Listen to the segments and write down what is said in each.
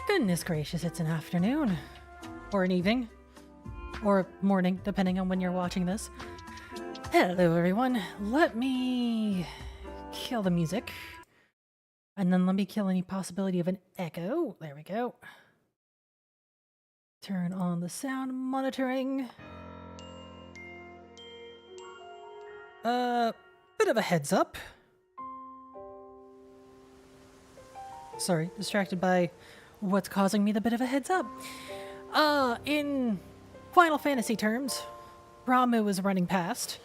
Goodness gracious, it's an afternoon. Or an evening. Or morning, depending on when you're watching this. Hello everyone. Let me kill the music. And then let me kill any possibility of an echo. There we go. Turn on the sound monitoring. Bit of a heads up. Sorry, distracted by what's causing me the bit of a heads up. In Final Fantasy terms, Ramuh is running past.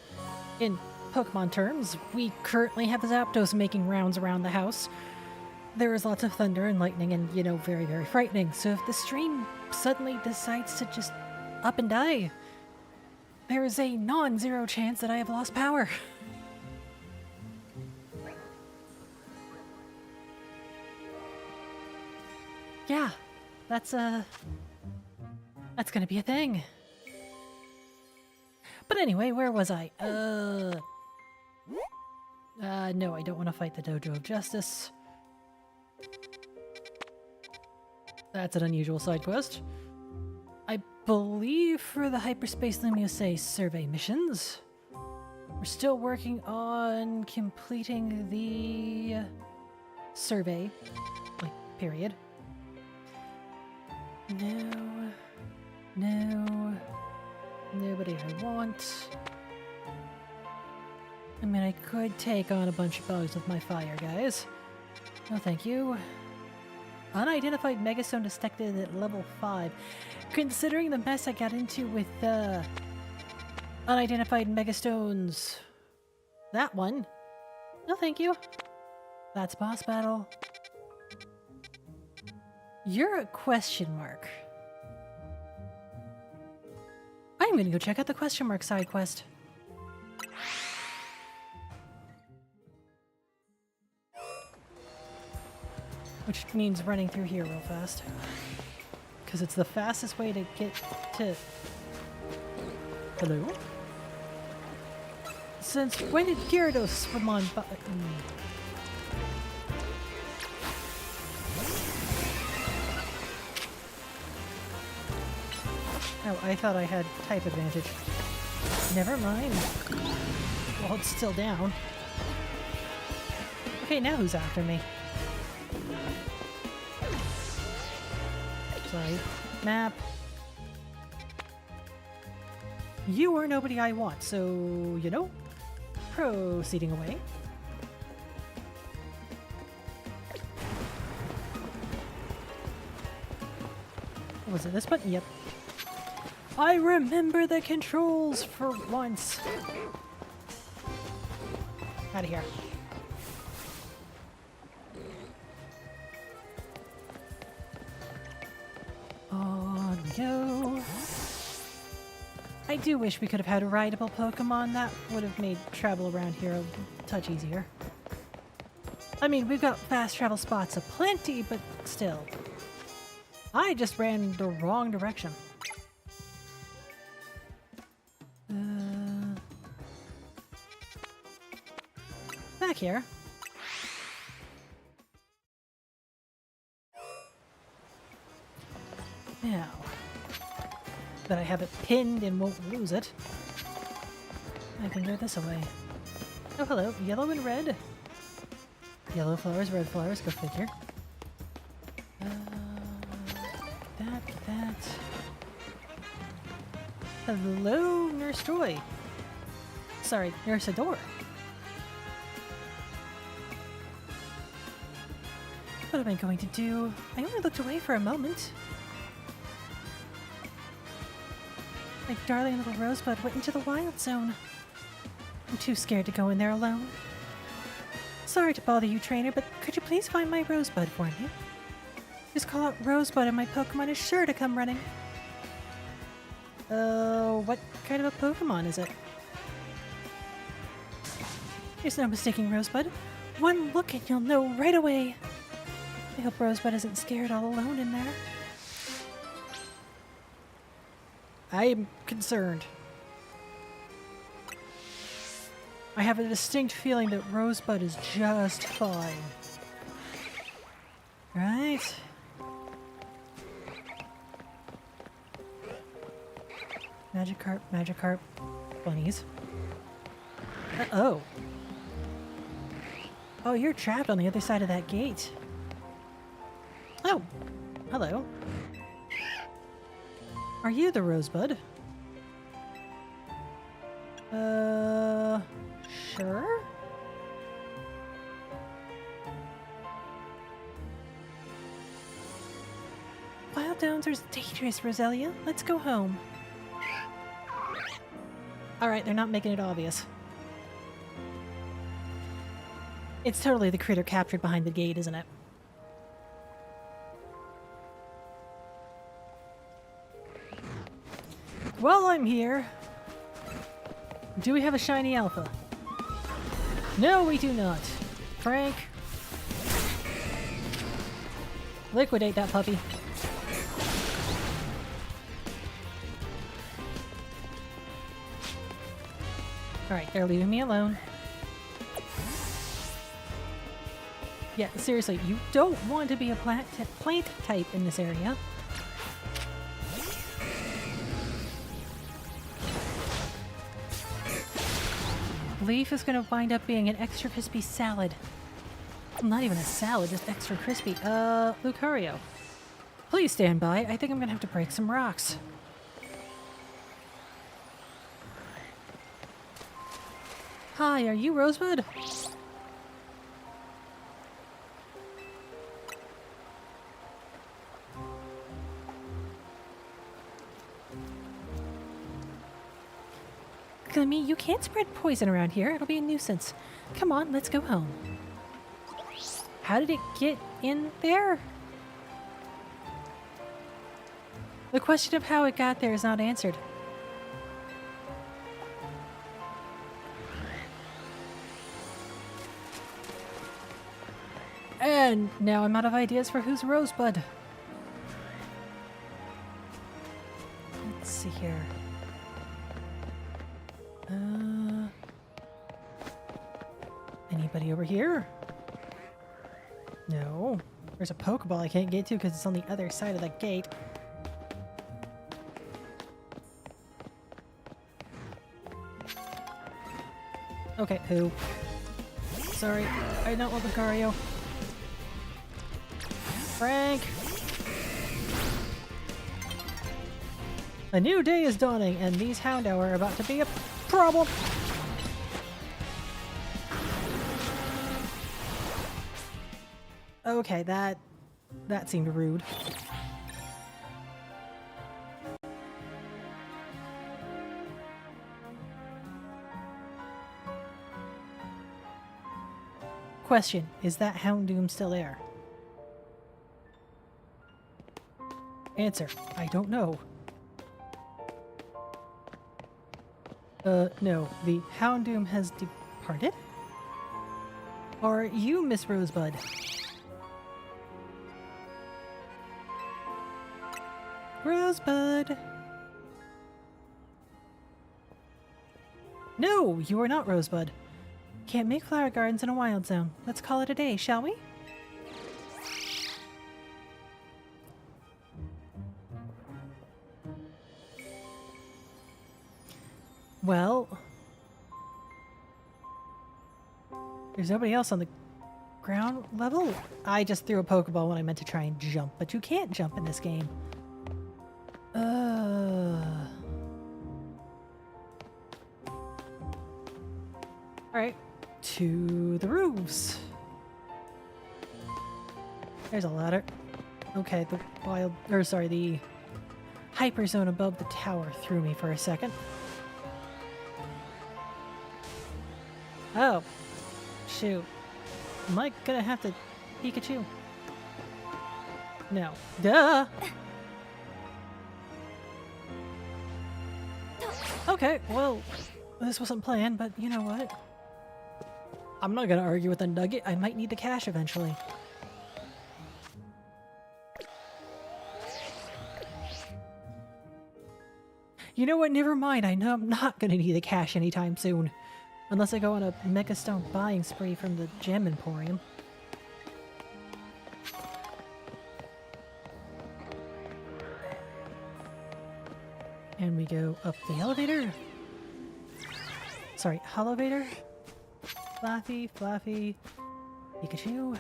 In Pokemon terms, we currently have Zapdos making rounds around the house. There is lots of thunder and lightning and, you know, very, very frightening. So if the stream suddenly decides to just up and die, there is a non-zero chance that I have lost power. Yeah, that's gonna be a thing. But anyway, where was I? No, I don't want to fight the Dojo of Justice. That's an unusual side quest. I believe for the Hyperspace Lumiose survey missions, we're still working on completing the survey, like, period. No, nobody I want. I mean, I could take on a bunch of bugs with my fire, guys. No, thank you. Unidentified Megastone detected at level 5. Considering the mess I got into with unidentified Megastones. That one. No, thank you. That's boss battle. You're a question mark. I'm gonna go check out the question mark side quest. Which means running through here real fast. Because it's the fastest way to get to... Hello? Since when did Gyarados swim on... Oh, I thought I had type advantage. Never mind. Well, it's still down. Okay, now who's after me? Sorry. Map. You are nobody I want, so, you know, proceeding away. Was it this button? Yep. I remember the controls for once. Out of here. On we go. I do wish we could have had a rideable Pokemon. That would have made travel around here a touch easier. I mean, we've got fast travel spots aplenty, but still. I just ran the wrong direction. Back here. Now that I have it pinned and won't lose it, I can go this way. Oh, hello. Yellow and red. Yellow flowers, red flowers. Go figure. That. Hello, Nurse Joy. Sorry, Nurse Adore. What am I going to do? I only looked away for a moment. My darling little Rosebud went into the wild zone. I'm too scared to go in there alone. Sorry to bother you, trainer, but could you please find my Rosebud for me? Just call out Rosebud and my Pokemon is sure to come running. What kind of a Pokemon is it? There's no mistaking Rosebud. One look and you'll know right away. I hope Rosebud isn't scared all alone in there. I am concerned. I have a distinct feeling that Rosebud is just fine. Right? Magikarp, bunnies. Oh. Oh, you're trapped on the other side of that gate. Oh, hello. Are you the Rosebud? Sure? Wild downs are dangerous, Roselia. Let's go home. Alright, they're not making it obvious. It's totally the critter captured behind the gate, isn't it? While I'm here, do we have a shiny alpha? No, we do not. Frank. Liquidate that puppy. Alright, they're leaving me alone. Yeah, seriously, you don't want to be a plant type in this area. Leaf is gonna wind up being an extra crispy salad. Well, not even a salad, just extra crispy. Lucario. Please stand by. I think I'm gonna have to break some rocks. Hi, are you Rosebud? Glimmy, you can't spread poison around here. It'll be a nuisance. Come on, let's go home. How did it get in there? The question of how it got there is not answered. And now I'm out of ideas for who's Rosebud. Let's see here. Anybody over here? No. There's a Pokeball I can't get to because it's on the other side of the gate. Okay, who? Sorry, I don't want Lucario. Frank! A new day is dawning, and these Houndour are about to be a problem! Okay, that seemed rude. Question, is that Houndoom still there? Answer, I don't know. No, the Houndoom has departed? Are you Miss Rosebud? Rosebud! No, you are not Rosebud. Can't make flower gardens in a wild zone. Let's call it a day, shall we? Well, there's nobody else on the ground level? I just threw a Pokeball when I meant to try and jump, but you can't jump in this game. Alright, to the roofs. There's a ladder. Okay, the hyper zone above the tower threw me for a second. Oh, shoot. Am I gonna have to Pikachu? No. Duh! Okay, well, this wasn't planned, but you know what? I'm not gonna argue with a nugget. I might need the cash eventually. You know what? Never mind. I know I'm not gonna need the cash anytime soon. Unless I go on a Mega Stone buying spree from the Gem Emporium. And we go up the elevator. Sorry, elevator. Fluffy, Fluffy, Pikachu.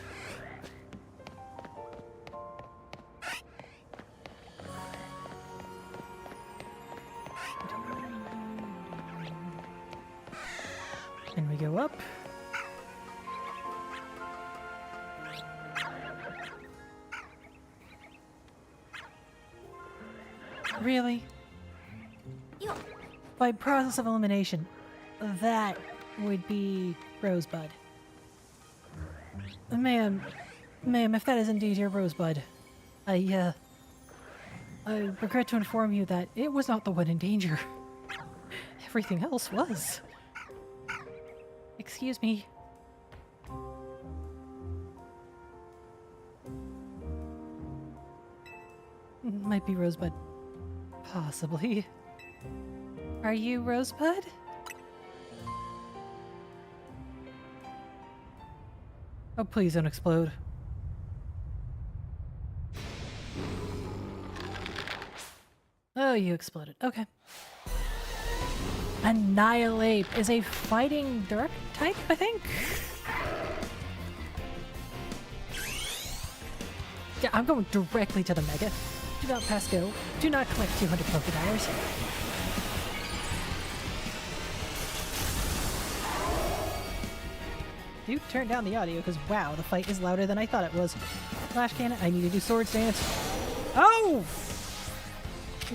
And we go up. Really? By process of elimination, that would be Rosebud. Ma'am, if that is indeed your Rosebud, I regret to inform you that it was not the one in danger. Everything else was. Excuse me. Might be Rosebud. Possibly. Are you Rosebud? Oh, please don't explode. Oh, you exploded. Okay. Annihilate is a fighting dark type, I think? Yeah, I'm going directly to the Mega. Do not pass go. Do not collect 200 Pokédollars. Do turn down the audio, because wow, the fight is louder than I thought it was. Flash cannon, I need to do Swords Dance. Oh!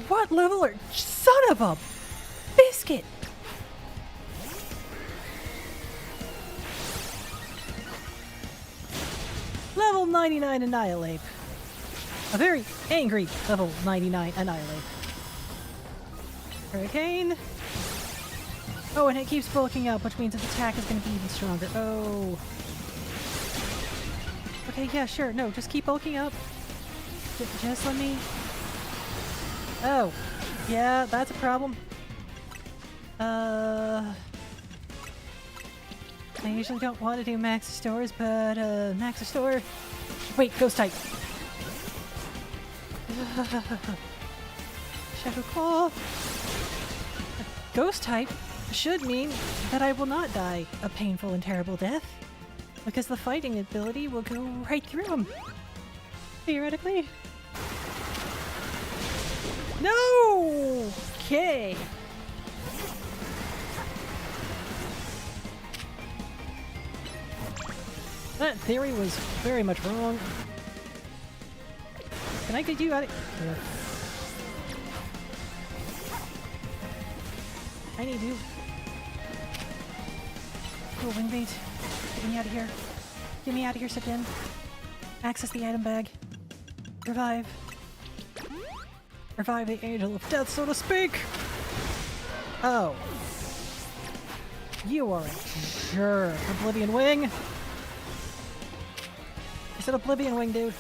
What level are... Son of a... Biscuit! Level 99 Annihilate. A very angry level 99 Annihilate. Hurricane. Oh, and it keeps bulking up, which means its attack is going to be even stronger. Oh. Okay, yeah, sure. No, just keep bulking up. Just let me... Oh. Yeah, that's a problem. I usually don't want to do max stores, but, max store... Wait, ghost type. Shadow Claw. Ghost type should mean that I will not die a painful and terrible death, because the fighting ability will go right through him. Theoretically. No! Okay. That theory was very much wrong. Can I get you out of here? I need you. Oh, wingmate. Get me out of here. Get me out of here, Sipin. Access the item bag. Revive. Revive the angel of death, so to speak! Oh. You are a jerk. Oblivion Wing! I said Oblivion Wing, dude.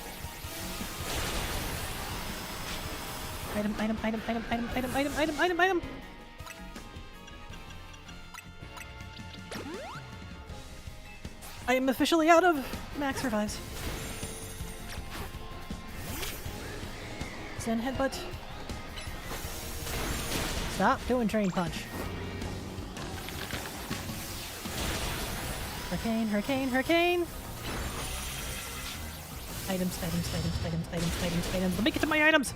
Item, item, item, item, item, item, item, item, item, item! I am officially out of max revives. Zen headbutt. Stop doing Drain Punch. Hurricane, hurricane, hurricane! Items, items, items, items, items, items, items. Let me get to my items!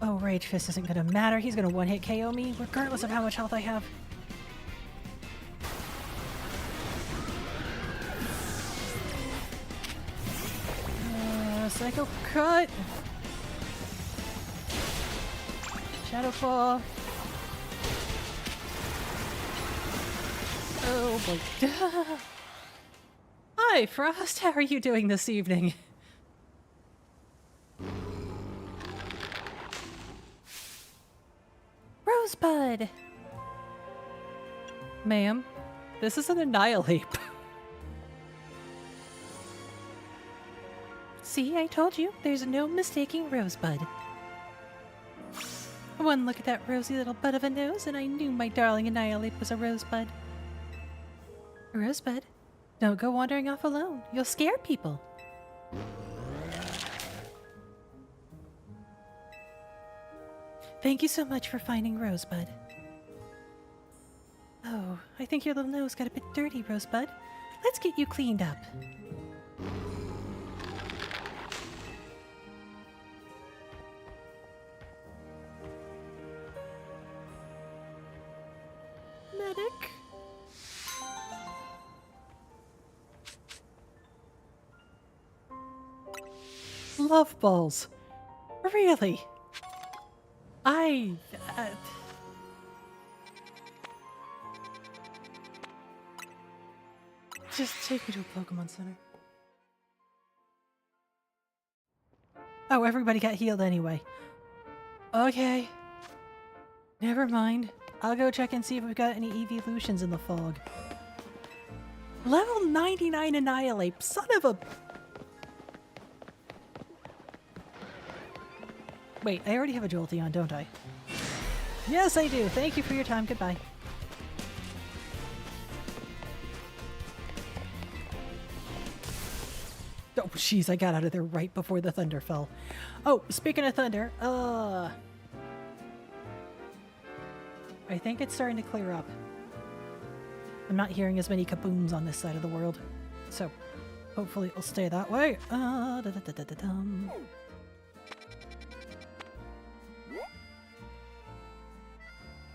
Oh, Rage Fist isn't gonna matter. He's gonna one-hit KO me, regardless of how much health I have. Psycho Cut! Shadow Claw! Oh boy. Hi, Frost! How are you doing this evening? Rosebud! Ma'am, this is an Annihilate. See, I told you, there's no mistaking Rosebud. One look at that rosy little bud of a nose, and I knew my darling Annihilate was a Rosebud. Rosebud, don't go wandering off alone. You'll scare people. Thank you so much for finding Rosebud. Oh, I think your little nose got a bit dirty, Rosebud. Let's get you cleaned up. Medic? Love balls. Really? Just take me to a Pokemon Center. Oh, everybody got healed anyway. Okay. Never mind. I'll go check and see if we've got any evolutions in the fog. Level 99 Annihilate, son of a... Wait, I already have a Jolteon, don't I? Yes, I do. Thank you for your time. Goodbye. Oh, jeez, I got out of there right before the thunder fell. Oh, speaking of thunder, I think it's starting to clear up. I'm not hearing as many kabooms on this side of the world. So, hopefully it'll stay that way.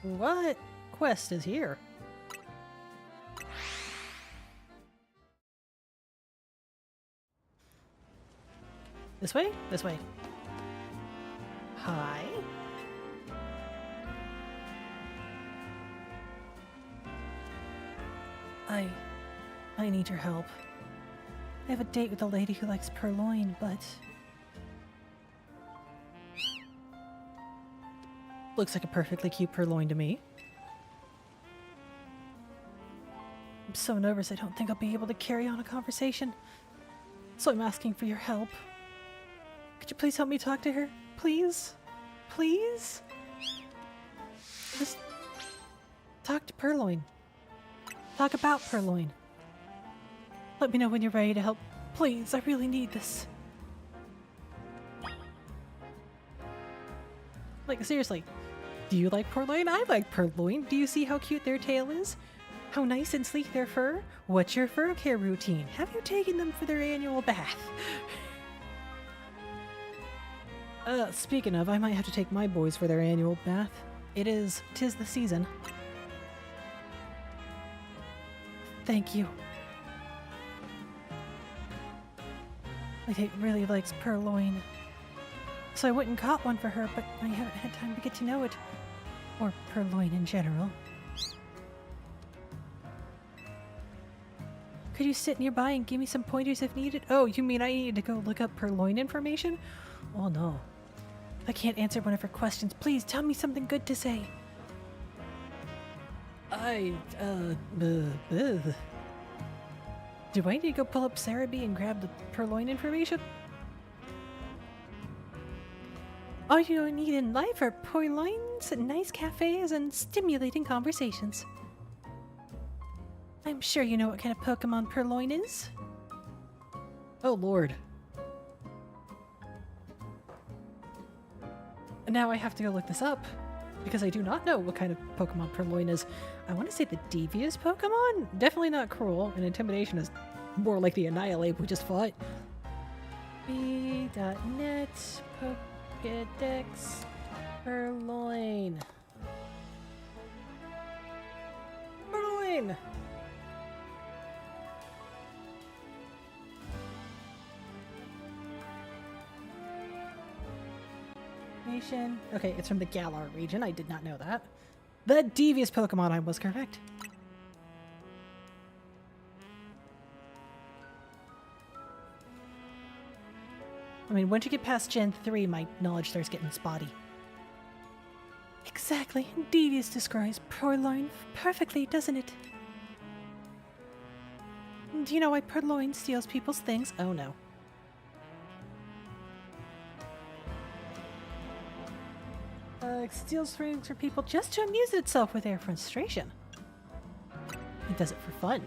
What quest is here? This way? This way. Hi. I need your help. I have a date with a lady who likes purloin, but... Looks like a perfectly cute purloin to me. I'm so nervous I don't think I'll be able to carry on a conversation. So I'm asking for your help. Could you please help me talk to her? Please? Please? Just talk to Purloin. Talk about Purloin. Let me know when you're ready to help. Please, I really need this. Like, seriously. Do you like Purloin? I like Purloin. Do you see how cute their tail is? How nice and sleek their fur? What's your fur care routine? Have you taken them for their annual bath? Speaking of, I might have to take my boys for their annual bath. Tis the season. Thank you. My date really likes Purloin. So I went and caught one for her, but I haven't had time to get to know it. Or Purloin in general. Could you sit nearby and give me some pointers if needed? Oh, you mean I need to go look up Purloin information? Oh no. I can't answer one of her questions. Please tell me something good to say. Do I need to go pull up Cerebi and grab the Purloin information? All you need in life are Purloins, nice cafes, and stimulating conversations. I'm sure you know what kind of Pokemon Purloin is. Oh lord. Now I have to go look this up, because I do not know what kind of Pokemon Purloin is. I want to say the devious Pokemon? Definitely not cruel, and intimidation is more like the Annihilate we just fought. B.net Pokedex Purloin. Purloin! Okay, it's from the Galar region. I did not know that. The devious Pokemon, I was correct. I mean, once you get past Gen 3, my knowledge starts getting spotty. Exactly. Devious describes Purloin perfectly, doesn't it? Do you know why Purloin steals people's things? Oh no. It steals things for people just to amuse itself with their frustration. It does it for fun.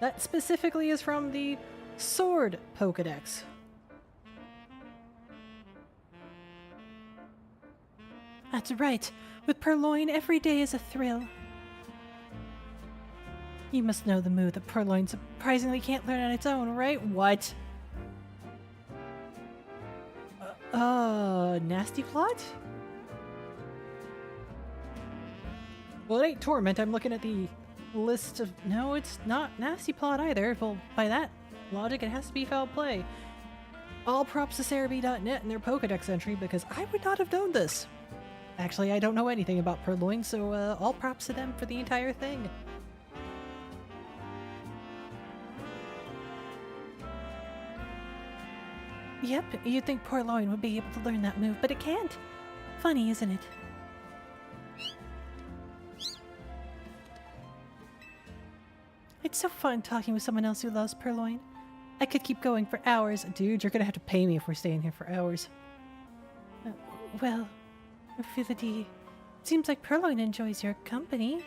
That specifically is from the Sword Pokedex. That's right. With Purloin, every day is a thrill. You must know the move that Purloin surprisingly can't learn on its own, right? What? Nasty plot? Well, it ain't Torment. I'm looking at the list of... No, it's not Nasty plot either. Well, by that logic, it has to be foul play. All props to Cerebi.net and their Pokedex entry, because I would not have known this. Actually, I don't know anything about Purloin, so all props to them for the entire thing. Yep, you'd think Purloin would be able to learn that move, but it can't. Funny, isn't it? It's so fun talking with someone else who loves Purloin. I could keep going for hours. Dude, you're gonna have to pay me if we're staying here for hours. Well, Phility, it seems like Purloin enjoys your company.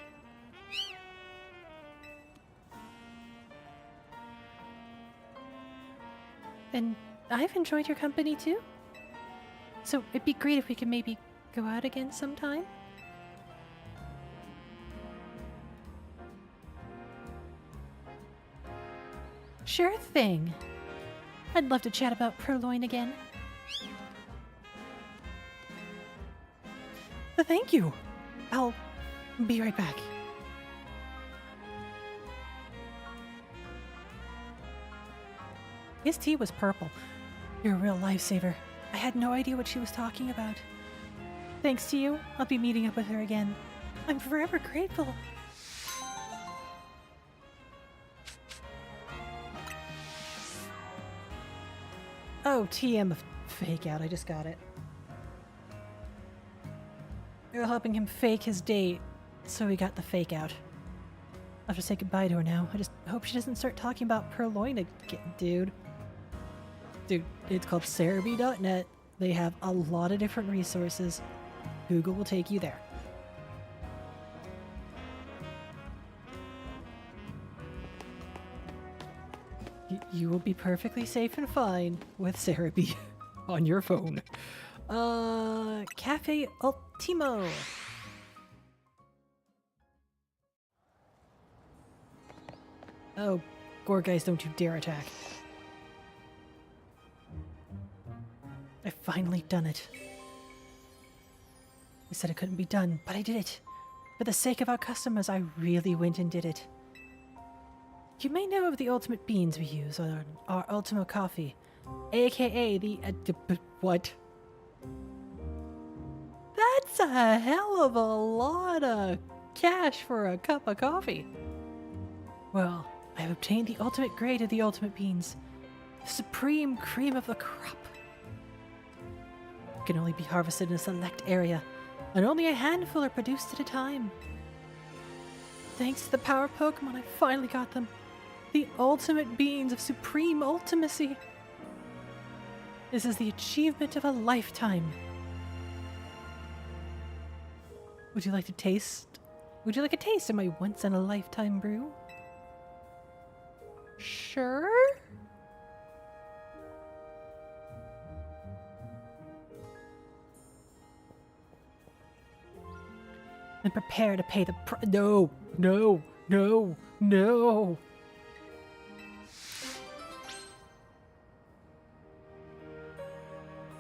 And I've enjoyed your company too. So it'd be great if we could maybe go out again sometime. Sure thing. I'd love to chat about Purloin again. Thank you. I'll be right back. His tea was purple. You're a real lifesaver. I had no idea what she was talking about. Thanks to you, I'll be meeting up with her again. I'm forever grateful. Oh, TM fake out. I just got it. You're helping him fake his date, so he got the fake out. I'll have to say goodbye to her now. I just hope she doesn't start talking about Purloin again, dude. Dude, it's called Cerebi.net. They have a lot of different resources. Google will take you there. You will be perfectly safe and fine with Cerebi on your phone. Cafe Ultimo. Oh, Gorgeist, don't you dare attack. I've finally done it. I said it couldn't be done, but I did it. For the sake of our customers, I really went and did it. You may know of the ultimate beans we use on our Ultimo coffee, aka the what? That's a hell of a lot of cash for a cup of coffee. Well, I've obtained the ultimate grade of the ultimate beans, the supreme cream of the crop. It can only be harvested in a select area, and only a handful are produced at a time. Thanks to the power of Pokemon, I finally got them. The ultimate beans of supreme ultimacy. This is the achievement of a lifetime. Would you like a taste of my once-in-a-lifetime brew? Sure? And prepare to pay the No, no, no, no.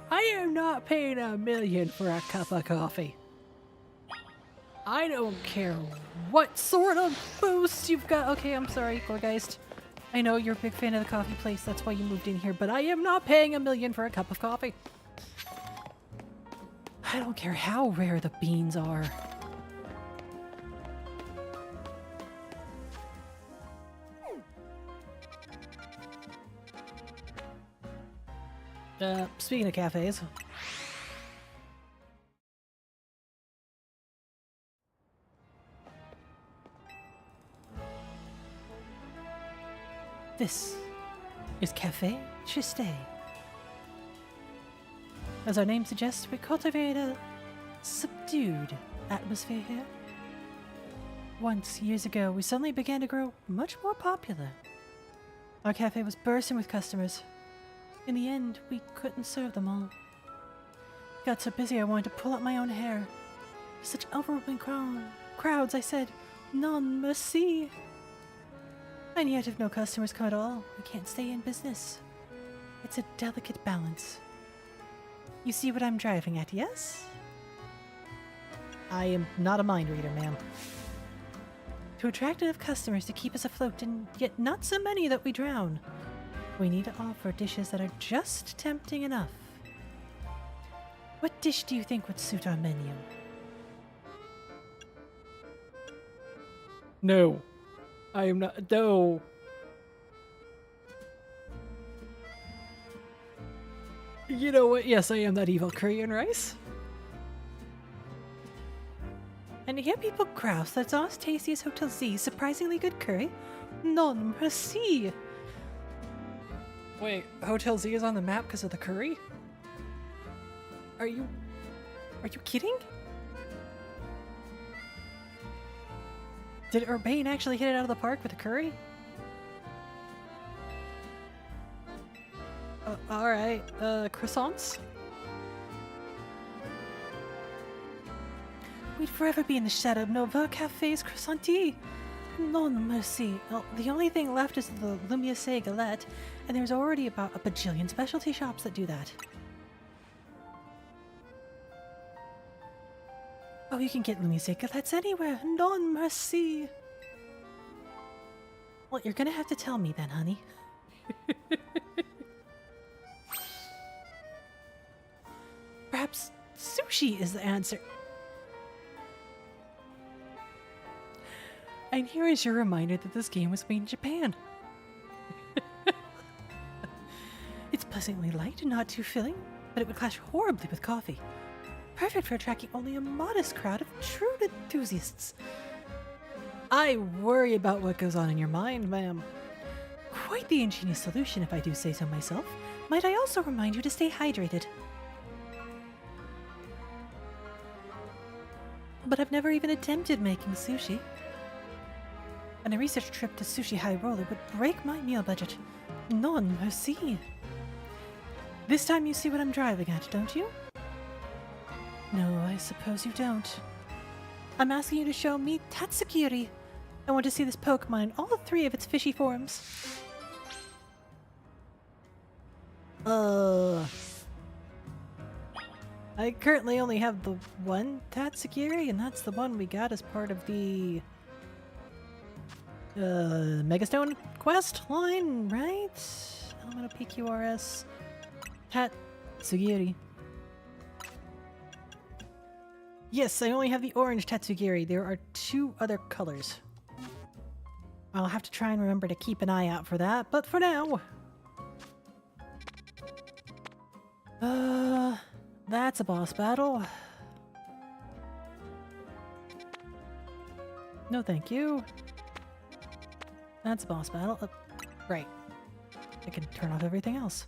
I am not paying $1 million for a cup of coffee. I don't care what sort of boost you've got. Okay, I'm sorry, Gorgeist. I know you're a big fan of the coffee place, that's why you moved in here, but I am not paying $1 million for a cup of coffee. I don't care how rare the beans are. Speaking of cafes. This is Cafe Chiste. As our name suggests, we cultivate a subdued atmosphere here. Once, years ago, we suddenly began to grow much more popular. Our cafe was bursting with customers. In the end, we couldn't serve them all. got so busy I wanted to pull out my own hair. Such overwhelming crowds, I said, non merci. And yet if no customers come at all, we can't stay in business. It's a delicate balance. You see what I'm driving at, yes? I am not a mind reader, ma'am. To attract enough customers to keep us afloat, and yet not so many that we drown, we need to offer dishes that are just tempting enough. What dish do you think would suit our menu? No. I am not. No. You know what? Yes, I am that evil curry and rice. And here people grouse that's not as tasty as Hotel Z's surprisingly good curry. Non merci. Wait, Hotel Z is on the map because of the curry? Are you kidding? Did Urbane actually hit it out of the park with the curry? Alright, croissants? We'd forever be in the shadow of Nova Cafe's croissanty. Non merci. Well, the only thing left is the Lumiose galette, and there's already about a bajillion specialty shops that do that. Oh, you can get Lumiose galettes anywhere. Non merci. Well, you're gonna have to tell me then, honey. Perhaps sushi is the answer. And here is your reminder that this game was made in Japan. It's pleasantly light and not too filling, but it would clash horribly with coffee. Perfect for attracting only a modest crowd of true enthusiasts. I worry about what goes on in your mind, ma'am. Quite the ingenious solution, if I do say so myself. Might I also remind you to stay hydrated? But I've never even attempted making sushi. And a research trip to Sushi High Roller would break my meal budget. Non merci. This time you see what I'm driving at, don't you? No, I suppose you don't. I'm asking you to show me Tatsukiri. I want to see this Pokemon in all three of its fishy forms. I currently only have the one Tatsukiri, and that's the one we got as part of the Megastone quest line, right? Element of PQRS. Tatsugiri. Yes, I only have the orange Tatsugiri. There are 2 other colors. I'll have to try and remember to keep an eye out for that, but for now... that's a boss battle. No thank you. That's a boss battle. Right. I can turn off everything else.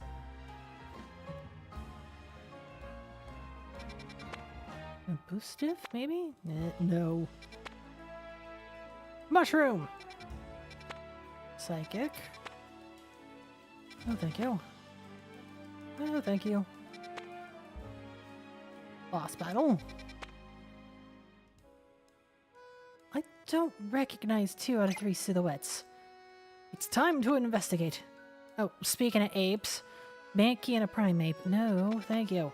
Boostif, maybe? No. Mushroom! Psychic. No thank you. No thank you. Boss battle. I don't recognize 2 out of 3 silhouettes. It's time to investigate. Oh, speaking of apes, Mankey and a prime ape. No, thank you.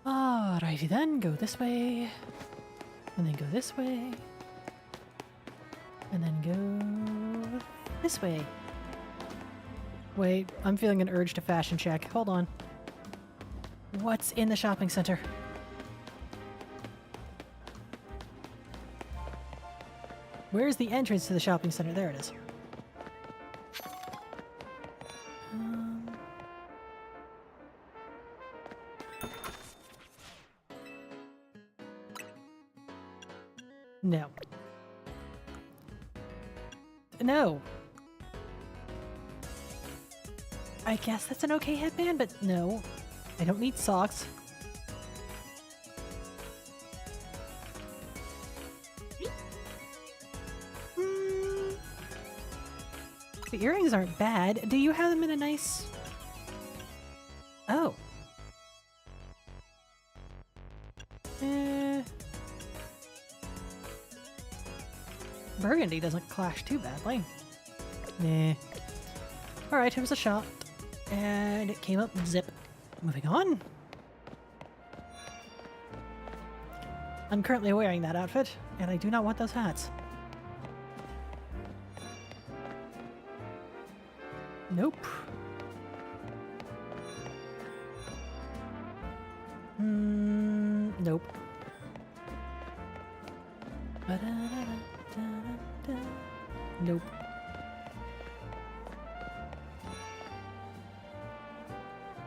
Alrighty then, go this way. And then go this way. And then go this way. Wait, I'm feeling an urge to fashion check. Hold on. What's in the shopping center? Where's the entrance to the shopping center? There it is. No. No. I guess that's an okay headband, but no. I don't need socks. The earrings aren't bad. Do you have them in a nice... Oh. Burgundy doesn't clash too badly. Nah. Alright, it was a shot. And it came up zip. Moving on. I'm currently wearing that outfit, and I do not want those hats. Nope. Nope. Nope.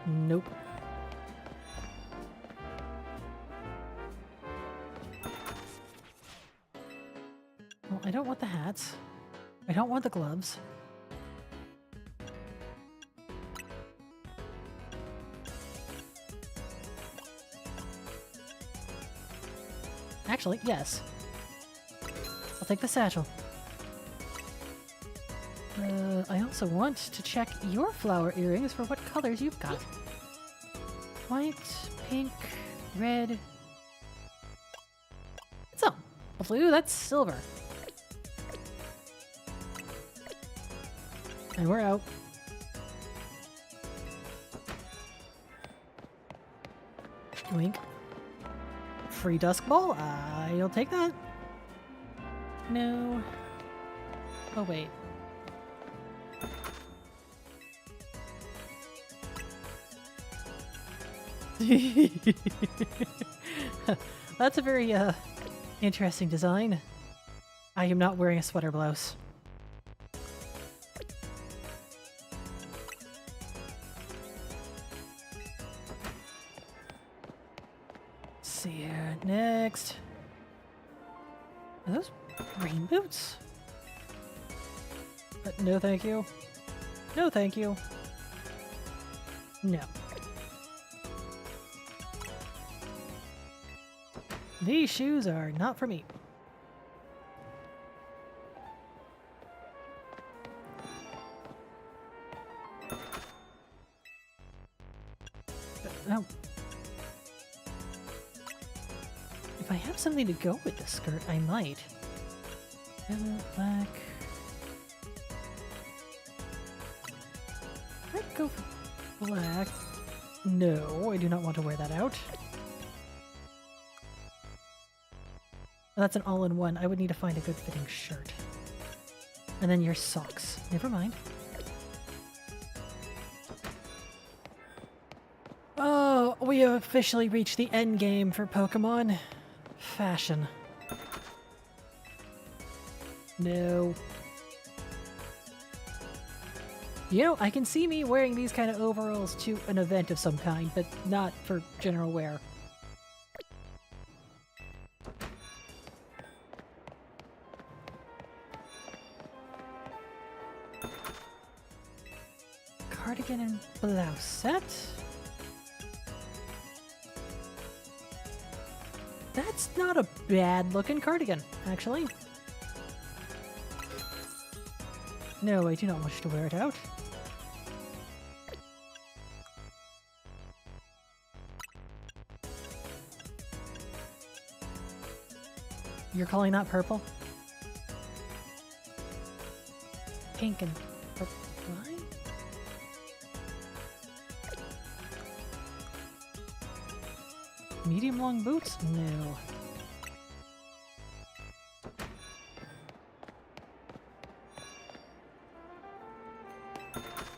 Nope. Well, I don't want the hats. I don't want the gloves. Actually, yes. I'll take the satchel. I also want to check your flower earrings for what colors you've got. White, pink, red. So, blue, that's silver. And we're out. Wink. Free dusk ball? I'll take that. No. Oh, wait. That's a very, interesting design. I am not wearing a sweater blouse. See here. Next. Are those rain boots? No thank you. No thank you. No. These shoes are not for me. Oh. If I have something to go with this skirt, I might. Yellow, black. I'd go for black. No, I do not want to wear that out. That's an all-in-one. I would need to find a good fitting shirt. And then your socks. Never mind. Oh, we have officially reached the end game for Pokemon. Fashion. No. You know, I can see me wearing these kind of overalls to an event of some kind, but not for general wear. Cardigan and blouse set. That's not a bad looking cardigan, actually. No, I do not wish to wear it out. You're calling that purple? Pink and purple. Why? Medium long boots? No.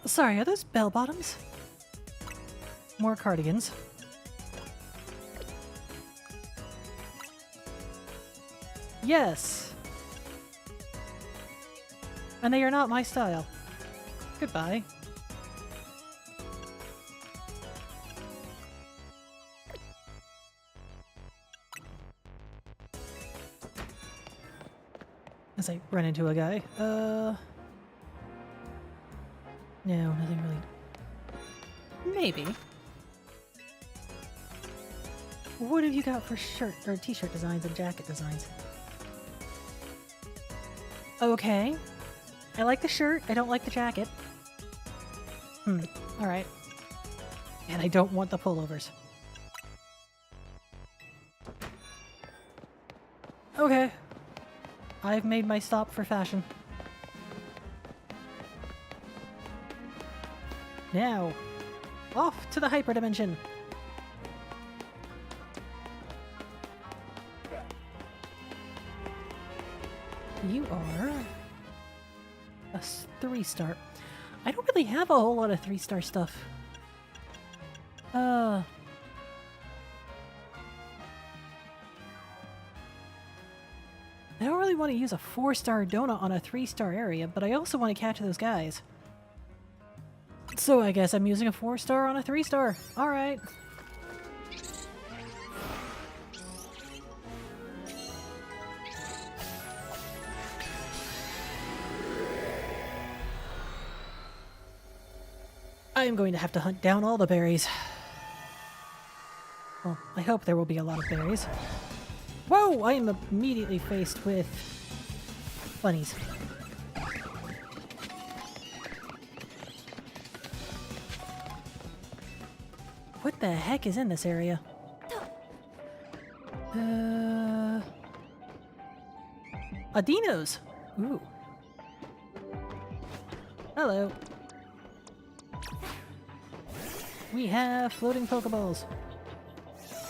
Sorry, are those bell bottoms? More cardigans. Yes! And they are not my style. Goodbye. As I run into a guy. No, nothing really. Maybe. What have you got for shirt or t-shirt designs and jacket designs? Okay. I like the shirt. I don't like the jacket. Alright. And I don't want the pullovers. Okay. I've made my stop for fashion. Now, off to the hyperdimension. You are a 3-star. I don't really have a whole lot of 3-star stuff. I don't really want to use a 4-star donut on a 3-star area, but I also want to catch those guys. So I guess I'm using a 4-star on a 3-star. Alright. I am going to have to hunt down all the berries. Well, I hope there will be a lot of berries. Whoa! I am immediately faced with bunnies. What the heck is in this area? Adinos! Ooh. Hello. We have floating Pokeballs.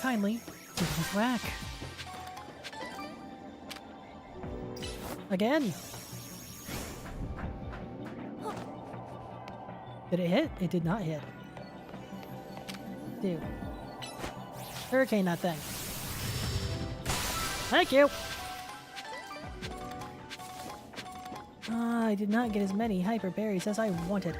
Kindly give me whack. Again! Did it hit? It did not hit. Dude. Hurricane that thing. Thank you! I did not get as many hyper berries as I wanted.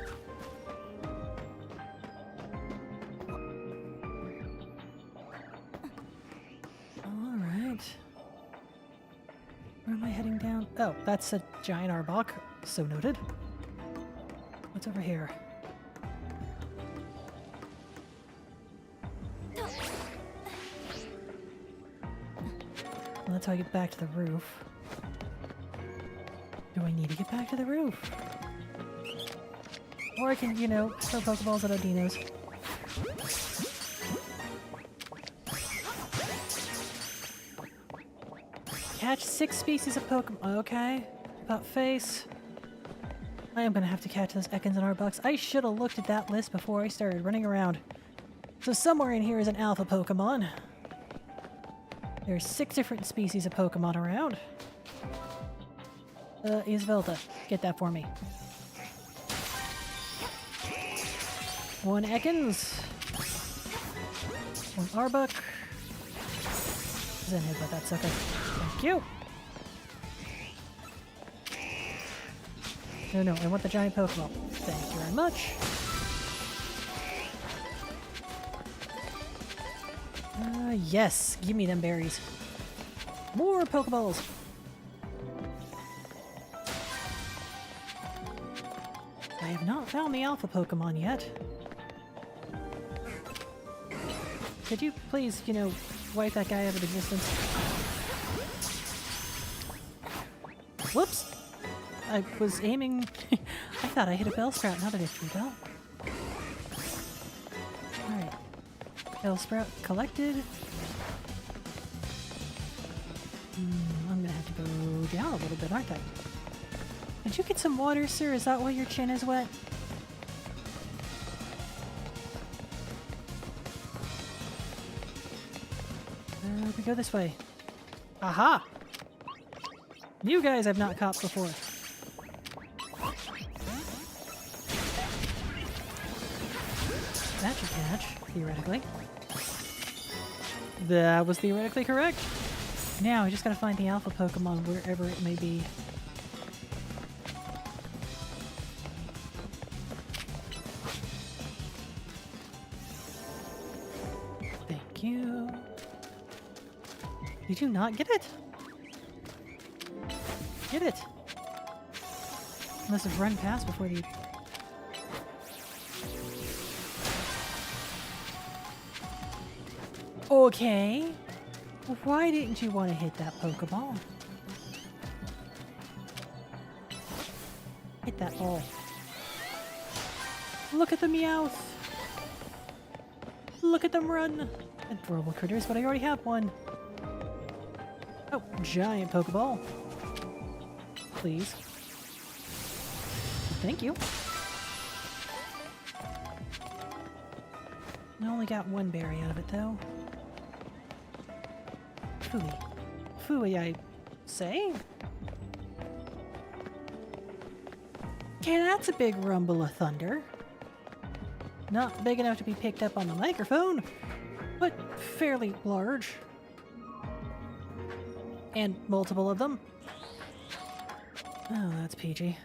Alright. Where am I heading down? Oh, that's a giant Arbok. So noted. What's over here? That's how I get back to the roof. Do I need to get back to the roof? Or I can, you know, throw Pokeballs at Adinos. Catch 6 species of Pokemon. Okay. About face. I am gonna have to catch those Ekans and Arbucks. I should have looked at that list before I started running around. So somewhere in here is an alpha Pokemon. There's 6 different species of Pokemon around. Isvelta, get that for me. 1 Ekans. 1 Arbok. Then hit by that sucker. Thank you. No, I want the giant Pokeball. Thank you very much. Yes, give me them berries. More Pokeballs. I have not found the alpha Pokemon yet. Could you please, you know, wipe that guy out of existence? Whoops! I was aiming... I thought I hit a Bellsprout, not a Victory Bell. Alright. Bellsprout collected. I'm gonna have to go down a little bit, aren't I? Did you get some water, sir? Is that why your chin is wet? We go this way. Aha! You guys I've not caught before. That should catch, theoretically. That was theoretically correct. Now I just gotta find the alpha Pokemon wherever it may be. Thank you. Did you not get it? Get it! Must have run past before the... Okay. Why didn't you want to hit that Pokeball? Hit that ball. Look at the Meowth! Look at them run! Adorable critters, but I already have one. Oh, giant Pokeball. Please. Thank you. I only got one berry out of it, though. Phooey. Phooey, I say? Okay, that's a big rumble of thunder. Not big enough to be picked up on the microphone, but fairly large. And multiple of them. Oh, that's peachy.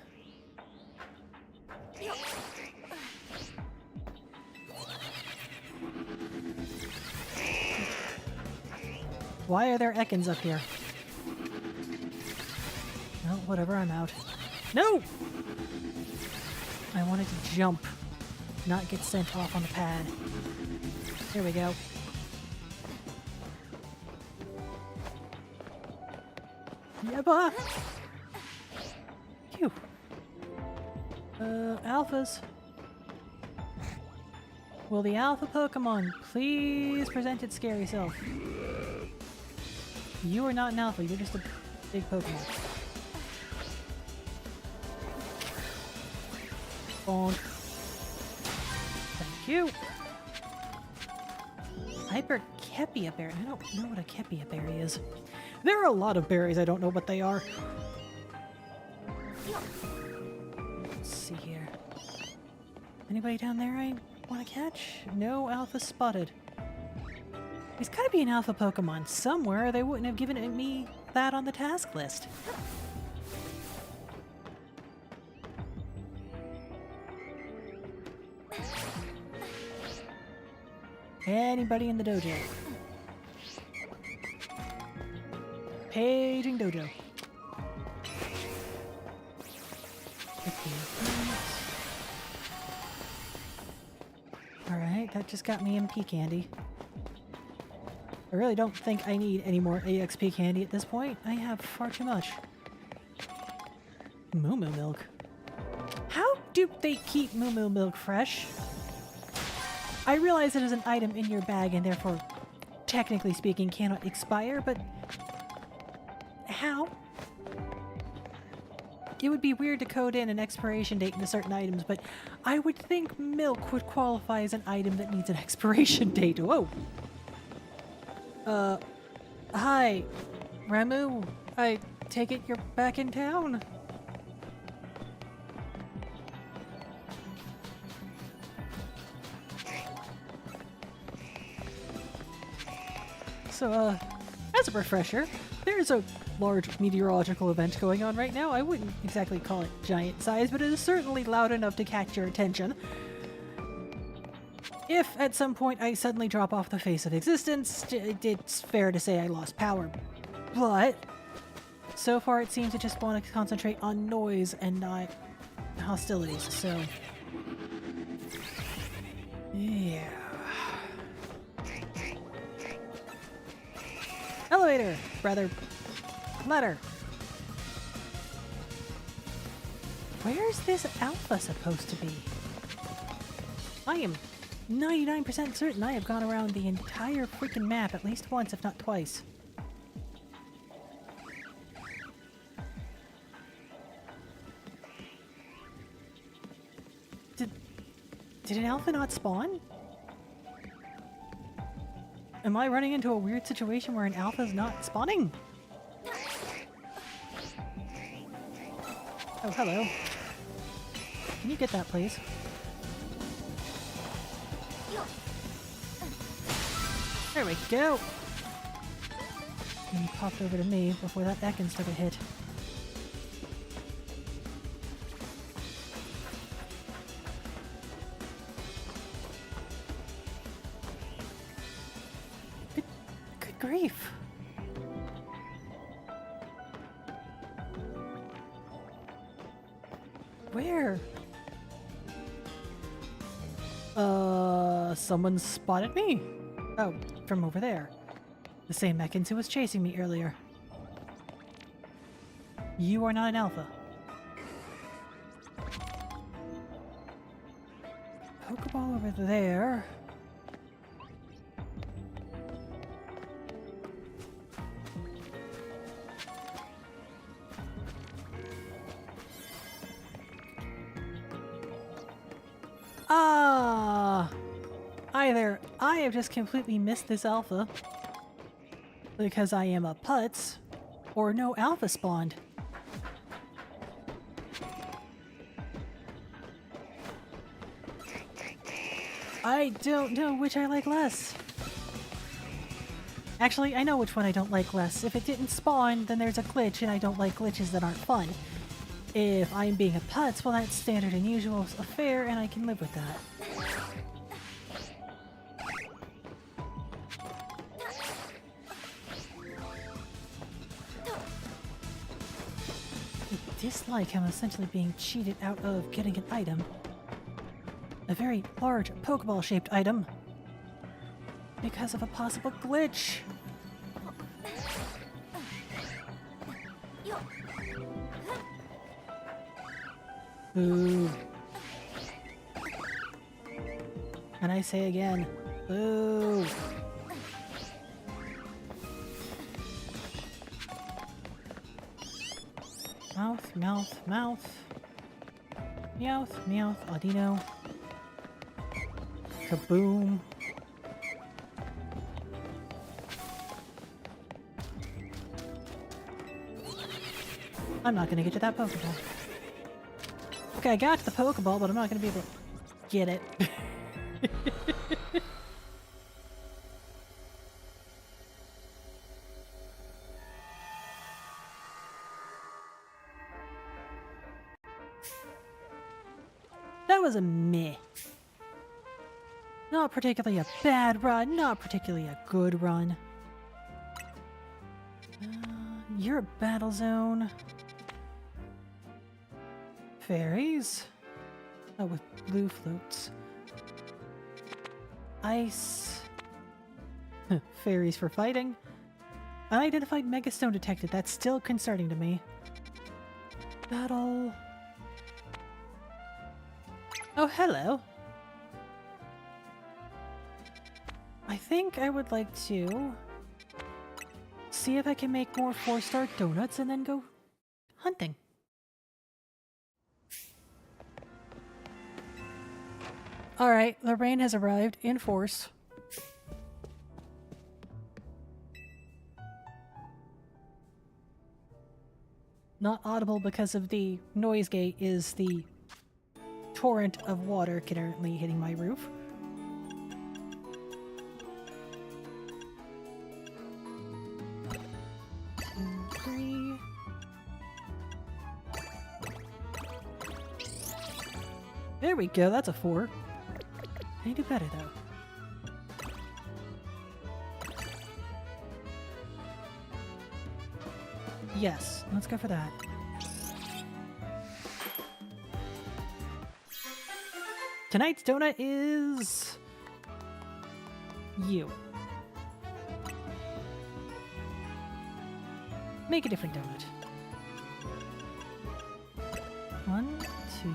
Why are there Ekans up here? No, whatever, I'm out. No! I wanted to jump, not get sent off on the pad. There we go. Yabba! Phew. Alphas. Will the alpha Pokemon please present its scary self? You are not an alpha, you're just a big Pokemon. Bonk. Thank you. Hyper Kepia Berry. I don't know what a Kepia Berry is. There are a lot of berries, I don't know what they are. Let's see here. Anybody down there I want to catch? No alpha spotted. There's gotta be an alpha Pokemon somewhere, or they wouldn't have given me that on the task list. Anybody in the dojo? Paging dojo. Alright, that just got me MP candy. I really don't think I need any more EXP candy at this point. I have far too much. Moo Moo milk. How do they keep Moo Moo milk fresh? I realize it is an item in your bag and therefore, technically speaking, cannot expire, but how? It would be weird to code in an expiration date into certain items, but I would think milk would qualify as an item that needs an expiration date. Whoa! Hi, Ramu. I take it you're back in town? So, as a refresher, there's a large meteorological event going on right now. I wouldn't exactly call it giant size, but it is certainly loud enough to catch your attention. If at some point I suddenly drop off the face of existence, it's fair to say I lost power. But so far it seems to just want to concentrate on noise and not hostilities, so yeah. Elevator! Rather, ladder. Where's this alpha supposed to be? I am 99% certain I have gone around the entire freaking map at least once, if not twice. Did an alpha not spawn? Am I running into a weird situation where an alpha is not spawning? Oh, hello. Can you get that, please? There we go! And he popped over to me before that Ekans took a hit. Good grief! Where? Someone spotted me? Oh, from over there. The same Ekans who was chasing me earlier. You are not an alpha. Pokeball over there. Either I have just completely missed this alpha because I am a putz, or no alpha spawned. I don't know which I like less. Actually, I know which one I don't like less. If it didn't spawn, then there's a glitch, and I don't like glitches that aren't fun. If I'm being a putz, well, that's standard and usual affair, and I can live with that. I dislike how I'm essentially being cheated out of getting an item. A very large Pokeball-shaped item. Because of a possible glitch. Boo. And I say again, boo. Mouth, mouth, mouth. Meowth, meowth, Audino. Kaboom. I'm not gonna get to that Pokeball. Okay, I got to the Pokeball, but I'm not gonna be able to get it. That was a meh. Not particularly a bad run, not particularly a good run. You're a battle zone. Fairies? Oh, with blue floats. Ice. Fairies for fighting. Unidentified Megastone detected. That's still concerning to me. Battle. Oh, hello. I think I would like to see if I can make more 4-star donuts and then go hunting. Alright, the rain has arrived in force. Not audible because of the noise gate is the torrent of water currently hitting my roof. There we go, that's a 4. I need to do better though. Yes, let's go for that. Tonight's donut is you. Make a different donut. 1, 2,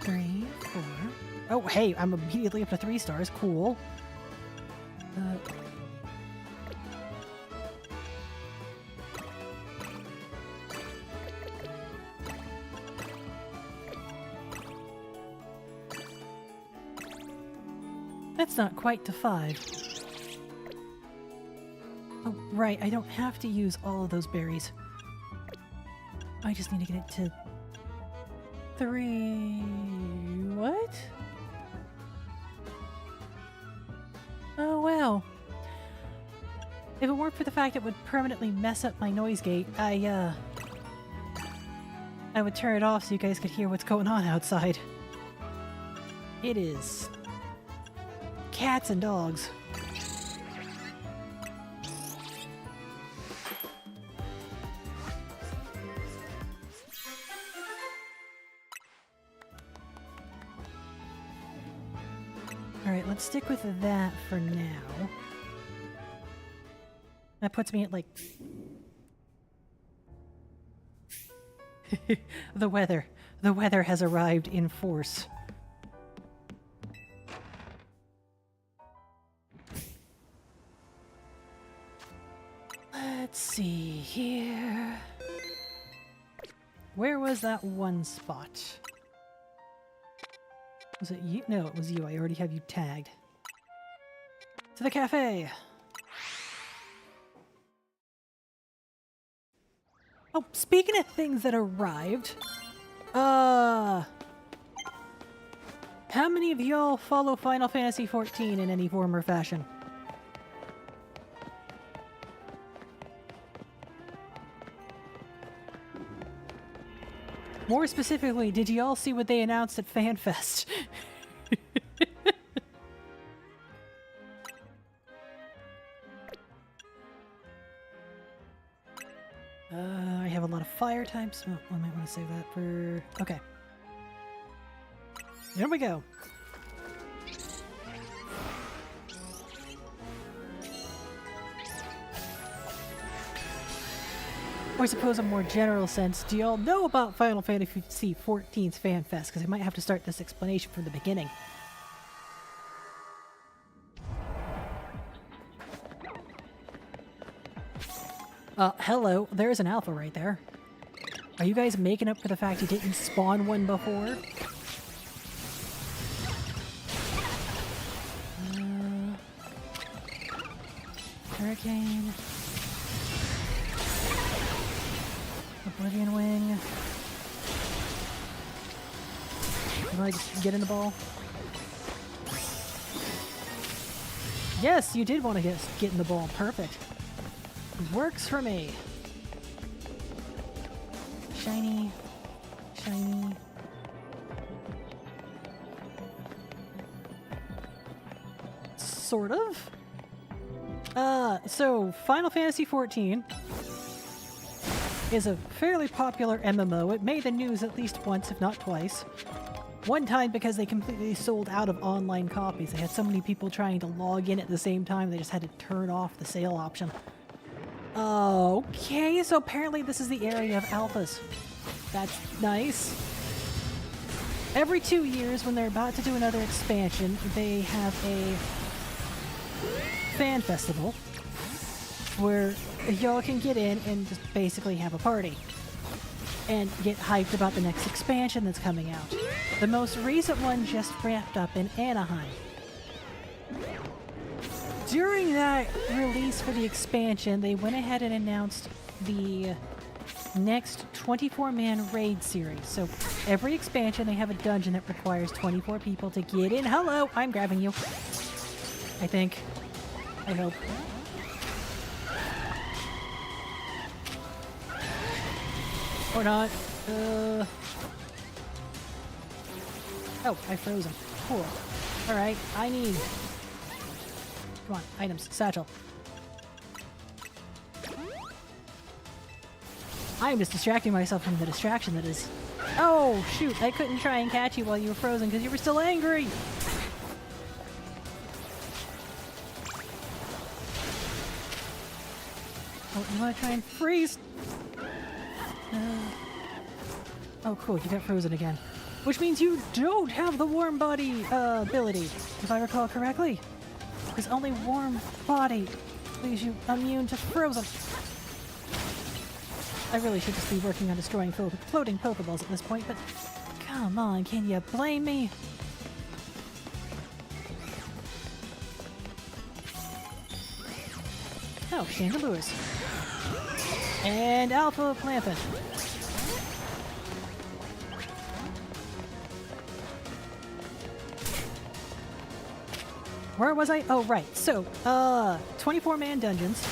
3, 4. Oh, hey, I'm immediately up to 3 stars. Cool. That's not quite to 5. Oh, right, I don't have to use all of those berries. I just need to get it to 3... What? Oh, wow. If it weren't for the fact it would permanently mess up my noise gate, I would turn it off so you guys could hear what's going on outside. It is cats and dogs. Alright, let's stick with that for now. That puts me at like The weather. The weather has arrived in force. Let's see here. Where was that one spot? Was it you? No, it was you. I already have you tagged. To the cafe! Oh, speaking of things that arrived, how many of y'all follow Final Fantasy XIV in any form or fashion? More specifically, did y'all see what they announced at FanFest? I have a lot of fire types. Oh, I might want to save that for... Okay. There we go. Or I suppose a more general sense, do y'all know about Final Fantasy XIV's FanFest? Because I might have to start this explanation from the beginning. Hello, there's an alpha right there. Are you guys making up for the fact you didn't spawn one before? Hurricane. Oblivion Wing. Can I just get in the ball? Yes, you did want to get in the ball. Perfect. Works for me. Shiny. Shiny. Sort of. So Final Fantasy XIV is a fairly popular MMO. It made the news at least once, if not twice. One time because they completely sold out of online copies. They had so many people trying to log in at the same time, they just had to turn off the sale option. Okay, so apparently this is the area of alphas. That's nice. Every 2 years, when they're about to do another expansion, they have a fan festival where y'all can get in and just basically have a party and get hyped about the next expansion that's coming out. The most recent one just wrapped up in Anaheim. During that release for the expansion, they went ahead and announced the next 24-man raid series. So every expansion, they have a dungeon that requires 24 people to get in. Hello, I'm grabbing you. I think. I hope. Or not. Oh, I froze him. Cool. Alright, I need... Come on, items. Satchel. I'm just distracting myself from the distraction that is... Oh, shoot, I couldn't try and catch you while you were frozen because you were still angry! Oh, you want to try and freeze? Oh, cool, you got frozen again. Which means you don't have the warm body ability, if I recall correctly. Because only warm body leaves you immune to frozen. I really should just be working on destroying floating Pokeballs at this point, but come on, can you blame me? Oh, Chandelures. And Alpha Plampin. Where was I? Oh, right. So, 24-man dungeons.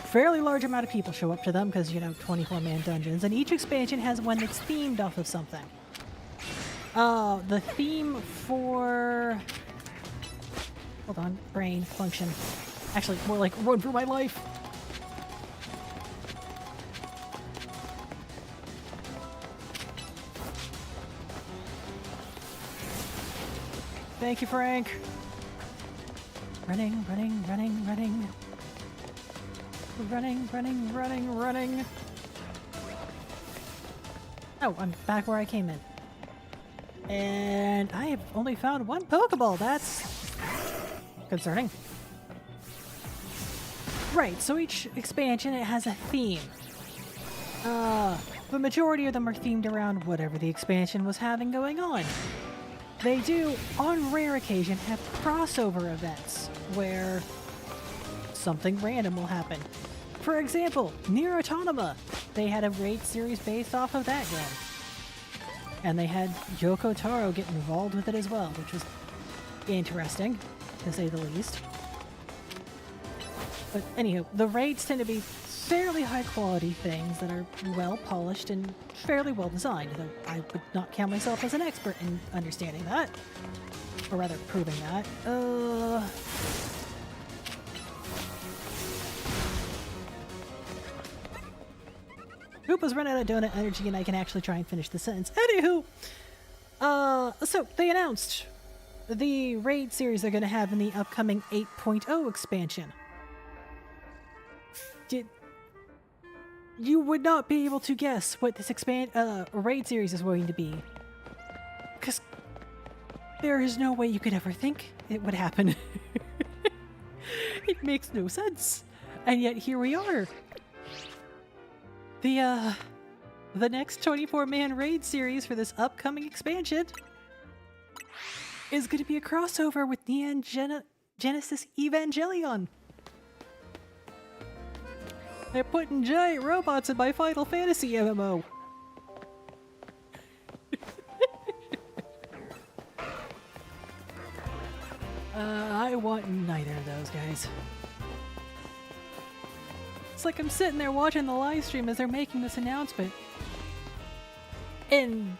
Fairly large amount of people show up to them because, you know, 24-man dungeons. And each expansion has one that's themed off of something. The theme for... Hold on. Brain function. Actually, more like run for my life. Thank you, Frank. Running, running, running, running. Running, running, running, running. Oh, I'm back where I came in. And I have only found one Pokeball. That's concerning. Right, so each expansion, it has a theme. The majority of them are themed around whatever the expansion was having going on. They do, on rare occasion, have crossover events where something random will happen. For example, Nier Automata, they had a raid series based off of that game. And they had Yoko Taro get involved with it as well, which was interesting, to say the least. But anyhow, the raids tend to be fairly high quality things that are well polished and fairly well designed, though I would not count myself as an expert in understanding that. Or rather, proving that. Koopa's run out of donut energy and I can actually try and finish the sentence. Anywho! So they announced the raid series they're gonna have in the upcoming 8.0 expansion. You would not be able to guess what this raid series is going to be. Because there is no way you could ever think it would happen. It makes no sense. And yet here we are. The next 24-man raid series for this upcoming expansion is going to be a crossover with Neon Genesis Evangelion. They're putting giant robots in my Final Fantasy MMO. I want neither of those guys. It's like I'm sitting there watching the live stream as they're making this announcement. And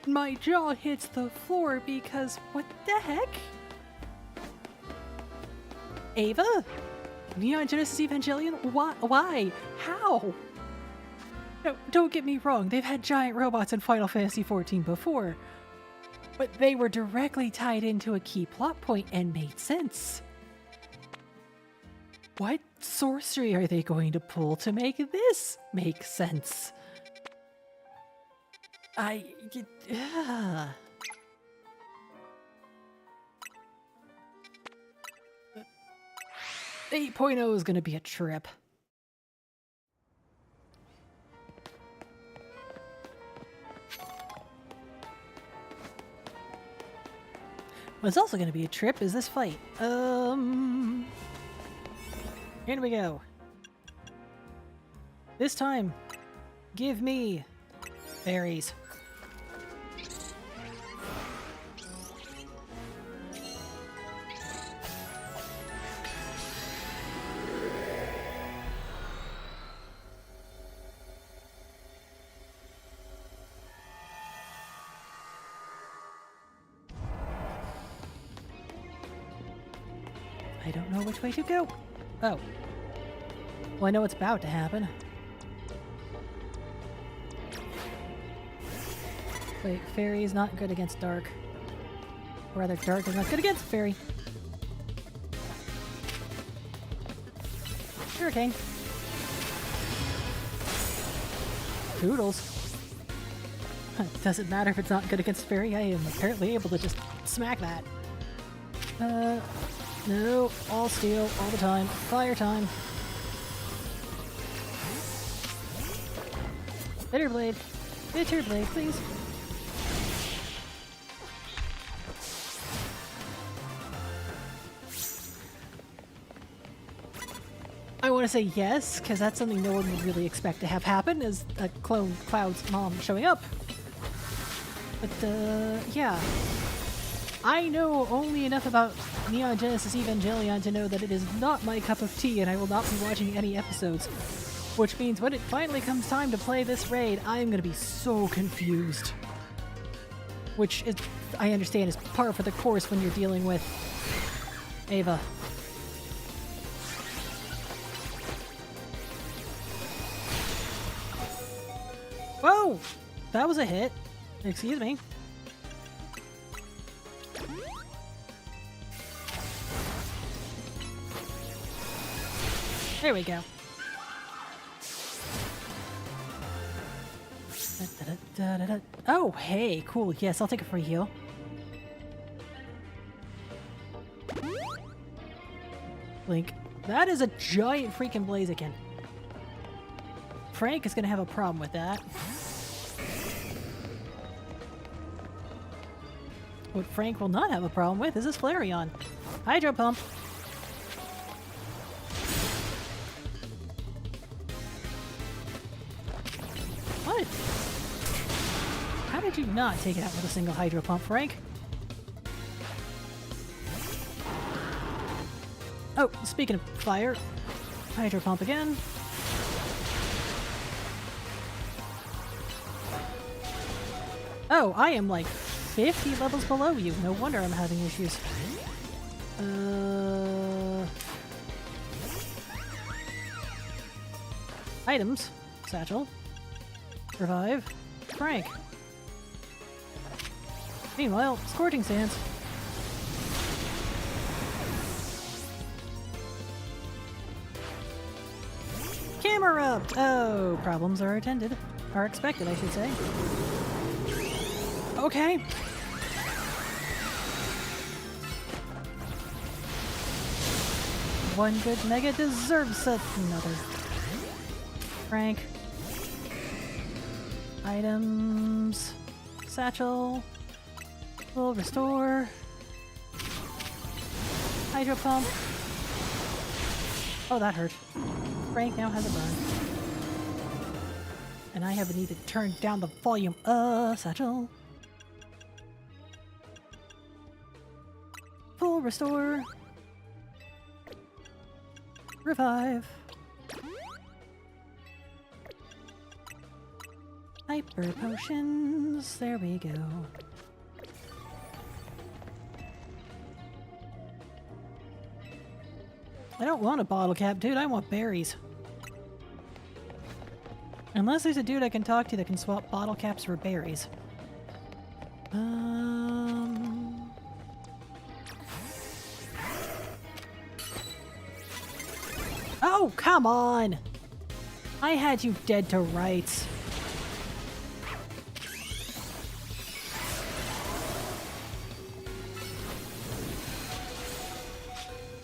my jaw hits the floor because what the heck? Ava? Neon Genesis Evangelion? Why? How? No, don't get me wrong, they've had giant robots in Final Fantasy XIV before, but they were directly tied into a key plot point and made sense. What sorcery are they going to pull to make this make sense? 8.0 is going to be a trip. What's also going to be a trip is this fight. Here we go. This time, give me berries. I don't know which way to go. Oh. Well, I know what's about to happen. Wait, fairy is not good against dark. Or rather, dark is not good against fairy. Hurricane. Toodles. Doesn't matter if it's not good against fairy, I am apparently able to just smack that. No, all steel, all the time. Fire time. Bitter blade. Bitter blade, please. I want to say yes, because that's something no one would really expect to have happen, is a clone Cloud's mom showing up. But, yeah. I know only enough about Neon Genesis Evangelion to know that it is not my cup of tea and I will not be watching any episodes. Which means when it finally comes time to play this raid, I am going to be so confused. Which is, I understand, is par for the course when you're dealing with Ava. Whoa! That was a hit. Excuse me. There we go. Oh, hey, cool. Yes, I'll take a free heal. Link. That is a giant freaking Blaziken. Frank is gonna have a problem with that. What Frank will not have a problem with is his Flareon. Hydro Pump. What? How did you not take it out with a single Hydro Pump, Frank? Oh, speaking of fire, Hydro Pump again. Oh, I am like 50 levels below you. No wonder I'm having issues. Items. Satchel. Revive. Frank. Meanwhile, Scorching Sands. Camerupt! Oh, problems are attended. Are expected, I should say. Okay. One good mega deserves another. Frank. Items. Satchel. Full restore. Hydro Pump. Oh, that hurt. Frank now has a burn. And I have need to turn down the volume. Satchel. Full restore. Revive. Hyper potions. There we go. I don't want a bottle cap, dude. I want berries. Unless there's a dude I can talk to that can swap bottle caps for berries. Oh, come on! I had you dead to rights.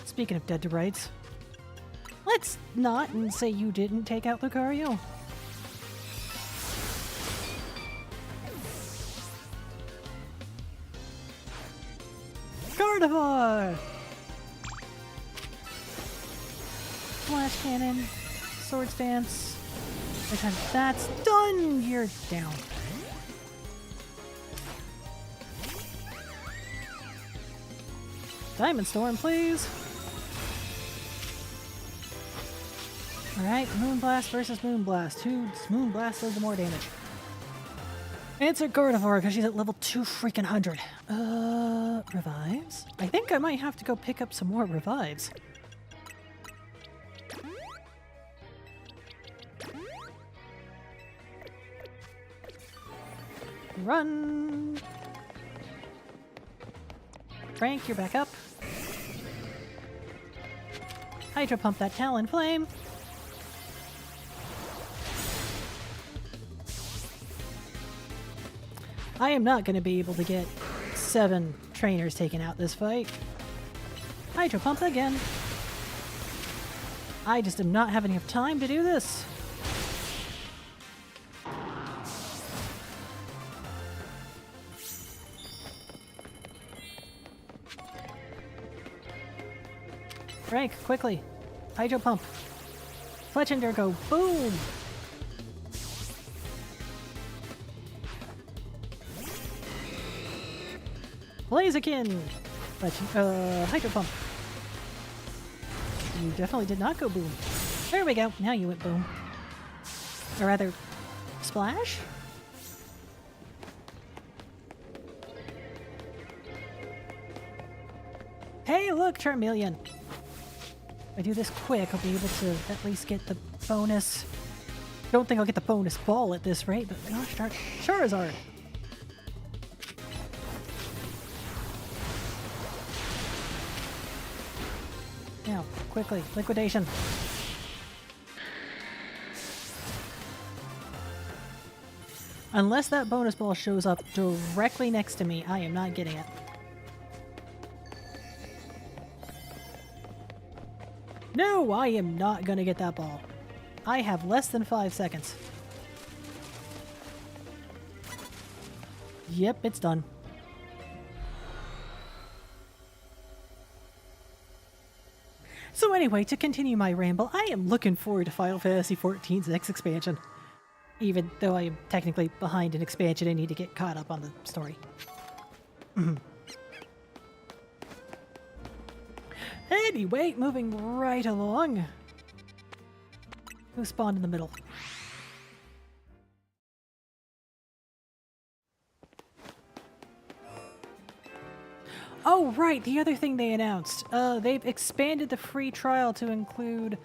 Speaking of dead to rights, let's not and say you didn't take out Lucario. Gardevoir! Flash Cannon, Swords Dance. By the time that's done, you're down. Diamond Storm, please. Alright, Moonblast versus Moonblast. Who's Moonblast does the more damage? Answer Gardevoir because she's at level 2 freaking 100. Revives? I think I might have to go pick up some more revives. Run! Frank, you're back up. Hydro Pump that Talon Flame. I am not going to be able to get 7 trainers taken out this fight. Hydro Pump again. I just am not having enough time to do this. Frank, quickly. Hydro Pump. Fletchinder, go boom! Blaziken! Hydro Pump. You definitely did not go boom. There we go. Now you went boom. Or rather, splash? Hey, look, Charmeleon! If I do this quick, I'll be able to at least get the bonus. Don't think I'll get the bonus ball at this rate, but gosh darn Charizard! Now, quickly, liquidation. Unless that bonus ball shows up directly next to me, I am not getting it. No, I am not gonna get that ball. I have less than 5 seconds. Yep, it's done. So anyway, to continue my ramble, I am looking forward to Final Fantasy XIV's next expansion. Even though I am technically behind an expansion, I need to get caught up on the story. Anyway, moving right along. Who spawned in the middle? Oh, right, the other thing they announced. They've expanded the free trial to include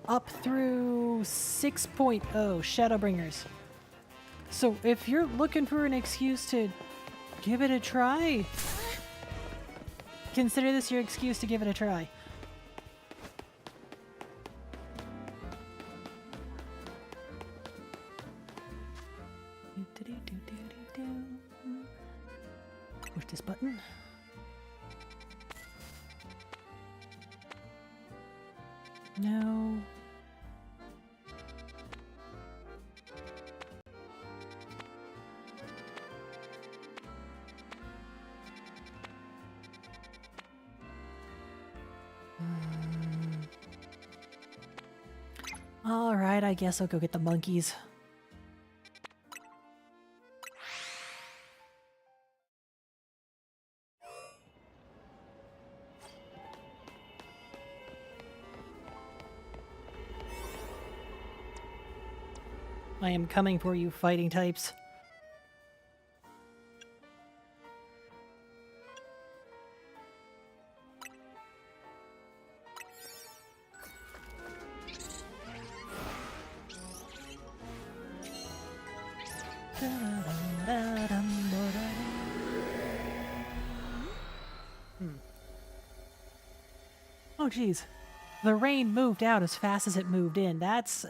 up through 6.0 Shadowbringers. So if you're looking for an excuse to give it a try, consider this your excuse to give it a try. Push this button. No. Alright, I guess I'll go get the monkeys. I am coming for you, fighting types. Oh geez. The rain moved out as fast as it moved in. That's,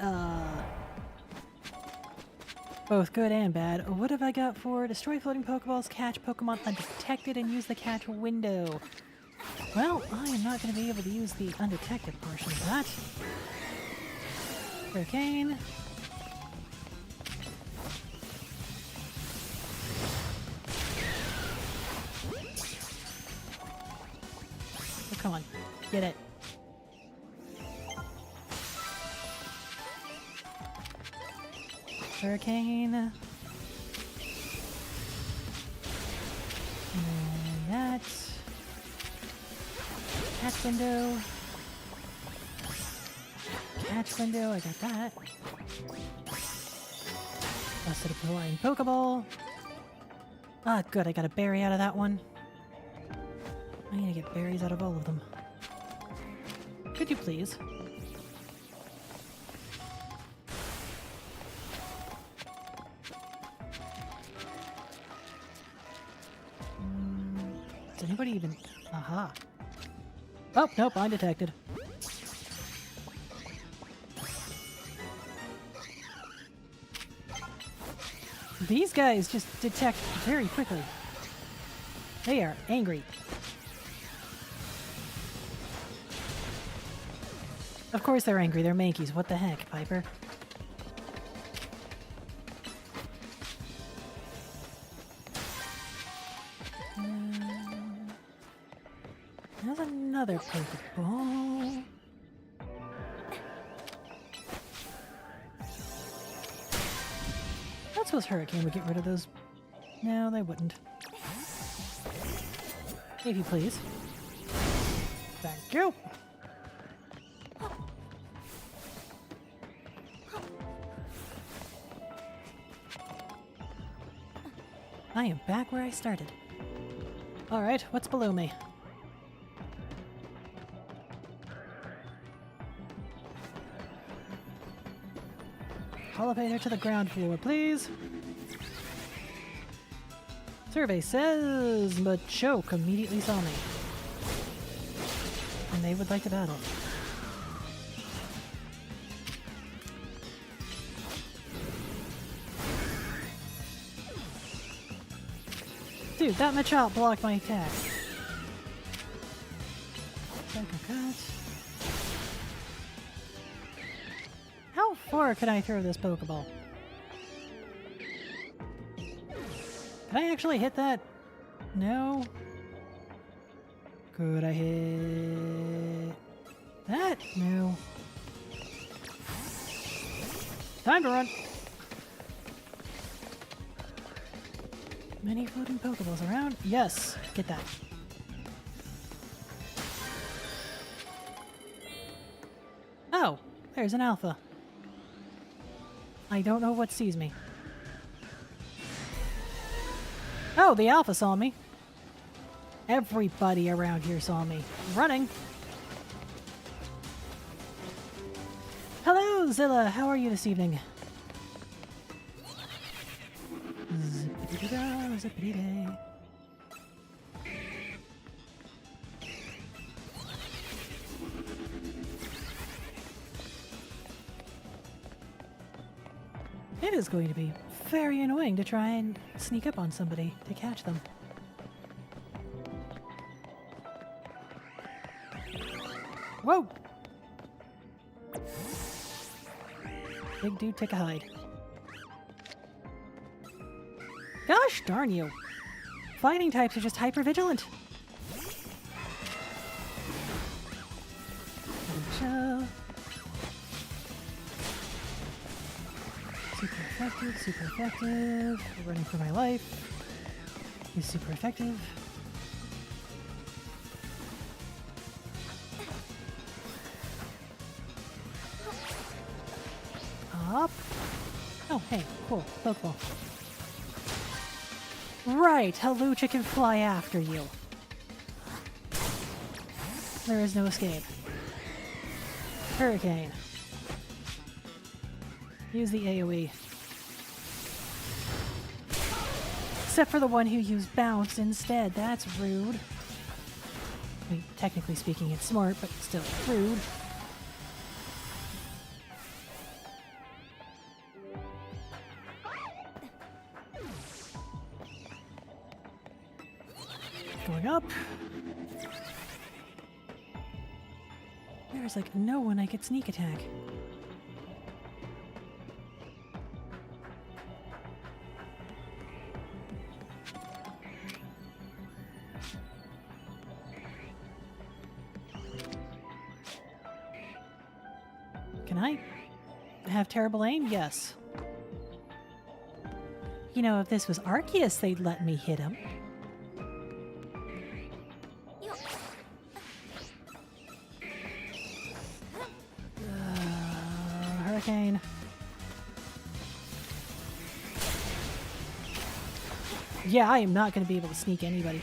both good and bad. What have I got for destroy floating Pokeballs, catch Pokemon undetected, and use the catch window? Well, I am not going to be able to use the undetected portion of that. Hurricane. Oh, come on. Get it. Hurricane. And that. Catch window. Catch window, I got that. Busted a flying Pokeball. Ah, good, I got a berry out of that one. I need to get berries out of all of them. Could you please? Does anybody even... Aha. Oh, nope, undetected. These guys just detect very quickly. They are angry. Of course they're angry, they're Mankeys. What the heck, Piper? There's another Pokeball. I suppose Hurricane would get rid of those. No, they wouldn't. If you please. Thank you. I am back where I started. Alright, what's below me? Elevator to the ground floor, please. Survey says Machoke immediately saw me. And they would like to battle. Dude, that Machop blocked my attack. Cut. How far can I throw this Pokeball? Can I actually hit that? No. Could I hit that? No. Time to run. Many floating Pokeballs around? Yes. Get that. Oh, there's an Alpha. I don't know what sees me. Oh, the Alpha saw me. Everybody around here saw me. Running. Hello, Zilla. How are you this evening? Zippity-da, zippity-day. It is going to be very annoying to try and sneak up on somebody to catch them. Whoa! Big dude, take a hide. Gosh darn you! Fighting types are just hyper-vigilant. Super effective, super effective. Running for my life is super effective. Up. Oh, hey, cool. Pokeball. Right, Halucha can fly after you. There is no escape. Hurricane. Use the AoE. Except for the one who used Bounce instead. That's rude. I mean, technically speaking, it's smart, but still rude. Going up. There's like no one I could sneak attack. Can I have terrible aim? Yes. You know, if this was Arceus, they'd let me hit him. Hurricane. Yeah, I am not going to be able to sneak anybody.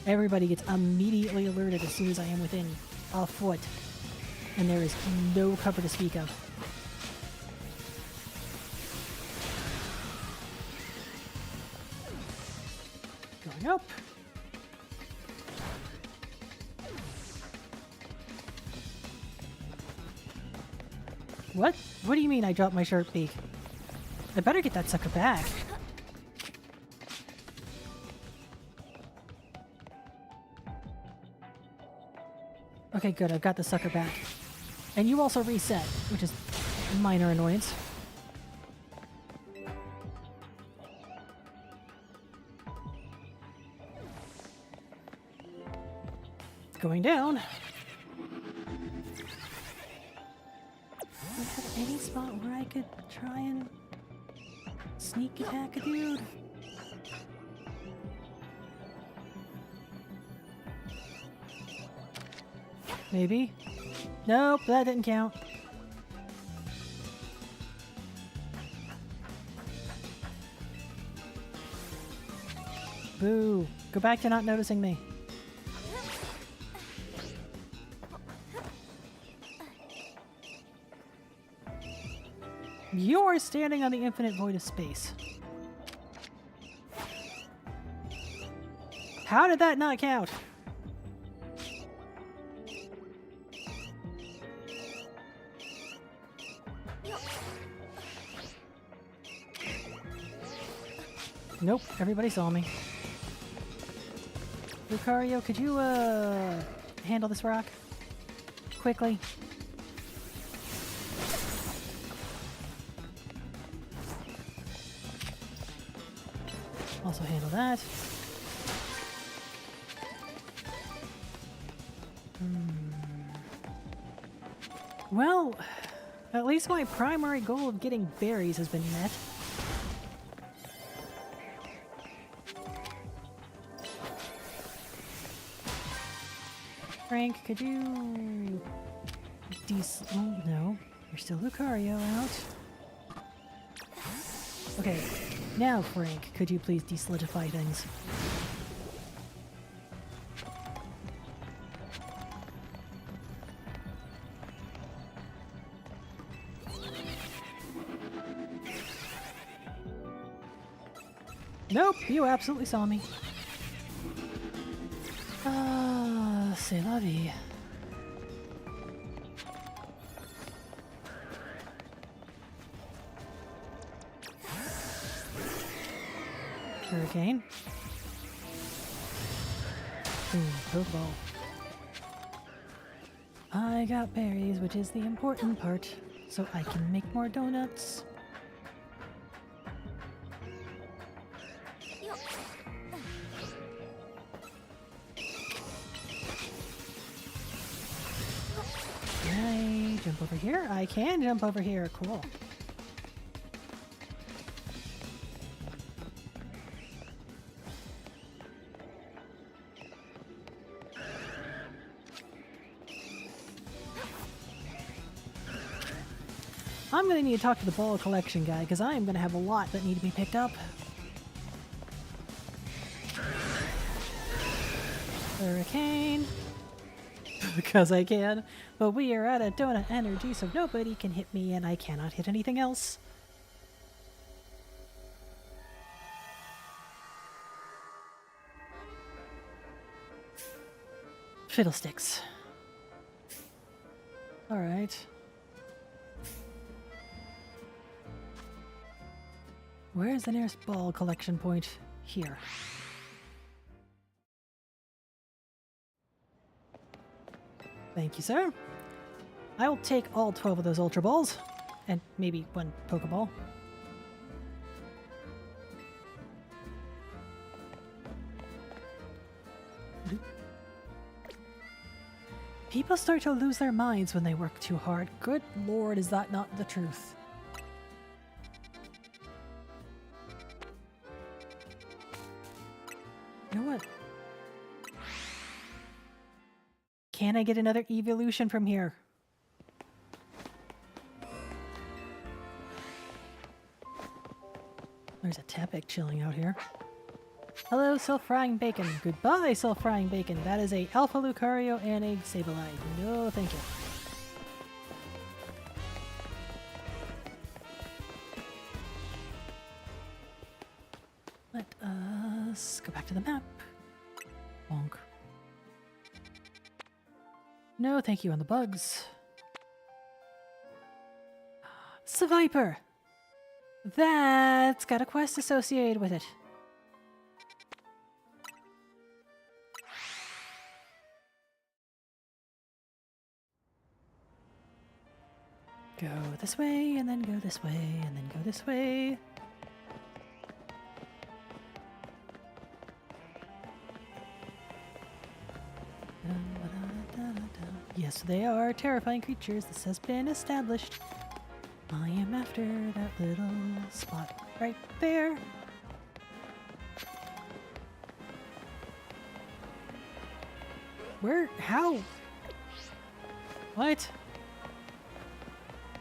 Everybody gets immediately alerted as soon as I am within a foot. And there is no cover to speak of. Going up. What? What do you mean I dropped my sharp beak? I better get that sucker back. Okay, good. I've got the sucker back. And you also reset, which is a minor annoyance. Going down. Do I have any spot where I could try and sneak attack a dude? Maybe. Nope, that didn't count. Boo. Go back to not noticing me. You're standing on the infinite void of space. How did that not count? Nope, everybody saw me. Lucario, could you, handle this rock? Quickly. Also handle that. Well, at least my primary goal of getting berries has been met. Frank, could you... Oh, no. You're still Lucario out. Okay, now Frank, could you please desolidify things? Nope, you absolutely saw me. Ah, c'est la vie. Hurricane. Boom, Pokeball. I got berries, which is the important part, so I can make more donuts. Can I jump over here? I can jump over here. Cool. I'm going to need to talk to the ball collection guy, because I am going to have a lot that need to be picked up. Hurricane. Because I can. But we are out of donut energy, so nobody can hit me, and I cannot hit anything else. Fiddlesticks. Alright. Where is the nearest ball collection point? Here. Thank you, sir. I will take all 12 of those Ultra Balls. And maybe one Pokeball. People start to lose their minds when they work too hard. Good lord, is that not the truth? You know what? Can I get another evolution from here? There's a Tepig chilling out here. Hello, self-frying bacon. Goodbye, self-frying bacon. That is a Alpha Lucario and a Sableye. No, thank you. Let us go back to the map. Bonk. No, thank you on the bugs. Seviper! That's got a quest associated with it. Go this way, and then go this way, and then go this way. Yes, they are terrifying creatures. This has been established. I am after that little spot right there. Where? How? What?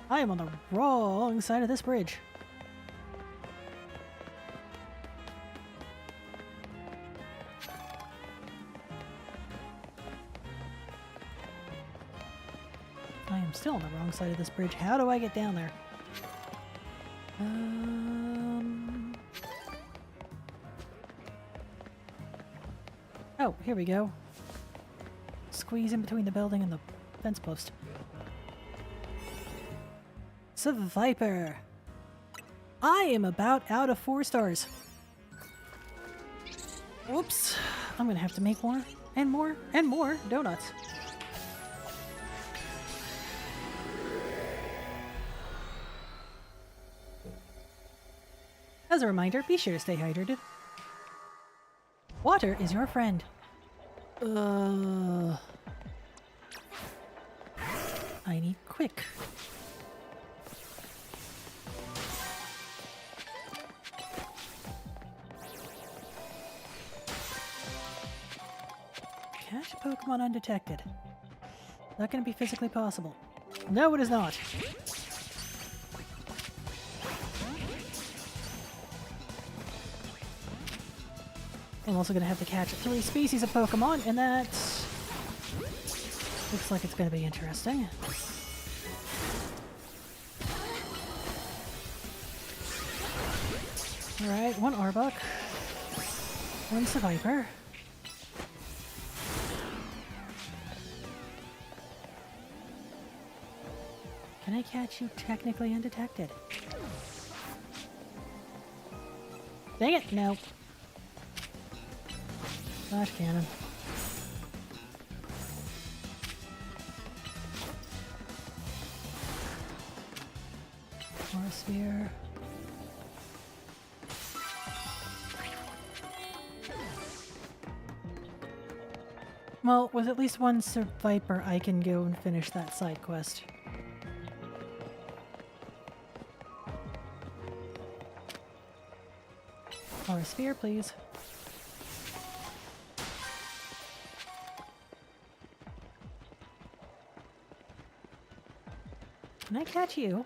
I am on the wrong side of this bridge. I am still on the wrong side of this bridge. How do I get down there? Oh, here we go. Squeeze in between the building and the fence post. Seviper! I am about out of 4 stars. Whoops. I'm gonna have to make more and more and more donuts. As a reminder, be sure to stay hydrated. Water is your friend. I need quick. Catch a Pokemon undetected. Not going to be physically possible. No, it is not. I'm also going to have to catch 3 species of Pokemon, and that looks like it's going to be interesting. Alright, 1 Arbok, 1 Seviper. Can I catch you technically undetected? Dang it, no. Flash cannon. Aura Sphere. Well, with at least 1 Viper, I can go and finish that side quest. Aura Sphere, please. Can I catch you?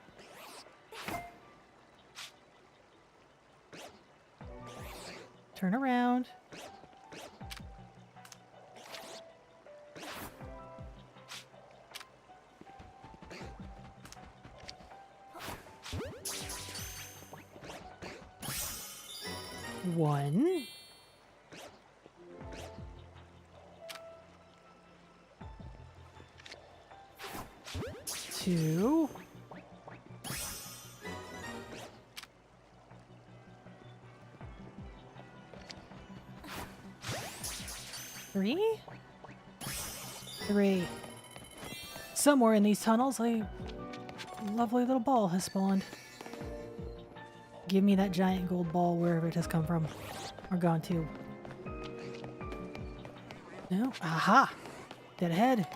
Turn around. One. Two. Three? Three. Somewhere in these tunnels, a lovely little ball has spawned. Give me that giant gold ball wherever it has come from. Or gone to. No? Aha! Dead ahead.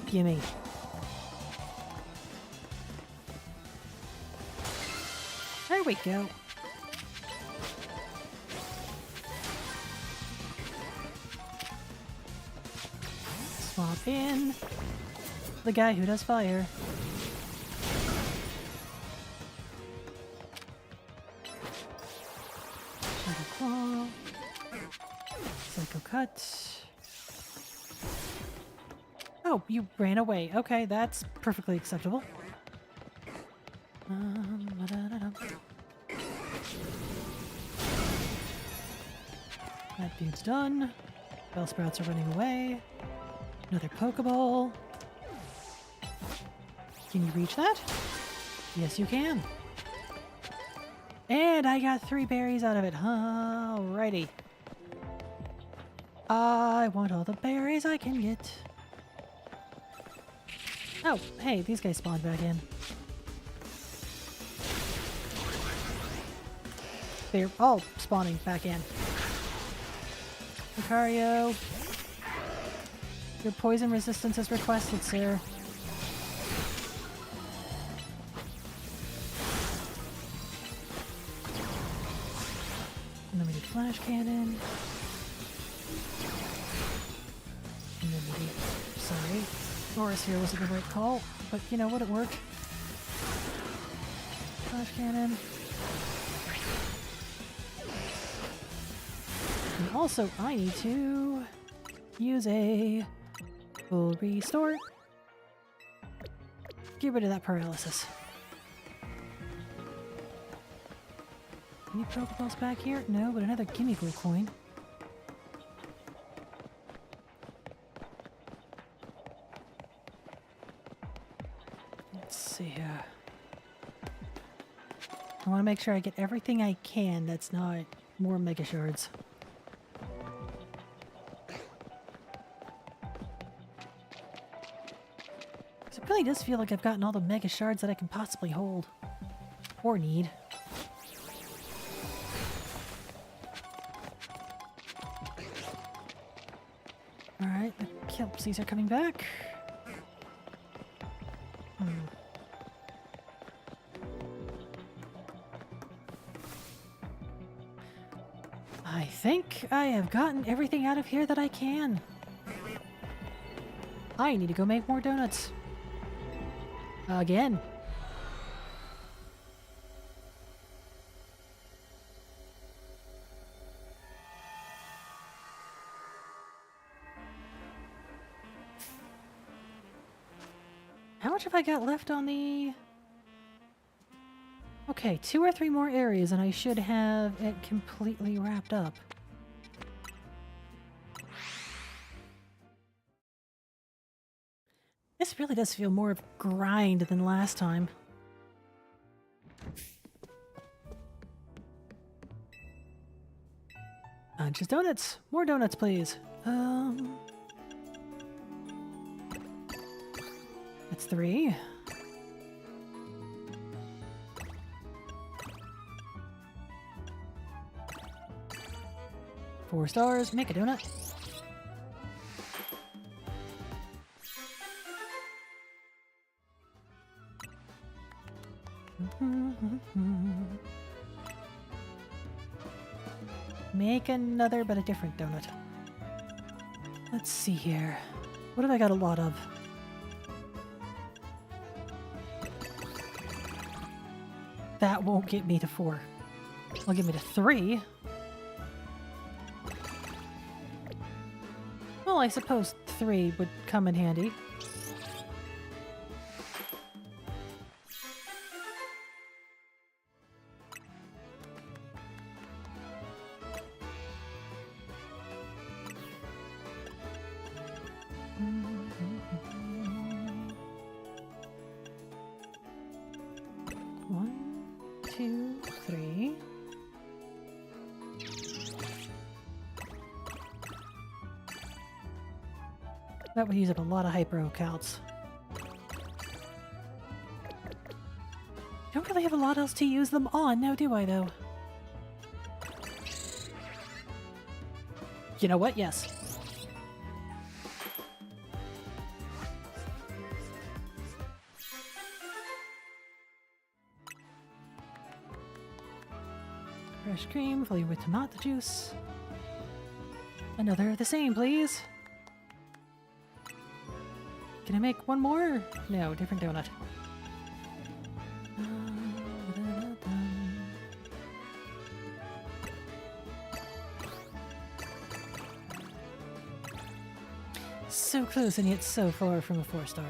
Gimme. There we go. Swap in the guy who does fire. Shadow Claw. Psycho Cut. Oh, you ran away. Okay, that's perfectly acceptable. That dude's done. Bellsprouts are running away. Another Pokeball. Can you reach that? Yes, you can. And I got 3 berries out of it. Alrighty. I want all the berries I can get. Oh, hey, these guys spawned back in. They're all spawning back in. Lucario. Your poison resistance is requested, sir. Unlimited flash cannon. Unlimited. Sorry. Boris here wasn't the right call, but you know what? It worked. Flash cannon. And also, I need to use a full restore. Get rid of that paralysis. Any Pokeballs back here? No, but another Gimme Glue coin. Let's see here. I want to make sure I get everything I can that's not more mega shards. It really does feel like I've gotten all the mega shards that I can possibly hold. Or need. Alright, the kelpsies are coming back. I think I have gotten everything out of here that I can. I need to go make more donuts. Again. How much have I got left on the... Okay, 2 or 3 more areas and I should have it completely wrapped up. This really does feel more of grind than last time. Just donuts. More donuts, please. That's 3. Four stars. Make a donut. Make another, but a different donut. Let's see here. What have I got a lot of? That won't get me to 4. It'll get me to 3. Well, I suppose 3 would come in handy. That would use up a lot of hyper counts. Don't really have a lot else to use them on now, do I, though? You know what? Yes. Fresh cream, flavored with tomato juice. Another of the same, please. Can I make one more? No, different donut. So close and yet so far from a 4-star.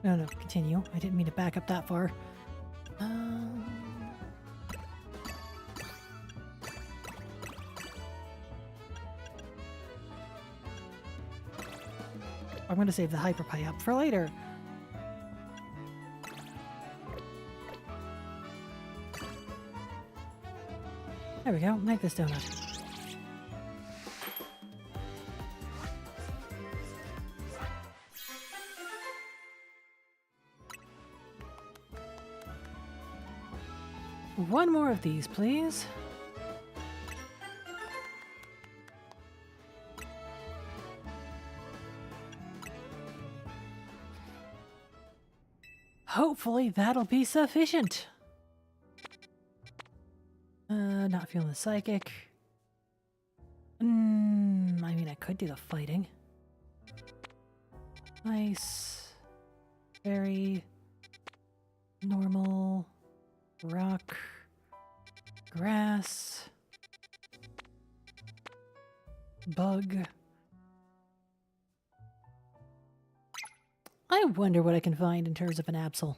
No, continue. I didn't mean to back up that far. I'm going to save the hyper pie up for later. There we go. Make this donut. One more of these, please. Hopefully that'll be sufficient. Not feeling the psychic. I mean, I could do the fighting. Nice. Very normal. Rock. Grass. Bug. I wonder what I can find in terms of an Absol.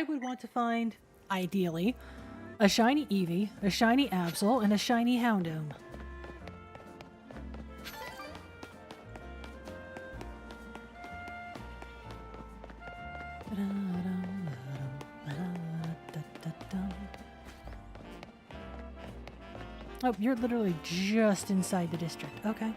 I would want to find, ideally, a shiny Eevee, a shiny Absol, and a shiny Houndoom. Oh, you're literally just inside the district. Okay.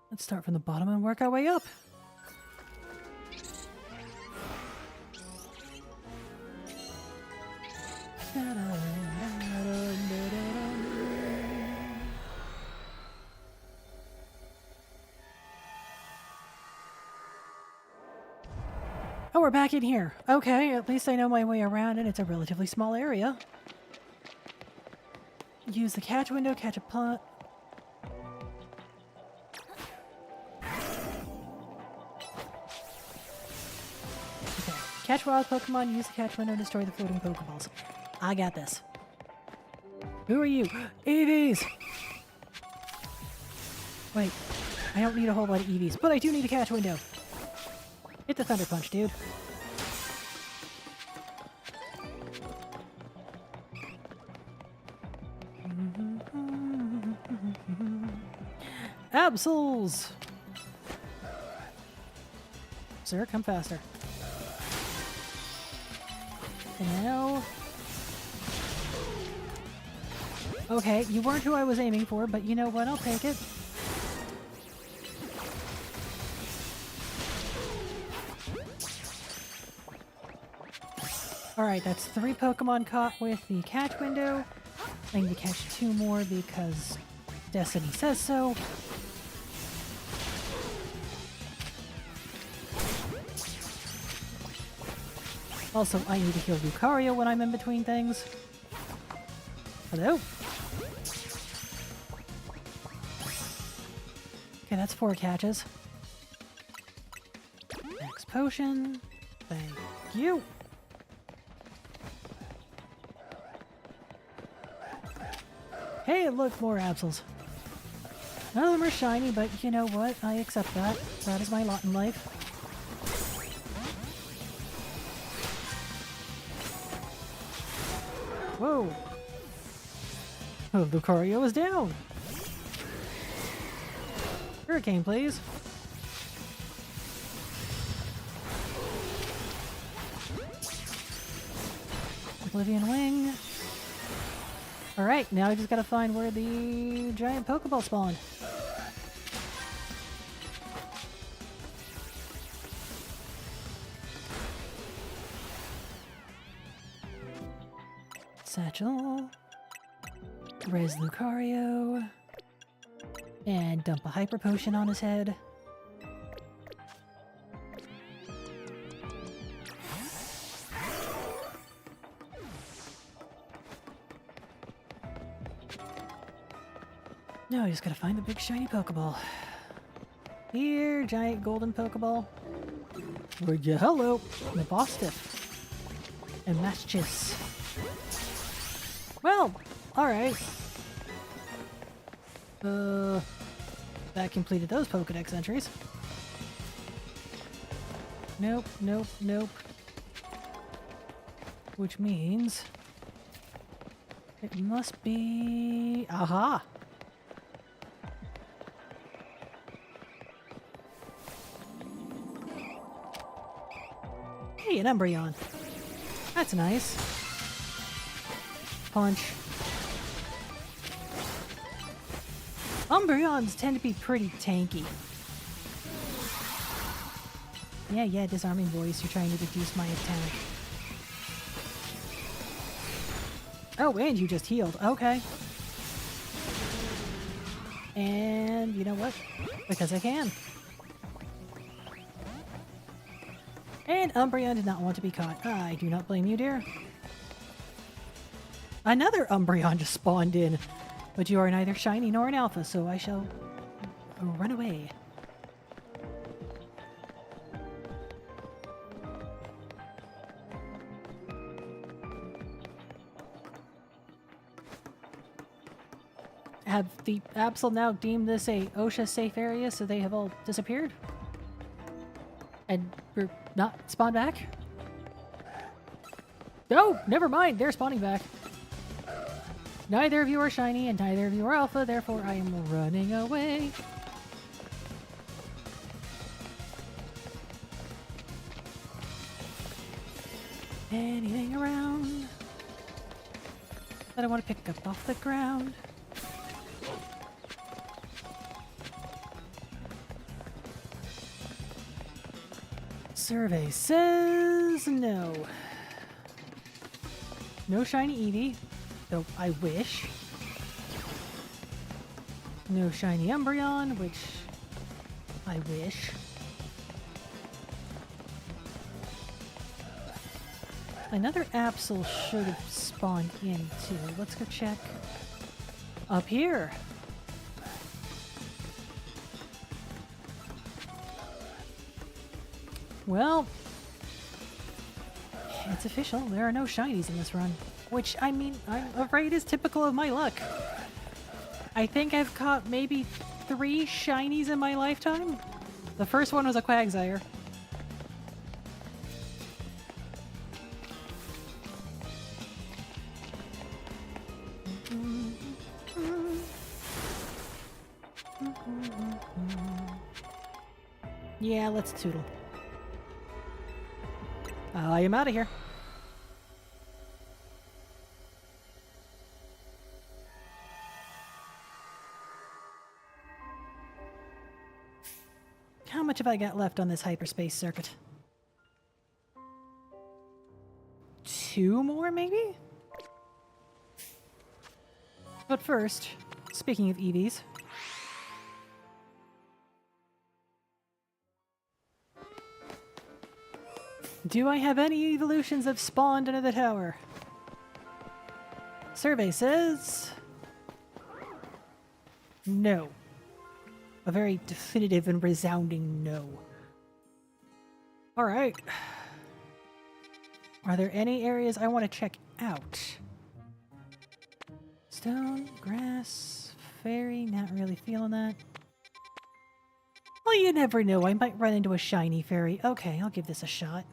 Let's start from the bottom and work our way up. Oh, we're back in here. Okay, at least I know my way around and it's a relatively small area. Use the catch window, catch a punt. Okay, catch wild Pokemon, use the catch window, destroy the floating Pokeballs. I got this. Who are you? EVs! Wait, I don't need a whole lot of EVs, but I do need a catch window. Hit the Thunder Punch, dude. Absols! Sir, come faster. And now... Okay, you weren't who I was aiming for, but you know what? I'll take it. Alright, that's 3 Pokemon caught with the catch window. I need to catch 2 more because Destiny says so. Also, I need to heal Lucario when I'm in between things. Hello? Okay, that's 4 catches. Next potion. Thank you. Hey, look, more Absols. None of them are shiny, but you know what? I accept that. That is my lot in life. Whoa! Oh, Lucario is down! Hurricane, please. Oblivion Wing. Alright, now I just gotta find where the giant Pokeball spawned. Satchel. Res Lucario. And dump a Hyper Potion on his head. No, I just gotta find the big shiny Pokeball. Here, giant golden Pokeball. Where'd you? Hello! Nabostiff. And Maschis. Well, alright. That completed those Pokedex entries. Nope, nope, nope. Which means... it must be... aha! Hey, an Umbreon. That's nice. Punch. Umbreons tend to be pretty tanky. Yeah, disarming voice, you're trying to reduce my attack. Oh, and you just healed. Okay. And you know what? Because I can. And Umbreon did not want to be caught. I do not blame you, dear. Another Umbreon just spawned in. But you are neither shiny nor an alpha, so I shall run away. Have the Absol now deemed this a OSHA safe area, so they have all disappeared? And we're not spawned back? No, never mind, they're spawning back. Neither of you are shiny and neither of you are alpha, therefore I am running away. Anything around that I want to pick up off the ground? Survey says no. No shiny Eevee, though I wish. No shiny Umbreon, which I wish. Another Absol should have spawned in too. Let's go check up here. Well, it's official. There are no shinies in this run. Which, I mean, I'm afraid is typical of my luck. I think I've caught maybe 3 shinies in my lifetime. The first one was a Quagsire. Yeah, let's toodle. I am out of here. How much have I got left on this hyperspace circuit? 2 more, maybe? But first, speaking of EVs, do I have any evolutions that spawned under the tower? Survey says no. A very definitive and resounding no. Alright. Are there any areas I want to check out? Stone, grass, fairy, not really feeling that. Well, you never know. I might run into a shiny fairy. Okay, I'll give this a shot.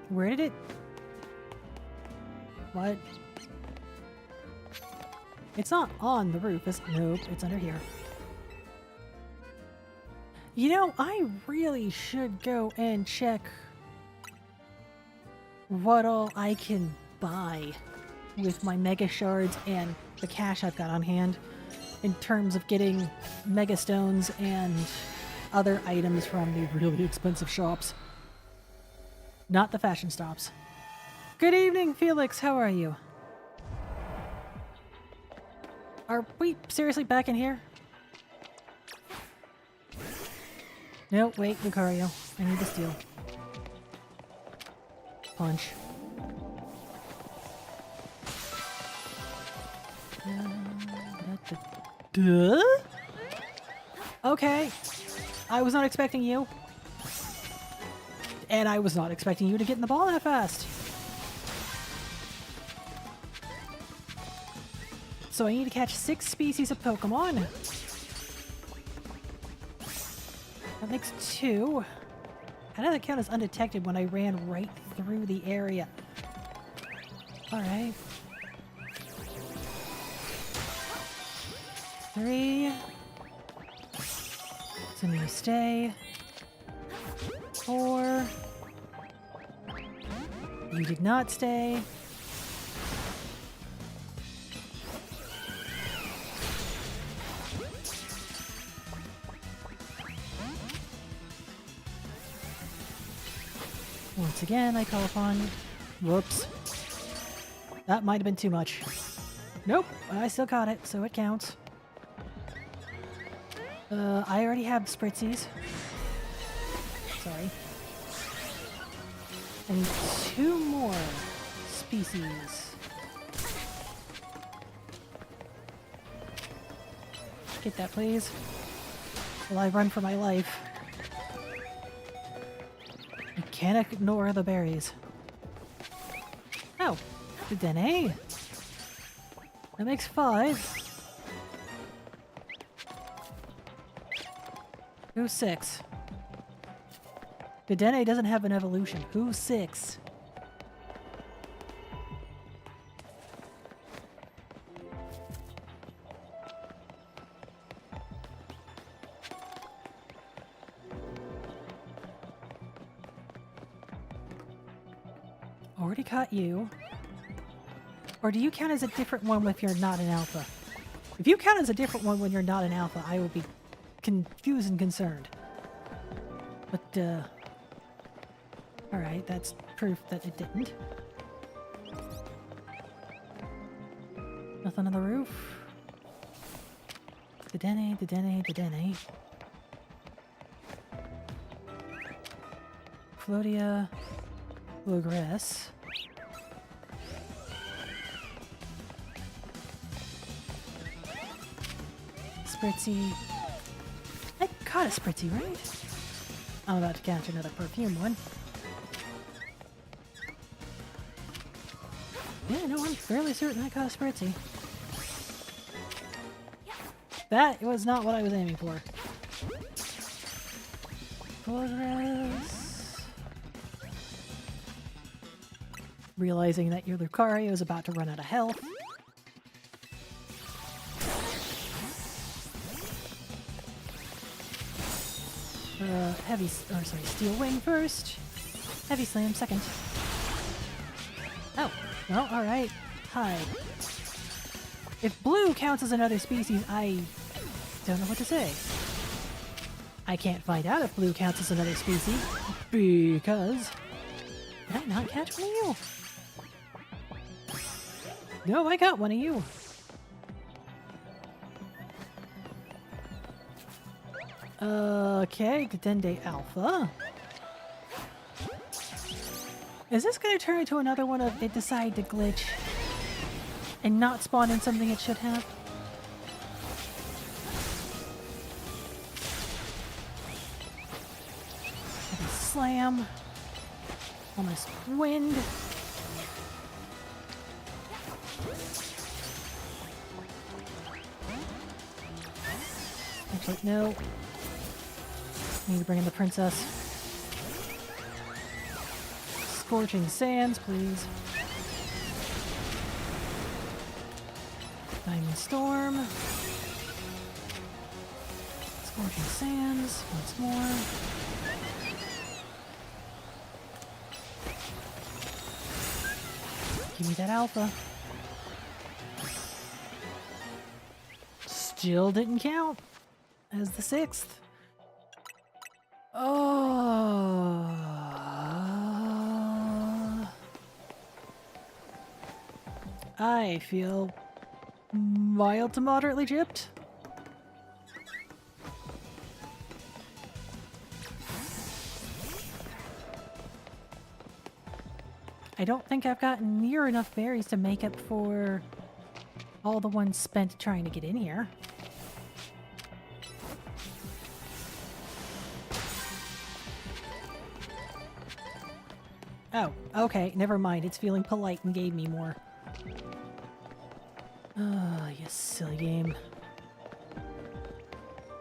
Where did it? What? It's not on the roof, is it? Nope, it's under here. You know, I really should go and check what all I can buy with my mega shards and the cash I've got on hand in terms of getting mega stones and other items from the really expensive shops. Not the fashion stops. Good evening, Felix. How are you? Are we seriously back in here? No, wait, Lucario. I need to steal. Punch. Duh? Okay. I was not expecting you. And I was not expecting you to get in the ball that fast. So I need to catch 6 species of Pokemon. That makes 2. How did that count as undetected when I ran right through the area? Alright. 3. So I'm gonna stay. 4. You did not stay. Once again, I call upon... Whoops. That might have been too much. Nope, I still caught it, so it counts. I already have Spritzies. Sorry. I need 2 more species. Get that, please. While I run for my life. I can't ignore the berries. Oh, the dene. That makes 5. Who's 6? The dene doesn't have an evolution. Who's 6? Already caught you. Or do you count as a different one if you're not an alpha? If you count as a different one when you're not an alpha, I would be confused and concerned. But, alright, that's proof that it didn't. Nothing on the roof. The dene, the dene, the dene. Floatia. Bluegrass. Spritzy. I caught a Spritzy, right? I'm about to catch another perfume one. Yeah, no, I'm fairly certain I caught a Spritzy. That was not what I was aiming for. Bluegrass. Realizing that your Lucario is about to run out of health. Steel Wing first. Heavy Slam second. Oh, well, alright. Hide. If blue counts as another species, I don't know what to say. I can't find out if blue counts as another species, because... Did I not catch one of you? No, I got one of you. Okay, Dedenne Alpha. Is this gonna turn into another one of it decide to glitch and not spawn in something it should have? Heavy Slam. Almost Wind. Actually, no. Need to bring in the princess. Scorching Sands, please. Diamond Storm. Scorching Sands, once more. Give me that alpha. Still didn't count as the 6th. Oh. I feel mild to moderately gypped. I don't think I've gotten near enough berries to make up for all the ones spent trying to get in here. Oh, okay, never mind. It's feeling polite and gave me more. Oh, you silly game.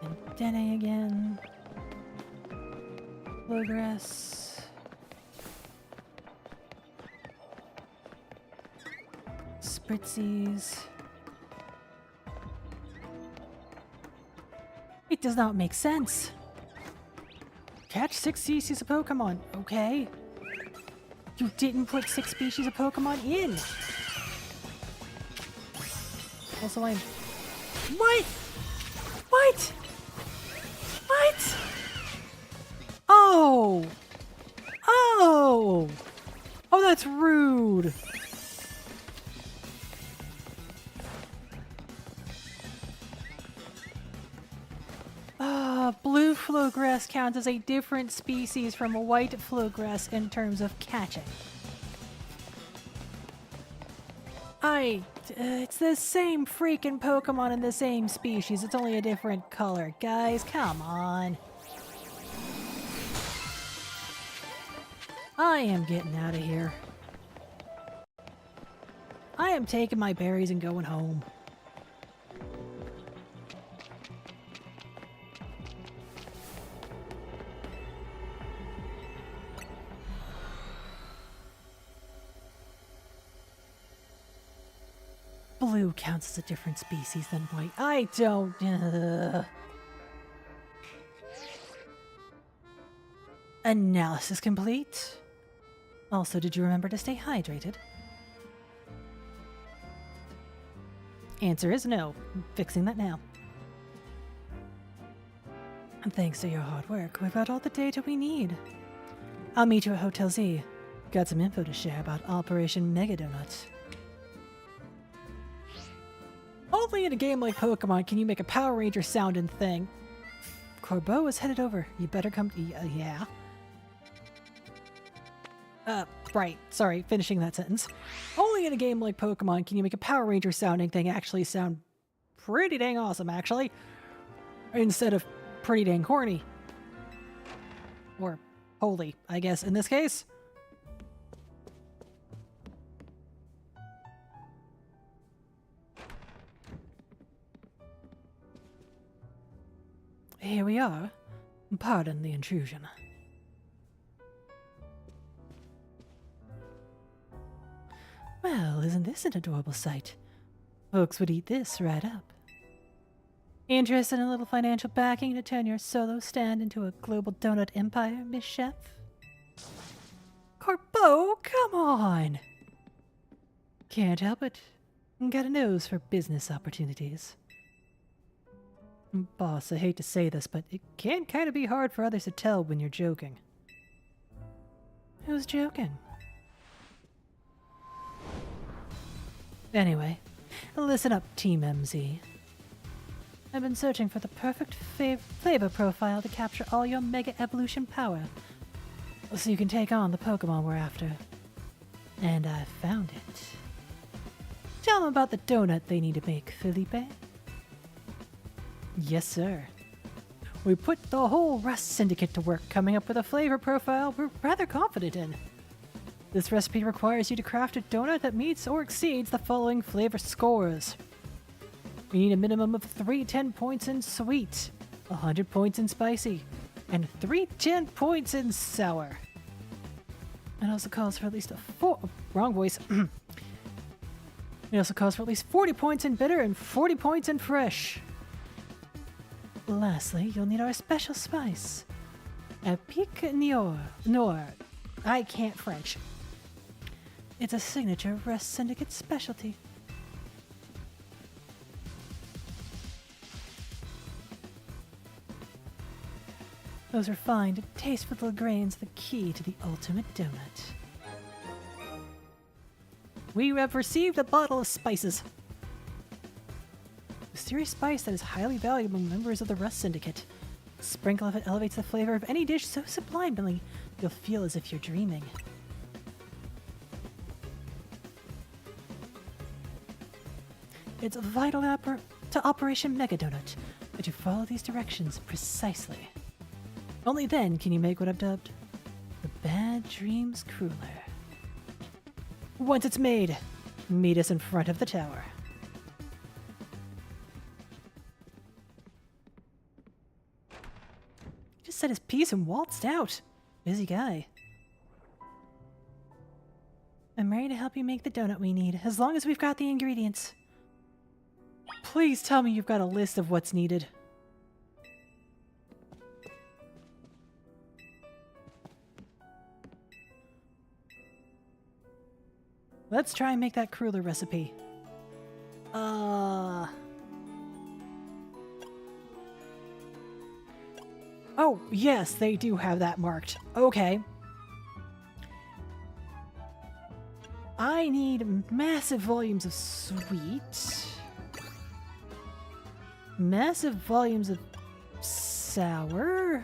And Dene again. Bluegrass. Spritzies. It does not make sense. Catch 6 species of Pokemon, okay? You didn't put 6 species of Pokemon in! Also, I'm... What? What? What? Oh! Oh! Oh, that's rude! Blue flowgrass counts as a different species from a white flowgrass in terms of catching. It's the same freaking Pokemon in the same species. It's only a different color. Guys, come on. I am getting out of here. I am taking my berries and going home. Blue counts as a different species than white. I don't... Analysis complete. Also, did you remember to stay hydrated? Answer is no. I'm fixing that now. And thanks to your hard work, we've got all the data we need. I'll meet you at Hotel Z. Got some info to share about Operation Mega Donuts. Only in a game like Pokemon can you make a Power Ranger sounding thing. Corbeau is headed over. You better come... yeah. Right. Sorry, finishing that sentence. Only in a game like Pokemon can you make a Power Ranger sounding thing actually sound pretty dang awesome, actually. Instead of pretty dang corny. Or holy, I guess, in this case. Here we are. Pardon the intrusion. Well, isn't this an adorable sight? Folks would eat this right up. Interested in a little financial backing to turn your solo stand into a global donut empire, Miss Chef? Corbeau, come on! Can't help it. Got a nose for business opportunities. Boss, I hate to say this, but it can kind of be hard for others to tell when you're joking. Who's joking? Anyway, listen up, Team MZ. I've been searching for the perfect flavor profile to capture all your Mega Evolution power, so you can take on the Pokemon we're after. And I found it. Tell them about the donut they need to make, Felipe. Yes, sir. We put the whole Rust Syndicate to work coming up with a flavor profile we're rather confident in. This recipe requires you to craft a donut that meets or exceeds the following flavor scores. We need a minimum of 310 points in sweet, 100 points in spicy, and 310 points in sour. It also calls for at least wrong voice. It also calls for at least 40 points in bitter and 40 points in fresh. Lastly, you'll need our special spice, a pique noir. I can't French. It's a signature Rust Syndicate specialty. Those refined, tasteful grains, the key to the ultimate donut. We have received a bottle of spices. A mysterious spice that is highly valuable among members of the Rust Syndicate. A sprinkle of it elevates the flavor of any dish so sublimely you'll feel as if you're dreaming. It's vital to Operation Mega Donut that you follow these directions precisely. Only then can you make what I've dubbed the Bad Dreams Cruller. Once it's made, meet us in front of the tower. He just said his piece and waltzed out. Busy guy. I'm ready to help you make the donut we need, as long as we've got the ingredients. Please tell me you've got a list of what's needed. Let's try and make that cruller recipe. Oh, yes, they do have that marked. Okay. I need massive volumes of sweet. Massive volumes of sour.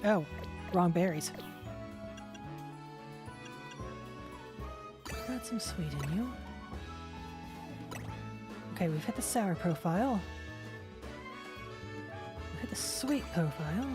Oh, wrong berries. Got some sweet in you. Okay, we've hit the sour profile. We've hit the sweet profile.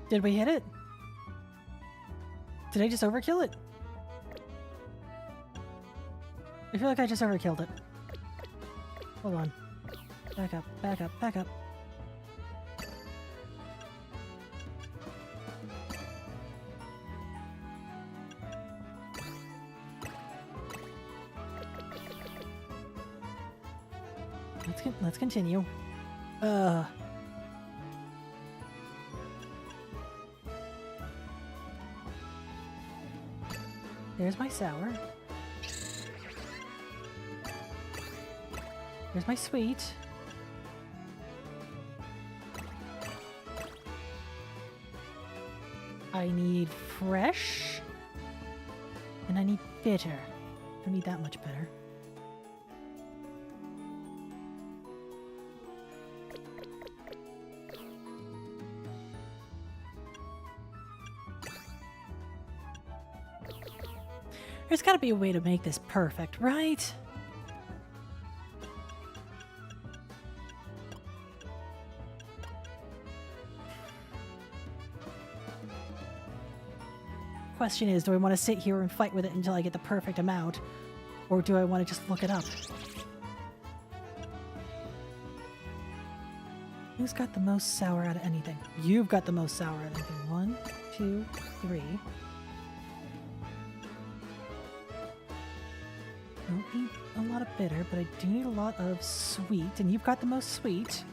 Did we hit it? Did I just overkill it? I feel like I just overkilled it. Hold on. Back up, back up, back up. Let's continue. There's my sour. There's my sweet. I need fresh. And I need bitter. Don't need that much bitter. There's gotta be a way to make this perfect, right? Question is, do I want to sit here and fight with it until I get the perfect amount? Or do I want to just look it up? Who's got the most sour out of anything? You've got the most sour out of anything. 1, 2, 3. Don't need a lot of bitter, but I do need a lot of sweet, and you've got the most sweet.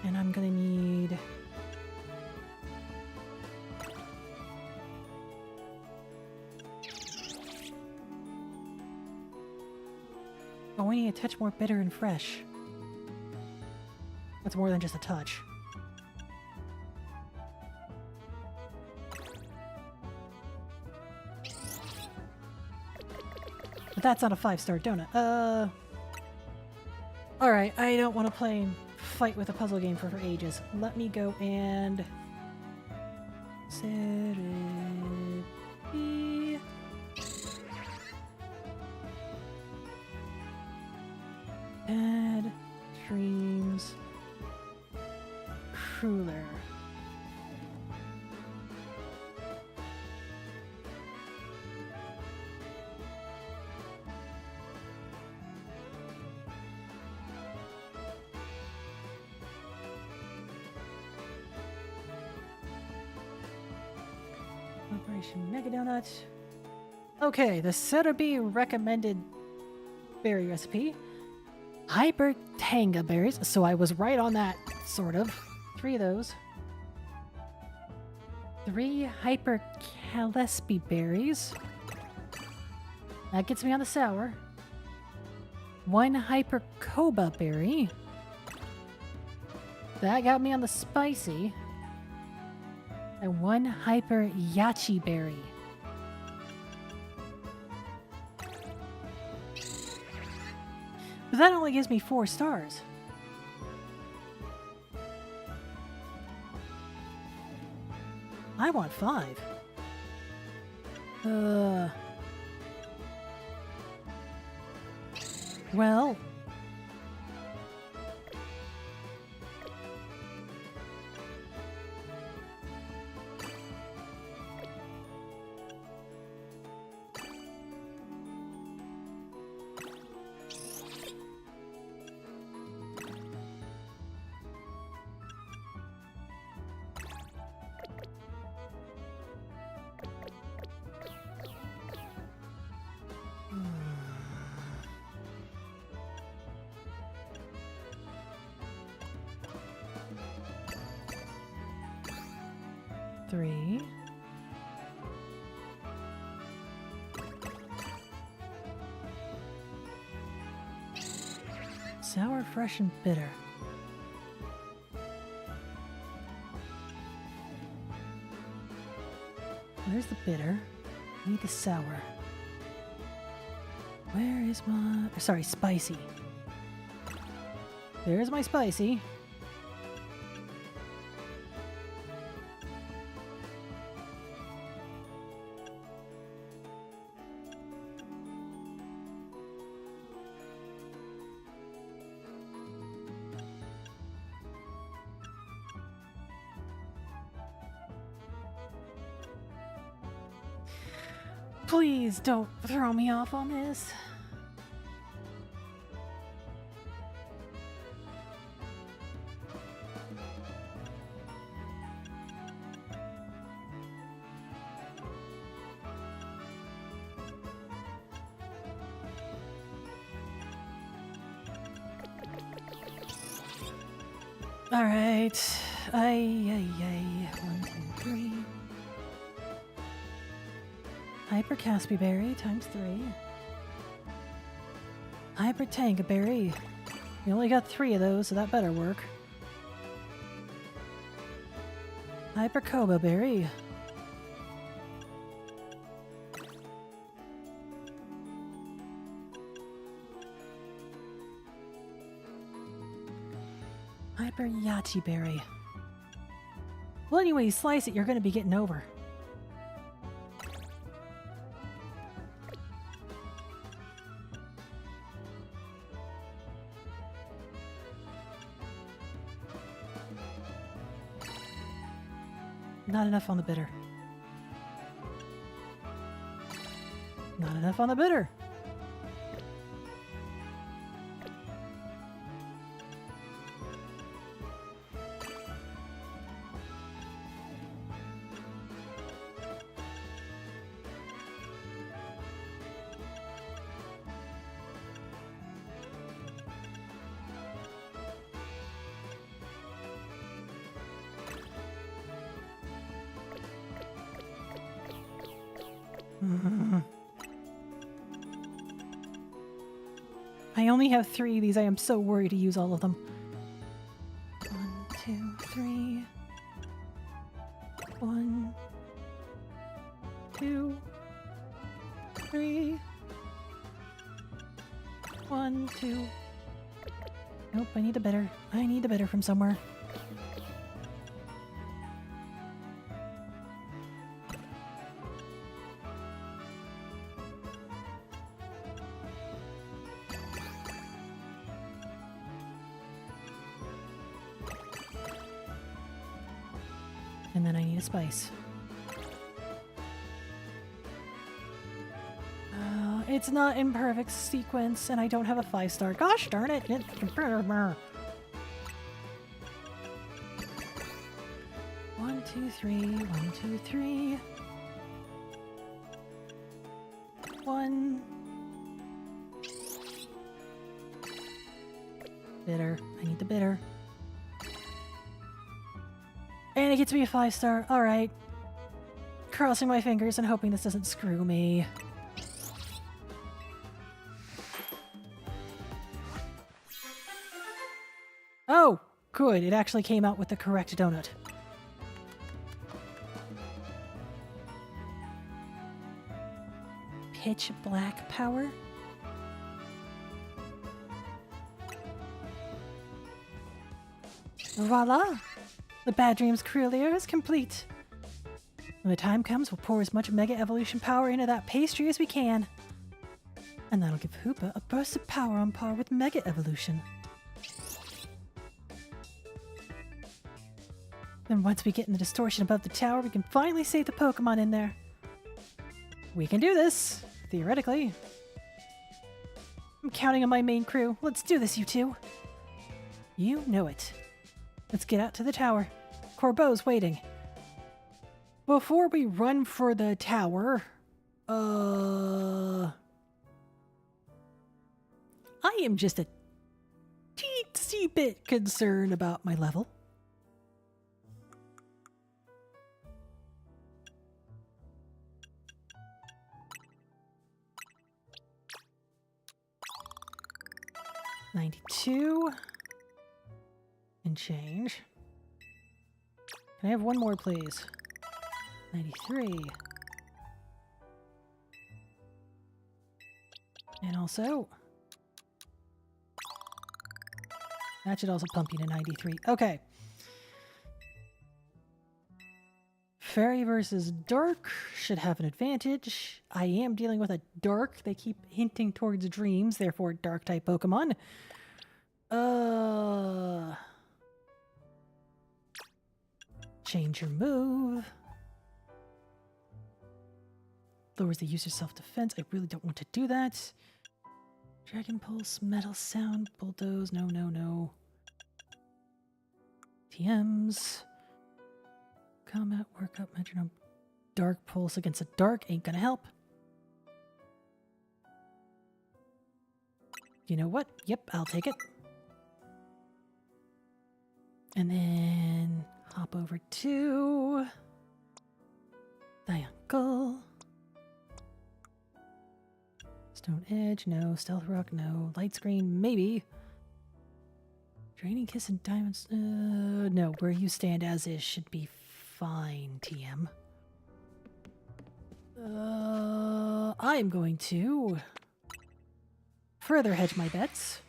And I'm gonna need... Oh, I need a touch more bitter and fresh. That's more than just a touch. But that's not a 5-star donut. Alright, I don't want to play fight with a puzzle game for ages. Let me go and... set it be... Add streams cooler. Operation Mega Donut. Okay, the Sotheby recommended berry recipe. Hyper Tanga berries, so I was right on that, sort of. 3 of those. 3 Hyper Calespi berries. That gets me on the sour. 1 Hyper Koba berry. That got me on the spicy. And 1 Hyper Yachi berry. But that only gives me 4 stars. I want 5. Well... 3. Sour, fresh, and bitter. Where's the bitter? I need the sour. Where is my... Sorry, spicy. There's my spicy. Please don't throw me off on this. All right. Ay. 1, 2, 3. Hyper Caspi Berry times 3. Hyper Tanga Berry. You only got 3 of those, so that better work. Hyper Kobo Berry. Hyper Yachi Berry. Well, anyway, you slice it, you're going to be getting over. Not enough on the bitter. Not enough on the bitter. I only have 3 of these. I am so worried to use all of them. 1, 2, 3. 1, 2, 3. 1, 2. Nope, I need the bitter. I need the bitter from somewhere. And then I need a spice. It's not in perfect sequence, and I don't have a 5-star. Gosh darn it! 1, 2, 3. 1, 2, 3. 1. Bitter. I need the bitter. And it gets me a 5-star. Alright. Crossing my fingers and hoping this doesn't screw me. Oh! Good. It actually came out with the correct donut. Pitch black power? Voila! The Bad Dreams Cruelier is complete. When the time comes, we'll pour as much Mega Evolution power into that pastry as we can. And that'll give Hoopa a burst of power on par with Mega Evolution. Then once we get in the distortion above the tower, we can finally save the Pokemon in there. We can do this, theoretically. I'm counting on my main crew. Let's do this, you two. You know it. Let's get out to the tower. Corbeau's waiting. Before we run for the tower, I am just a teensy bit concerned about my level. 92. And change. Can I have one more, please? 93. And also... that should also pump you to 93. Okay. Fairy versus Dark should have an advantage. I am dealing with a Dark. They keep hinting towards dreams, therefore Dark-type Pokemon. Change your move. Lowers the user's self-defense. I really don't want to do that. Dragon Pulse, Metal Sound, Bulldoze, no, no, no. TMs. Combat, Workup, Metronome. Dark Pulse against a Dark ain't gonna help. You know what? Yep, I'll take it. And then hop over to Diuncle. Stone Edge, no. Stealth Rock, no. Light Screen, maybe. Draining Kiss and Diamonds, no. Where you stand as is should be fine, TM. I'm going to further hedge my bets.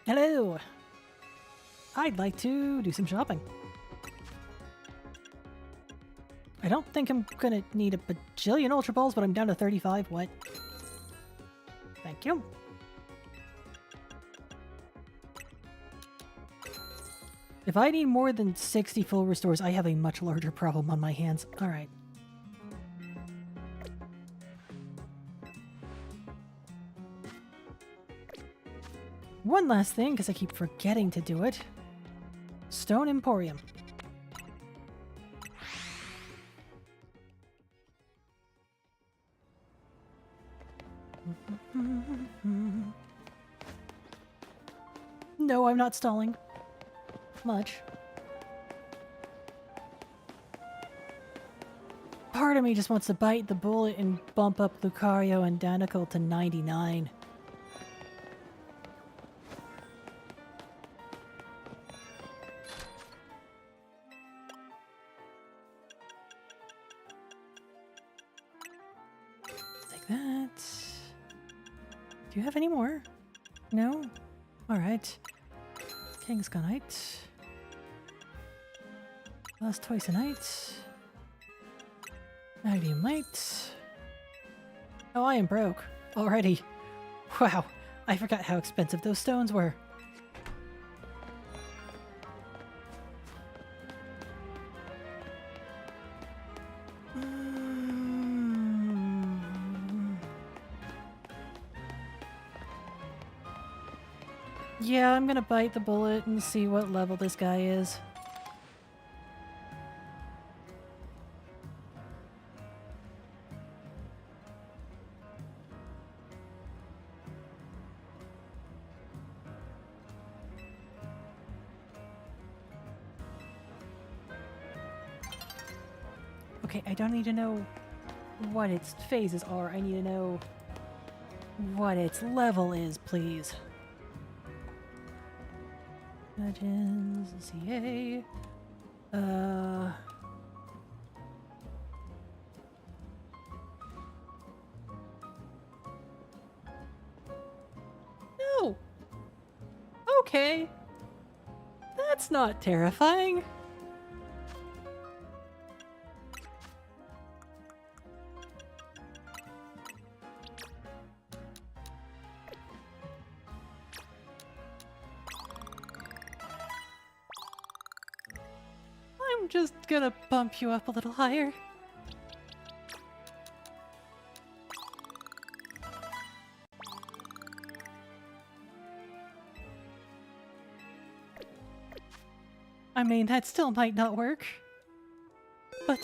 Hello! I'd like to do some shopping. I don't think I'm gonna need a bajillion Ultra Balls, but I'm down to 35. What? Thank you. If I need more than 60 full restores, I have a much larger problem on my hands. Alright. One last thing, because I keep forgetting to do it. Stone Emporium. No, I'm not stalling. Much. Part of me just wants to bite the bullet and bump up Lucario and Danica to 99. Like that. Do you have any more? No? Alright. King's Gunite. Last twice a night. Magnesium Light. Oh, I am broke. Already. Wow. I forgot how expensive those stones were. Yeah, I'm gonna bite the bullet and see what level this guy is. Okay, I don't need to know what its phases are. I need to know what its level is, please. Legends, CA. No! Okay. That's not terrifying. I'm just gonna bump you up a little higher. I mean, that still might not work. But,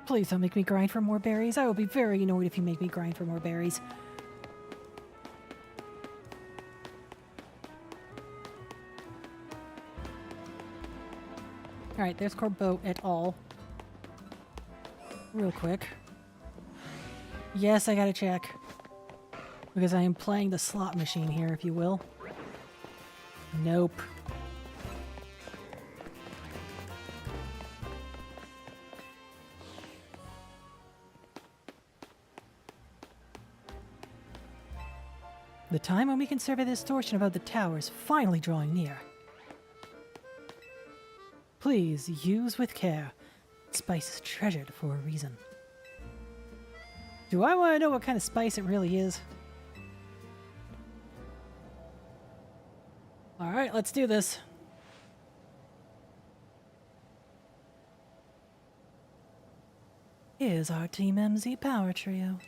Please don't make me grind for more berries. I will be very annoyed if you make me grind for more berries. Alright, there's Corbeau et al. Real quick. Yes, I gotta check. Because I am playing the slot machine here, if you will. Nope. The time when we can survey the distortion above the tower is finally drawing near. Please use with care. Spice is treasured for a reason. Do I want to know what kind of spice it really is? Alright, let's do this. Here's our Team MZ power trio.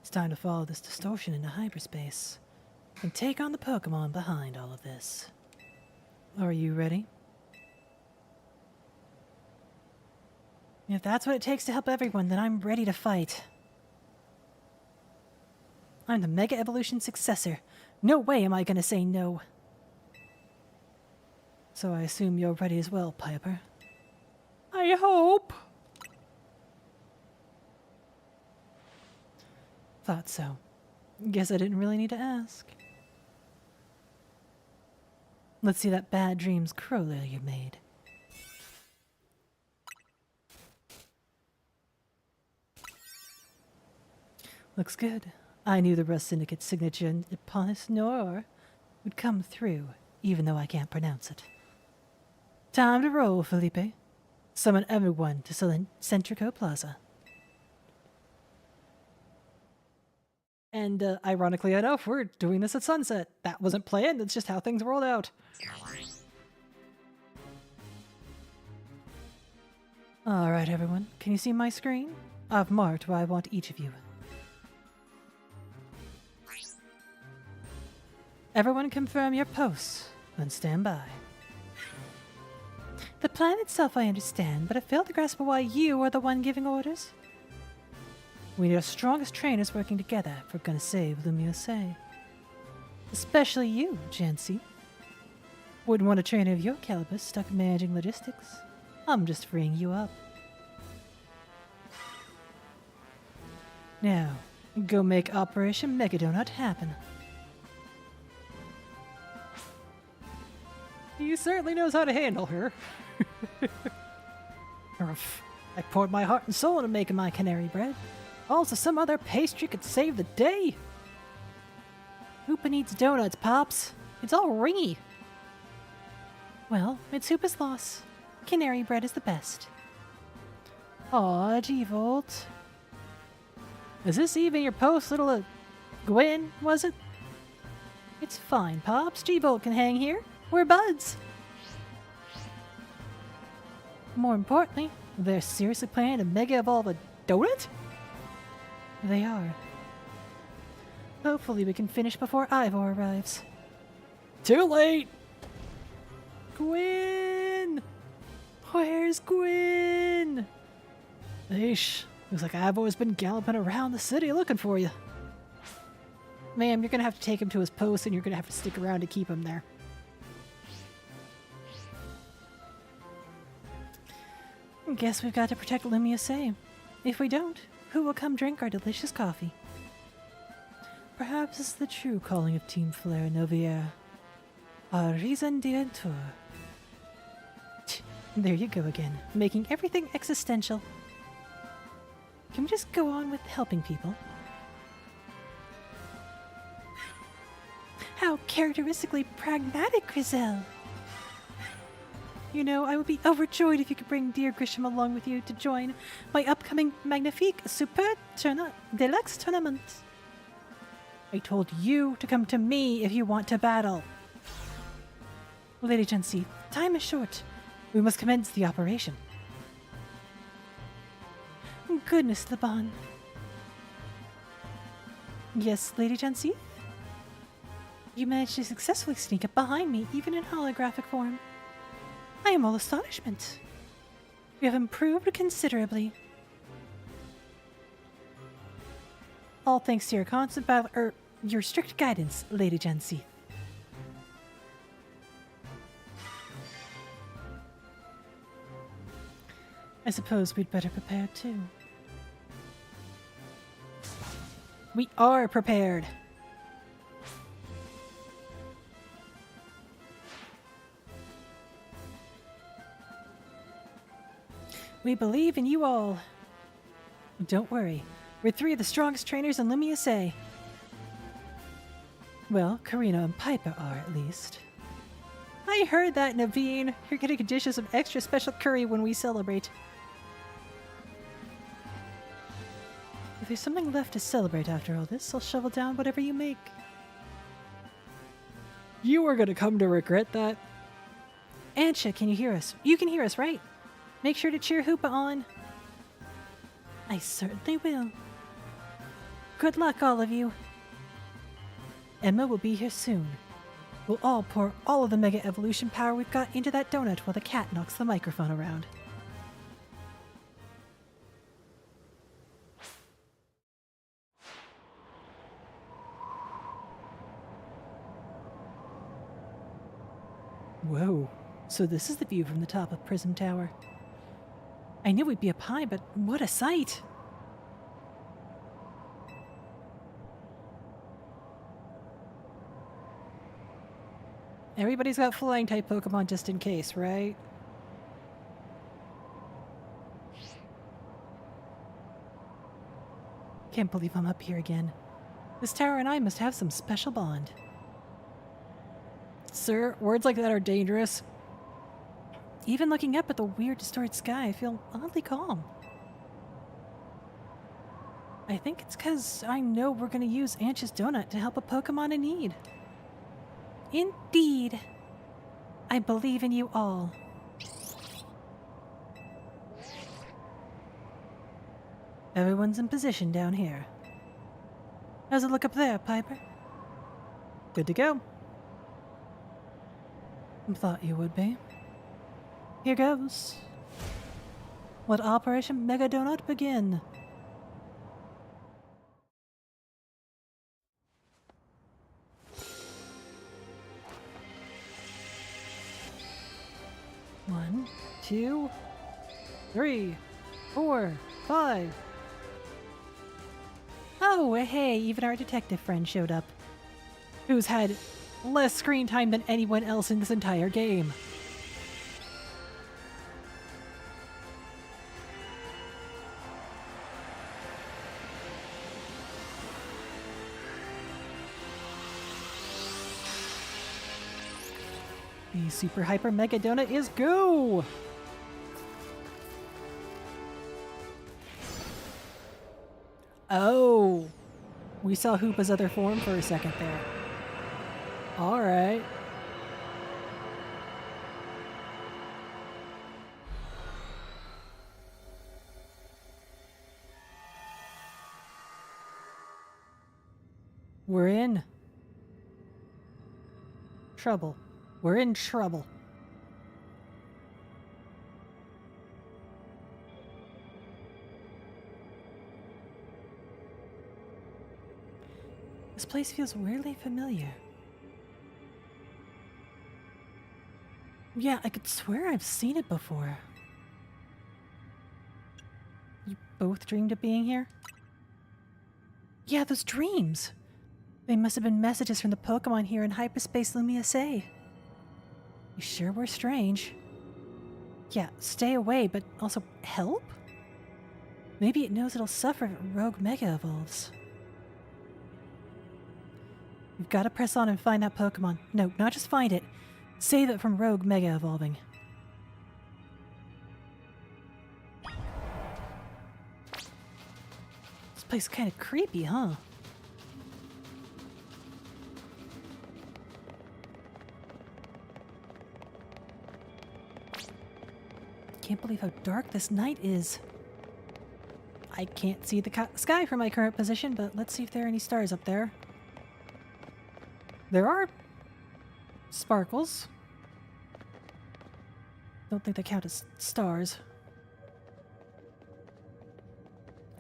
It's time to follow this distortion into hyperspace and take on the Pokémon behind all of this. Are you ready? If that's what it takes to help everyone, then I'm ready to fight. I'm the Mega Evolution successor. No way am I gonna say no. So I assume you're ready as well, Piper. I hope. Thought so. Guess I didn't really need to ask. Let's see that Bad Dreams Crowler you made. Looks good. I knew the Rust Syndicate's signature Eponus Noir would come through, even though I can't pronounce it. Time to roll, Felipe. Summon everyone to Centrico Plaza. And ironically enough, we're doing this at sunset. That wasn't planned, it's just how things rolled out. Alright everyone, can you see my screen? I've marked where I want each of you. Everyone confirm your posts, and stand by. The plan itself I understand, but I fail to grasp why you are the one giving orders. We need our strongest trainers working together if we're gonna save Lumiose. Especially you, Jancy. Wouldn't want a trainer of your caliber stuck managing logistics. I'm just freeing you up. Now, go make Operation Mega Donut happen. He certainly knows how to handle her. I poured my heart and soul into making my canary bread. Also, some other pastry could save the day. Hoopa needs donuts, Pops. It's all ringy. Well, it's Hoopa's loss. Canary bread is the best. Aw, G-Volt. Is this even your post, little Gwen, was it? It's fine, Pops. G-Volt can hang here. We're buds. More importantly, they're seriously planning to mega evolve a donut? They are. Hopefully we can finish before Ivor arrives. Too late! Gwen! Where's Gwen? Eesh, looks like Ivor's been galloping around the city looking for you. Ma'am, you're gonna have to take him to his post and you're gonna have to stick around to keep him there. Guess we've got to protect Lumiose. If we don't, who will come drink our delicious coffee? Perhaps it's the true calling of Team Flare Novier. A raison d'être. There you go again, making everything existential. Can we just go on with helping people? How characteristically pragmatic, Griselle! You know, I would be overjoyed if you could bring dear Grisham along with you to join my upcoming Magnifique Super Deluxe Tournament. I told you to come to me if you want to battle. Lady Jancy, time is short. We must commence the operation. Goodness, Laban. Yes, Lady Jancy? You managed to successfully sneak up behind me, even in holographic form. I am all astonishment. You have improved considerably. All thanks to your constant battle, your strict guidance, Lady Jancy. I suppose we'd better prepare too. We are prepared! We believe in you all. Don't worry. We're 3 of the strongest trainers in Lumiose. Well, Karina and Piper are, at least. I heard that, Naveen. You're getting a dish of some extra special curry when we celebrate. If there's something left to celebrate after all this, I'll shovel down whatever you make. You are gonna come to regret that. Ansha, can you hear us? You can hear us, right? Make sure to cheer Hoopa on. I certainly will. Good luck, all of you. Emma will be here soon. We'll all pour all of the Mega Evolution power we've got into that donut while the cat knocks the microphone around. Whoa, so this is the view from the top of Prism Tower. I knew we'd be up high, but what a sight! Everybody's got flying type Pokemon just in case, right? Can't believe I'm up here again. This tower and I must have some special bond. Sir, words like that are dangerous. Even looking up at the weird distorted sky, I feel oddly calm. I think it's because I know we're going to use Ansha's donut to help a Pokemon in need. Indeed. I believe in you all. Everyone's in position down here. How's it look up there, Piper? Good to go. Thought you would be. Here goes. Let Operation Mega Donut begin. One, 2, 3, 4, 5. Oh, hey, even our detective friend showed up. Who's had less screen time than anyone else in this entire game. The Super Hyper Mega Donut is go! Oh! We saw Hoopa's other form for a second there. Alright. We're in trouble. We're in trouble. This place feels weirdly familiar. Yeah, I could swear I've seen it before. You both dreamed of being here? Yeah, those dreams! They must have been messages from the Pokemon here in Hyperspace Lumiose. You sure were strange. Yeah, stay away, but also help? Maybe it knows it'll suffer if Rogue Mega evolves. We've got to press on and find that Pokemon. No, not just find it. Save it from Rogue Mega evolving. This place is kind of creepy, huh? Can't believe how dark this night is. I can't see the sky from my current position, but let's see if there are any stars up there. There are sparkles. Don't think they count as stars.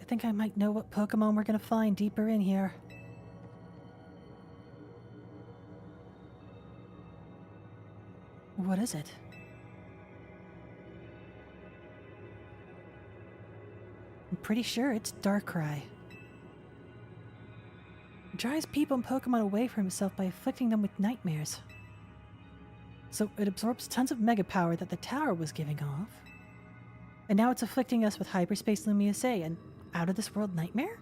I think I might know what Pokemon we're gonna find deeper in here. What is it? I'm pretty sure it's Darkrai. It drives people and Pokemon away from himself by afflicting them with nightmares. So it absorbs tons of mega power that the tower was giving off. And now it's afflicting us with hyperspace Lumiose and out-of-this-world nightmare?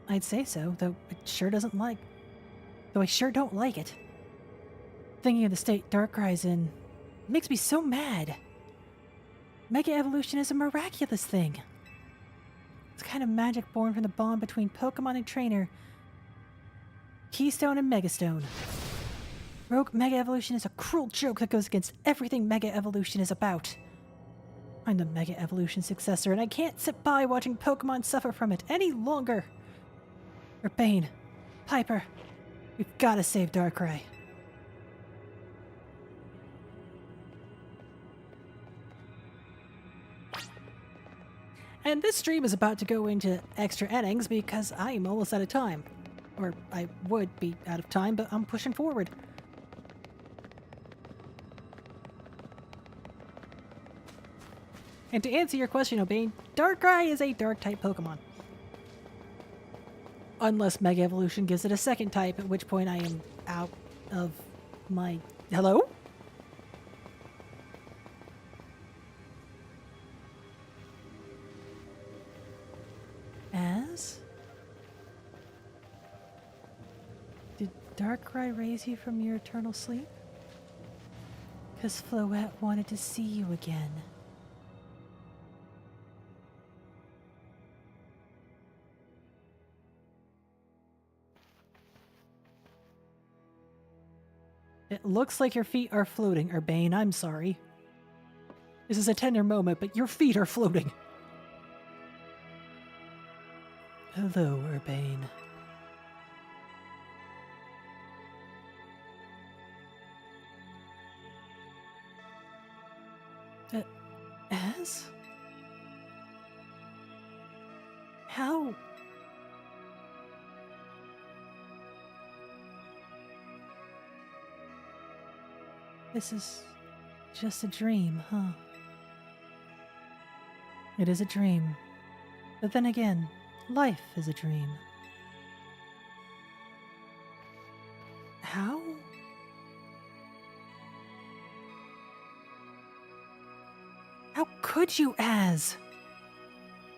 I'd say so, though I sure don't like it. Thinking of the state Darkrai's in makes me so mad. Mega Evolution is a miraculous thing. It's kind of magic born from the bond between Pokemon and trainer, Keystone and Megastone. Rogue Mega Evolution is a cruel joke that goes against everything Mega Evolution is about. I'm the Mega Evolution successor, and I can't sit by watching Pokemon suffer from it any longer. Urbane, Piper, we've got to save Darkrai. And this stream is about to go into extra innings because I am almost out of time. Or I would be out of time, but I'm pushing forward. And to answer your question, Urbane, Darkrai is a Dark-type Pokemon. Unless Mega Evolution gives it a second type, at which point I am out of my... Hello? As? Did Darkrai raise you from your eternal sleep? 'Cause Floette wanted to see you again. It looks like your feet are floating, Urbane. I'm sorry. This is a tender moment, but your feet are floating. Hello, Urbane. As? How? This is just a dream, huh? It is a dream. But then again, life is a dream. How? How could you, Az?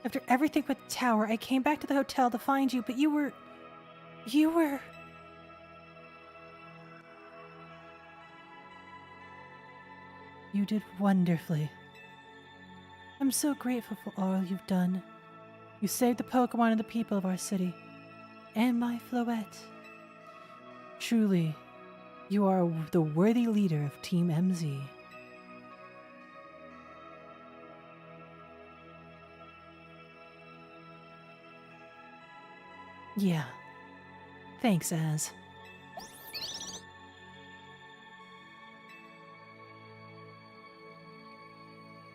After everything with the tower, I came back to the hotel to find you, but you were... You did wonderfully. I'm so grateful for all you've done. You saved the Pokemon and the people of our city. And my Floette. Truly, you are the worthy leader of Team MZ. Yeah. Thanks, Az.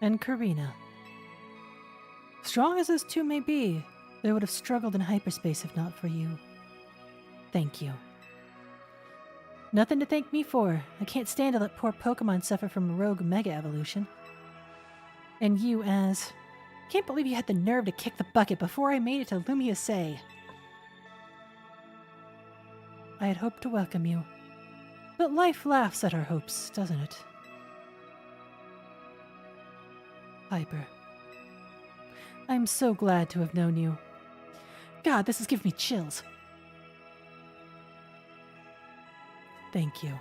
And Karina. Strong as those two may be, they would have struggled in hyperspace if not for you. Thank you. Nothing to thank me for. I can't stand to let poor Pokemon suffer from rogue Mega Evolution. And you, Az. Can't believe you had the nerve to kick the bucket before I made it to Lumiose. I had hoped to welcome you. But life laughs at our hopes, doesn't it? Piper. I'm so glad to have known you. God, this is giving me chills. Thank you.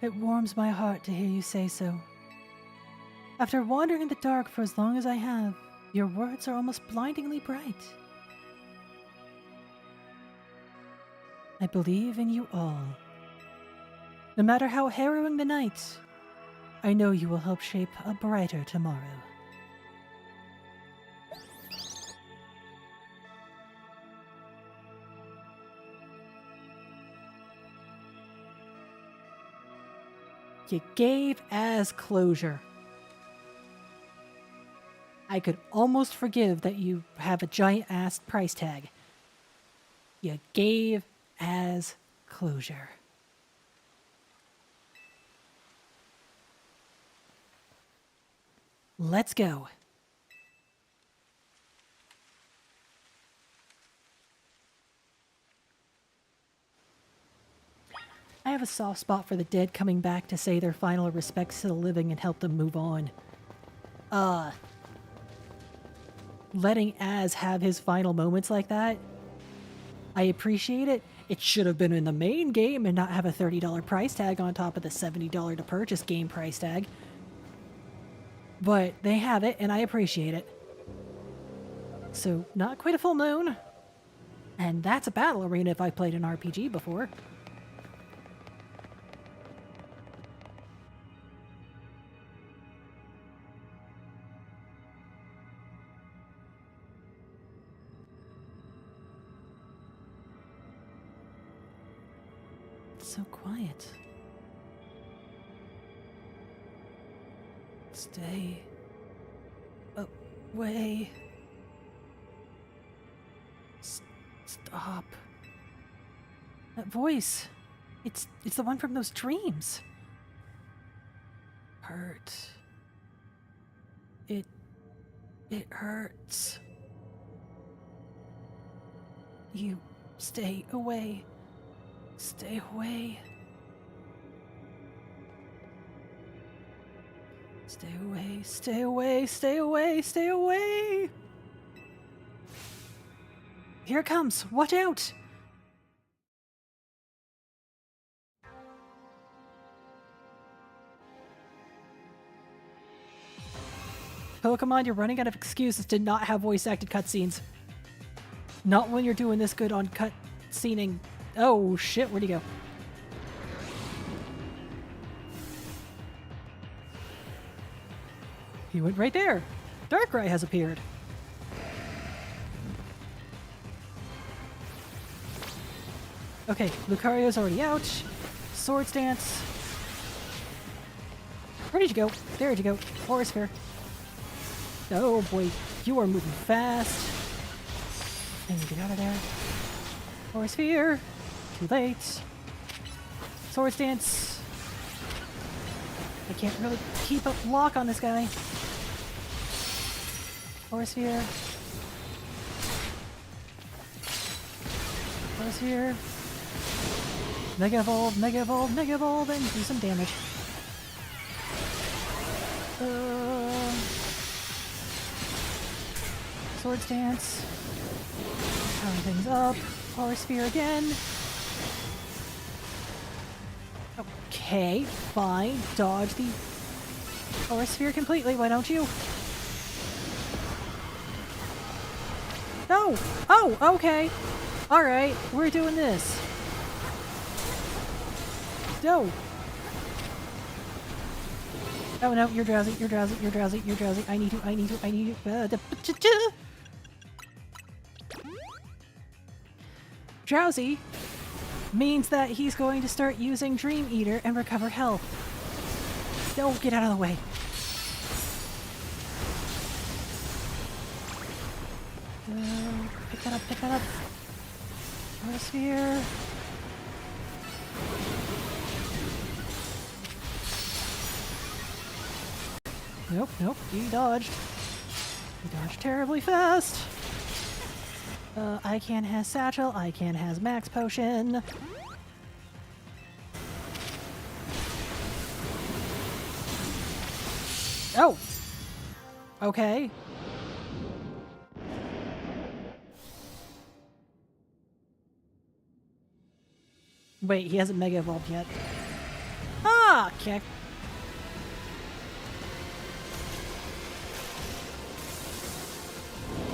It warms my heart to hear you say so. After wandering in the dark for as long as I have, your words are almost blindingly bright. I believe in you all. No matter how harrowing the night, I know you will help shape a brighter tomorrow. You gave Az closure. I could almost forgive that you have a giant-ass price tag. You gave Az closure. Let's go. I have a soft spot for the dead coming back to say their final respects to the living and help them move on. Letting Az have his final moments like that, I appreciate it. It should have been in the main game and not have a $30 price tag on top of the $70 to purchase game price tag. But they have it, and I appreciate it. So, not quite a full moon. And that's a battle arena if I've played an RPG before. It's so quiet. Stay away. Stop. That voice. It's the one from those dreams. Hurt. It hurts. You stay away. Stay away. Stay away, stay away, stay away, stay away! Here it comes! Watch out! Pokemon, you're running out of excuses to not have voice-acted cutscenes. Not when you're doing this good on cutscening. Oh shit, where'd he go? He went right there. Darkrai has appeared. Okay, Lucario's already out. Swords Dance. Where did you go? There did you go. Forest Sphere. Oh boy, you are moving fast. And you get out of there. Forest Sphere. Too late. Swords Dance. I can't really keep a lock on this guy. Forest Sphere. Forest Sphere. Mega Evolve, Mega Evolve, Mega Evolve, and do some damage. Swords Dance. Powering things up. Forest Sphere again. Okay, fine. Dodge the Forest Sphere completely, why don't you? No! Oh, okay. Alright, we're doing this. No! Oh no, you're drowsy, you're drowsy, you're drowsy, you're drowsy. I need you. Drowsy means that he's going to start using Dream Eater and recover health. No, get out of the way. Pick that up, pick that up. Forest Sphere. Nope, nope, he dodged. He dodged terribly fast. Ican has Satchel, Ican has Max Potion. Oh! Okay. Wait, he hasn't Mega Evolved yet. Ah! Okay.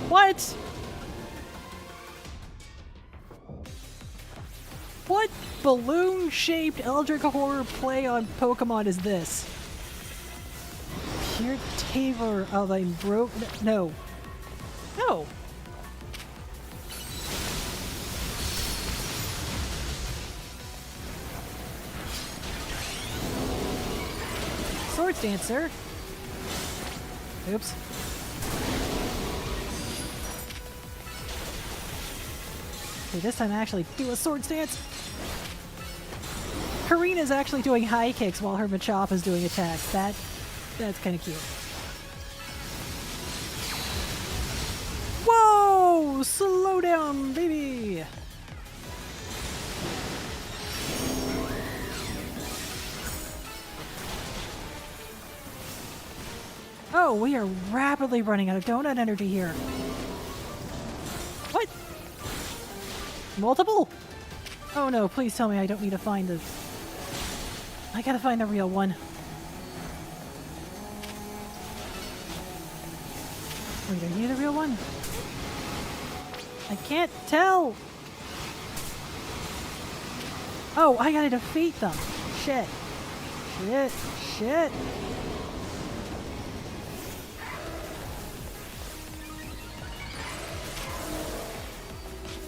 What? What balloon-shaped Eldritch Horror play on Pokemon is this? Pure Taver of a No. No. Swords Dancer. Oops. Okay, this time I actually do a Swords Dance. Karina's actually doing high kicks while her Machop is doing attacks. That's kind of cute. Whoa! Slow down, baby! Oh, we are rapidly running out of donut energy here. What? Multiple? Oh no, please tell me I don't need to find the... I gotta find the real one. Wait, are you the real one? I can't tell! Oh, I gotta defeat them! Shit. Shit. Shit.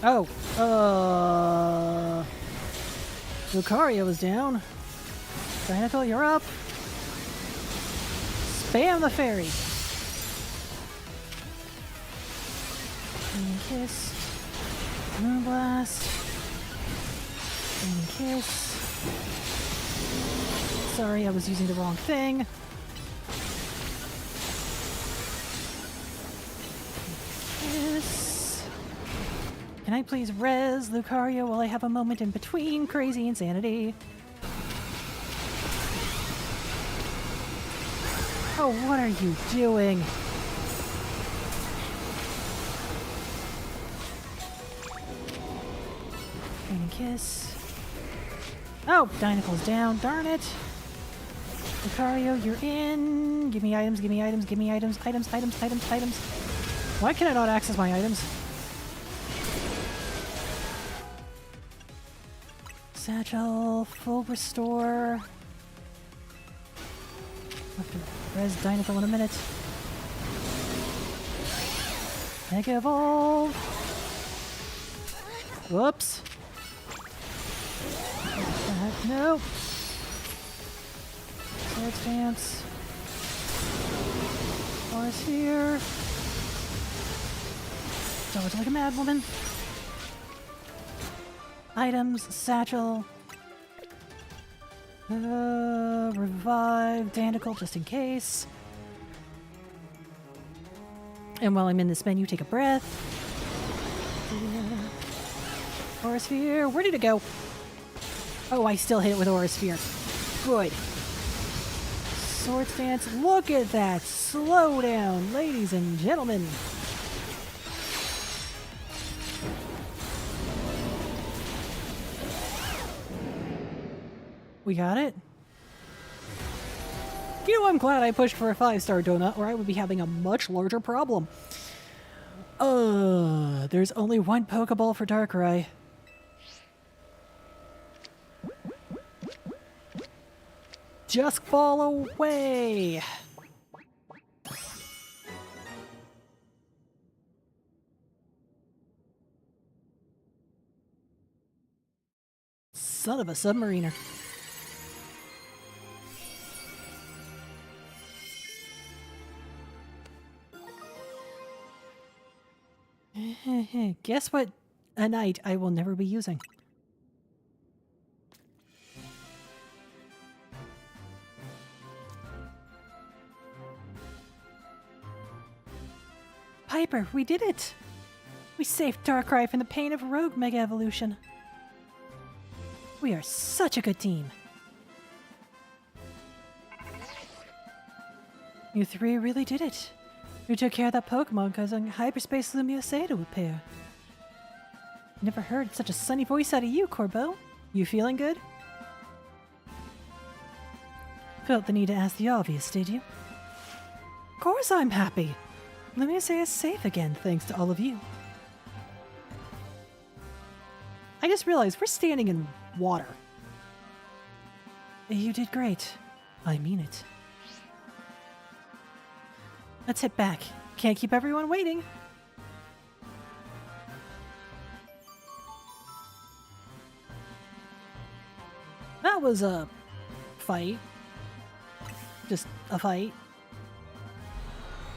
Oh, Lucario is down. Dinocle, you're up. Spam the fairy. And kiss. Moonblast. And kiss. Sorry, I was using the wrong thing. Kiss. Can I please res Lucario while I have a moment in between crazy insanity? Oh, what are you doing? Raining kiss. Oh, Dynacle's down. Darn it. Lucario, you're in. Give me items, give me items, give me items, items, items, items, items. Why can I not access my items? Satchel, full restore. Have to res Dynacle in a minute. Mega Evolve! Whoops! Nope! Sword Stance. Forest here. Dodge like a mad woman. Items, satchel. Revive Danicle just in case. And while I'm in this menu, take a breath. Aura Sphere, where did it go? Oh, I still hit it with Aura Sphere. Good. Sword Stance, look at that! Slow down, ladies and gentlemen. We got it? You know, I'm glad I pushed for a 5-star donut, or I would be having a much larger problem. There's only one Pokeball for Darkrai. Just fall away! Son of a submariner. Guess what? A night I will never be using. Piper, we did it! We saved Darkrai from the pain of Rogue Mega Evolution. We are such a good team. You three really did it. You took care of that Pokemon causing Hyperspace Lumiose to appear. Never heard such a sunny voice out of you, Corbeau. You feeling good? Felt the need to ask the obvious, did you? Of course I'm happy. Lumiose is safe again, thanks to all of you. I just realized we're standing in water. You did great. I mean it. Let's hit back. Can't keep everyone waiting. That was a fight. Just a fight.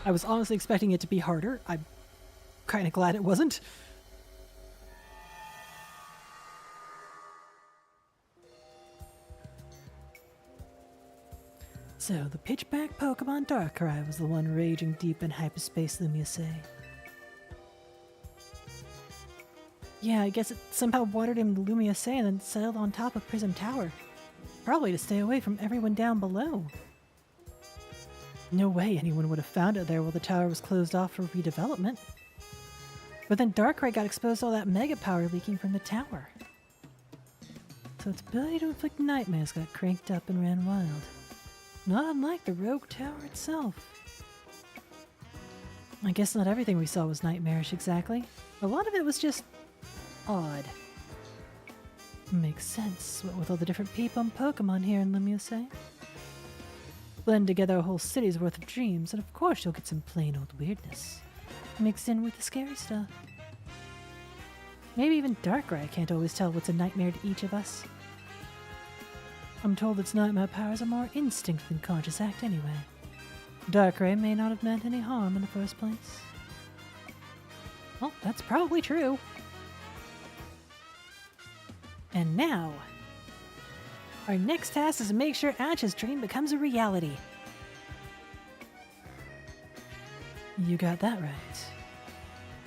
I was honestly expecting it to be harder. I'm kind of glad it wasn't. So, the pitchback Pokemon Darkrai was the one raging deep in hyperspace Lumiose. Yeah, I guess it somehow watered him to Lumiose and then settled on top of Prism Tower. Probably to stay away from everyone down below. No way anyone would have found it there while the tower was closed off for redevelopment. But then Darkrai got exposed to all that mega power leaking from the tower. So its ability to inflict nightmares got cranked up and ran wild. Not unlike the rogue tower itself. I guess not everything we saw was nightmarish exactly. A lot of it was just odd. Makes sense, what with all the different people and Pokemon here in Lumiose. Blend together a whole city's worth of dreams, and of course you'll get some plain old weirdness mixed in with the scary stuff. Maybe even Darkrai can't always tell what's a nightmare to each of us. I'm told its nightmare powers are more instinct than conscious act anyway. Darkrai may not have meant any harm in the first place. Well, that's probably true. And now, our next task is to make sure Ash's dream becomes a reality. You got that right.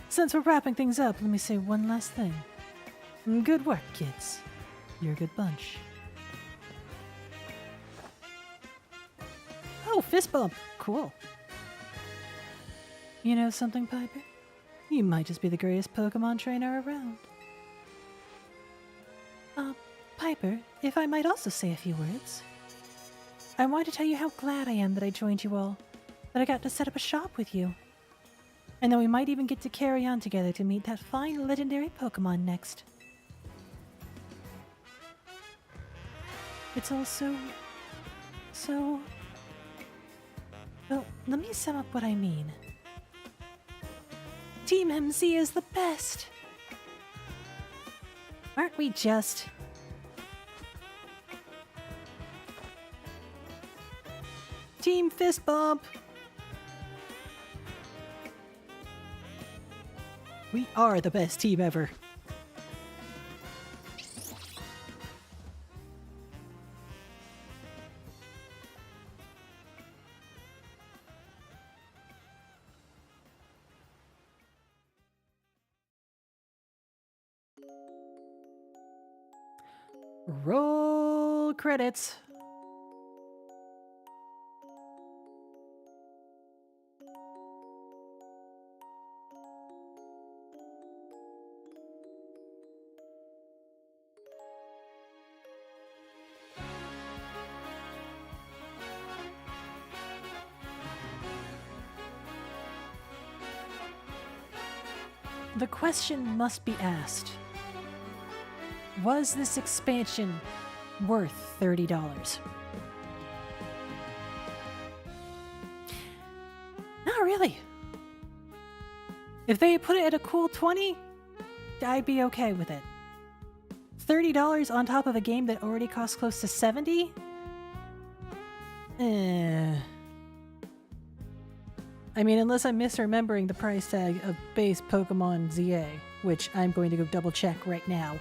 Since we're wrapping things up, let me say one last thing. Good work, kids. You're a good bunch. Oh, fist bump. Cool. You know something, Piper? You might just be the greatest Pokemon trainer around. Piper, if I might also say a few words. I want to tell you how glad I am that I joined you all, that I got to set up a shop with you, and that we might even get to carry on together to meet that fine legendary Pokemon next. It's all so... Well, let me sum up what I mean. Team MC is the best! Aren't we just... Team fist bump! We are the best team ever. Roll credits. The question must be asked. Was this expansion worth $30? Not really. If they put it at a cool 20, I'd be okay with it. $30 on top of a game that already costs close to 70? I mean, unless I'm misremembering the price tag of base Pokemon ZA, which I'm going to go double check right now.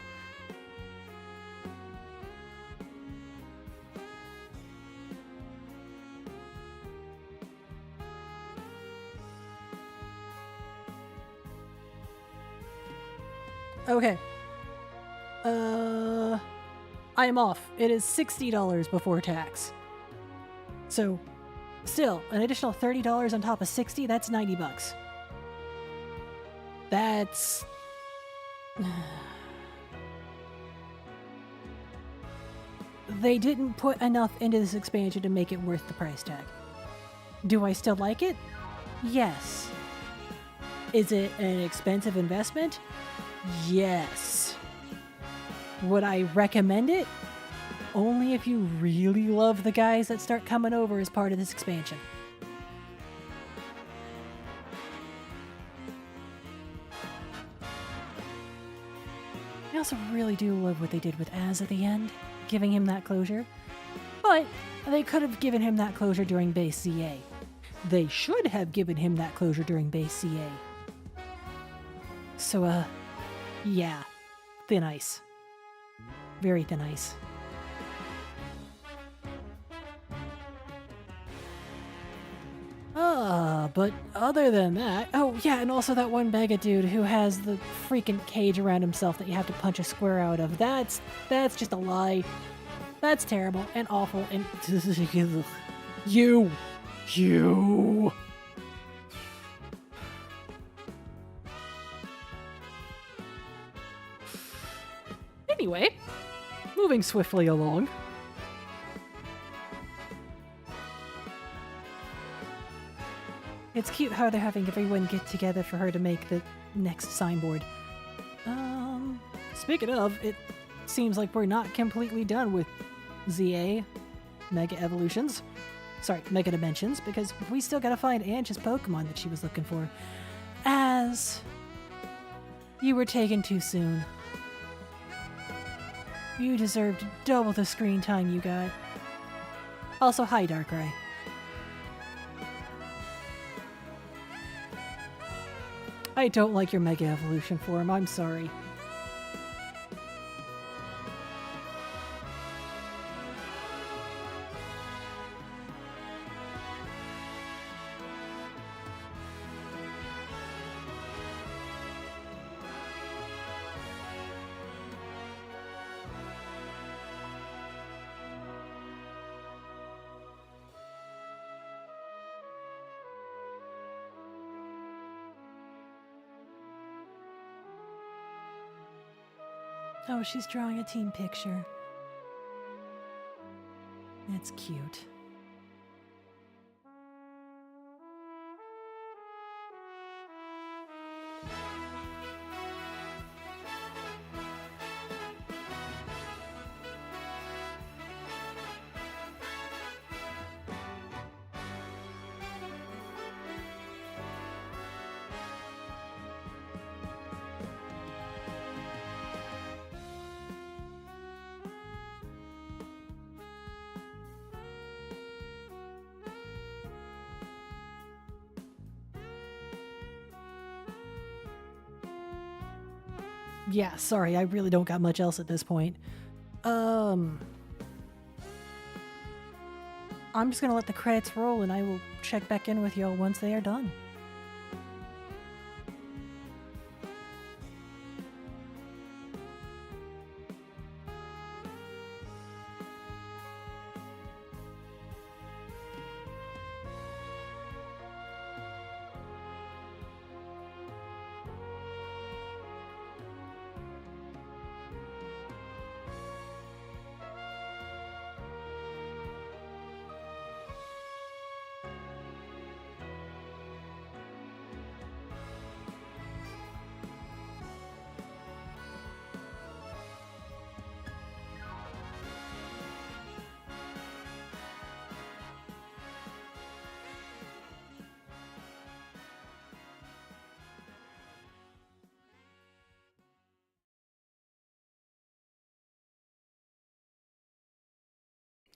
Okay. I'm off. It is $60 before tax. So, still, an additional $30 on top of 60, that's 90 bucks. That's... They didn't put enough into this expansion to make it worth the price tag. Do I still like it? Yes. Is it an expensive investment? Yes. Would I recommend it? Only if you really love the guys that start coming over as part of this expansion. I also really do love what they did with Az at the end, giving him that closure. But they could have given him that closure during base CA. They should have given him that closure during base CA. So, yeah. Thin ice. Very thin ice. But other than that, oh yeah, and also that one Mega dude who has the freaking cage around himself that you have to punch a square out of. That's just a lie. That's terrible and awful and you. Anyway, moving swiftly along. It's cute how they're having everyone get together for her to make the next signboard. Speaking of, it seems like we're not completely done with ZA Mega Evolutions. Sorry, Mega Dimensions, because we still gotta find Ange's Pokemon that she was looking for. As you were taken too soon. You deserved double the screen time you got. Also, hi, Darkrai. I don't like your Mega Evolution form, I'm sorry. Oh, she's drawing a team picture. That's cute. Yeah, sorry, I really don't got much else at this point. I'm just gonna let the credits roll and I will check back in with y'all once they are done.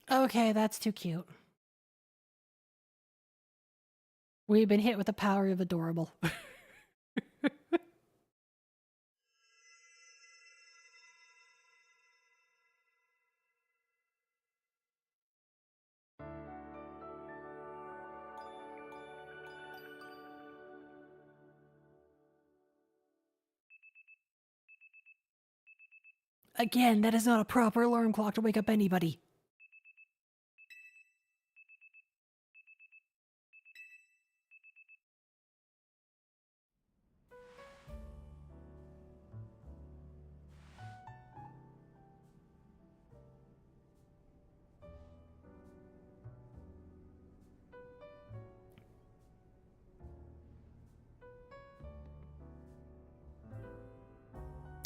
Okay, that's too cute. We've been hit with the power of adorable. Again, that is not a proper alarm clock to wake up anybody.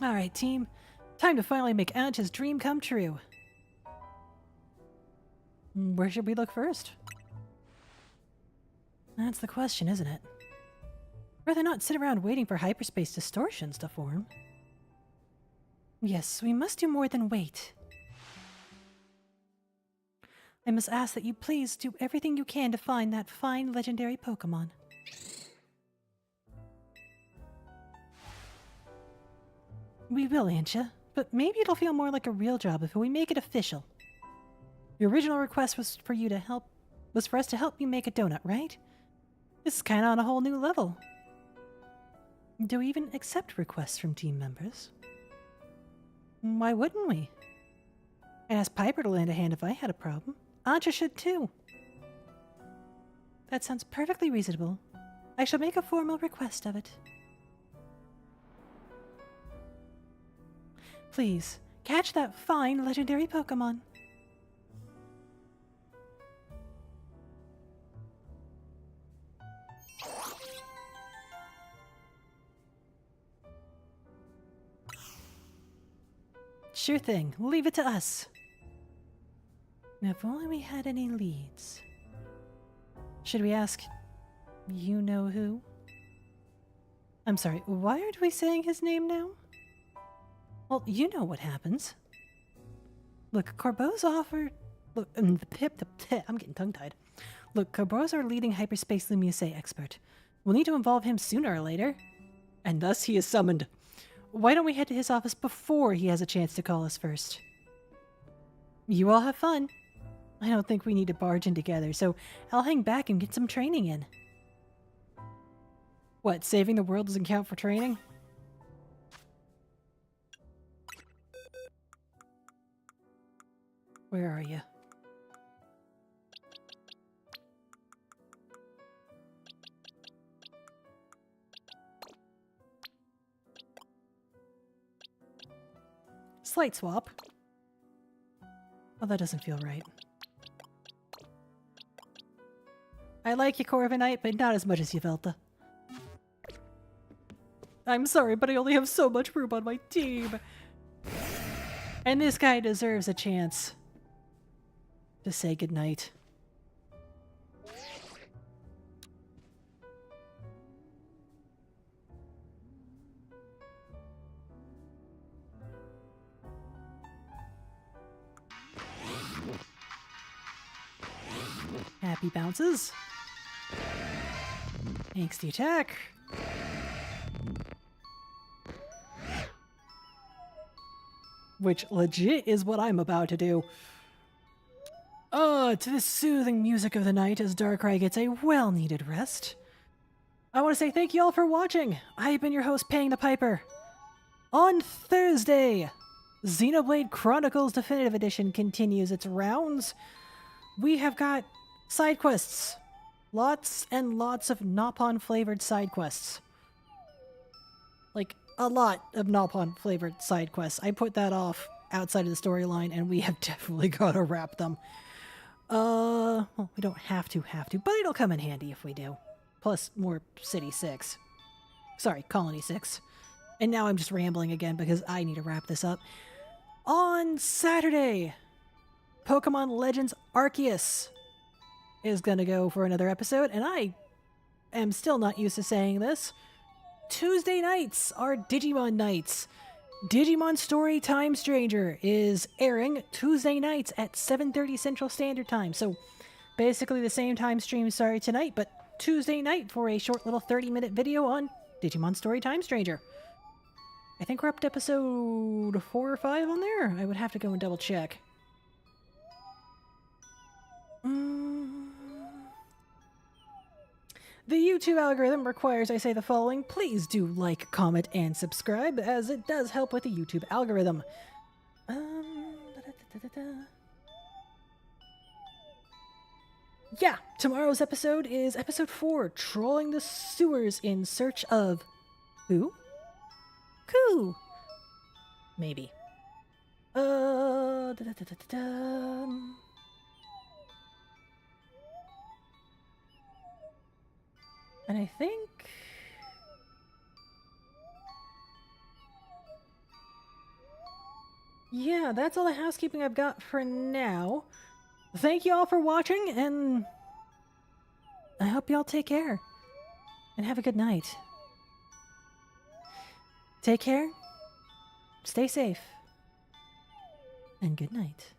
Alright, team. Time to finally make Ange's dream come true. Where should we look first? That's the question, isn't it? Rather not sit around waiting for hyperspace distortions to form. Yes, we must do more than wait. I must ask that you please do everything you can to find that fine legendary Pokémon. We will, Antia, but maybe it'll feel more like a real job if we make it official. Your original request was for us to help you make a donut, right? This is kind of on a whole new level. Do we even accept requests from team members? Why wouldn't we? I'd ask Piper to lend a hand if I had a problem. Anja should too. That sounds perfectly reasonable. I shall make a formal request of it. Please, catch that fine legendary Pokémon. Sure thing. Leave it to us. Now, if only we had any leads. Should we ask you know who? I'm sorry, why aren't we saying his name now? Well, you know what happens. Look, Corbo's offered... Look, I'm getting tongue-tied. Look, Corbo's our leading hyperspace Lumiose expert. We'll need to involve him sooner or later. And thus he is summoned. Why don't we head to his office before he has a chance to call us first? You all have fun. I don't think we need to barge in together, so I'll hang back and get some training in. What, saving the world doesn't count for training? Where are you? Slight swap. Oh, that doesn't feel right. I like you, Corviknight, but not as much as Yvelta. I'm sorry, but I only have so much room on my team. And this guy deserves a chance to say goodnight. Happy bounces. Angsty attack. Which legit is what I'm about to do. To the soothing music of the night as Darkrai gets a well-needed rest. I want to say thank you all for watching. I've been your host, Paying the Piper. On Thursday, Xenoblade Chronicles Definitive Edition continues its rounds. We have got side quests. Lots and lots of Nopon-flavored side quests. Like, a lot of Nopon-flavored side quests. I put that off outside of the storyline, and we have definitely got to wrap them. Well, we don't have to, but it'll come in handy if we do. Plus, more City 6. Sorry, Colony 6. And now I'm just rambling again because I need to wrap this up. On Saturday, Pokemon Legends Arceus is gonna go for another episode, and I am still not used to saying this. Tuesday nights are Digimon nights. Digimon Story Time Stranger is airing Tuesday nights at 7:30 Central Standard Time. So basically the same time stream started tonight, but Tuesday night for a short little 30-minute video on Digimon Story Time Stranger. I think we're up to episode 4 or 5 on there. I would have to go and double check. The YouTube algorithm requires I say the following. Please do like, comment, and subscribe, as it does help with the YouTube algorithm. Yeah, tomorrow's episode is episode 4, Trolling the Sewers in Search of... Who? Coo! Maybe. And I think... yeah, that's all the housekeeping I've got for now. Thank you all for watching, and I hope you all take care. And have a good night. Take care, stay safe, and good night.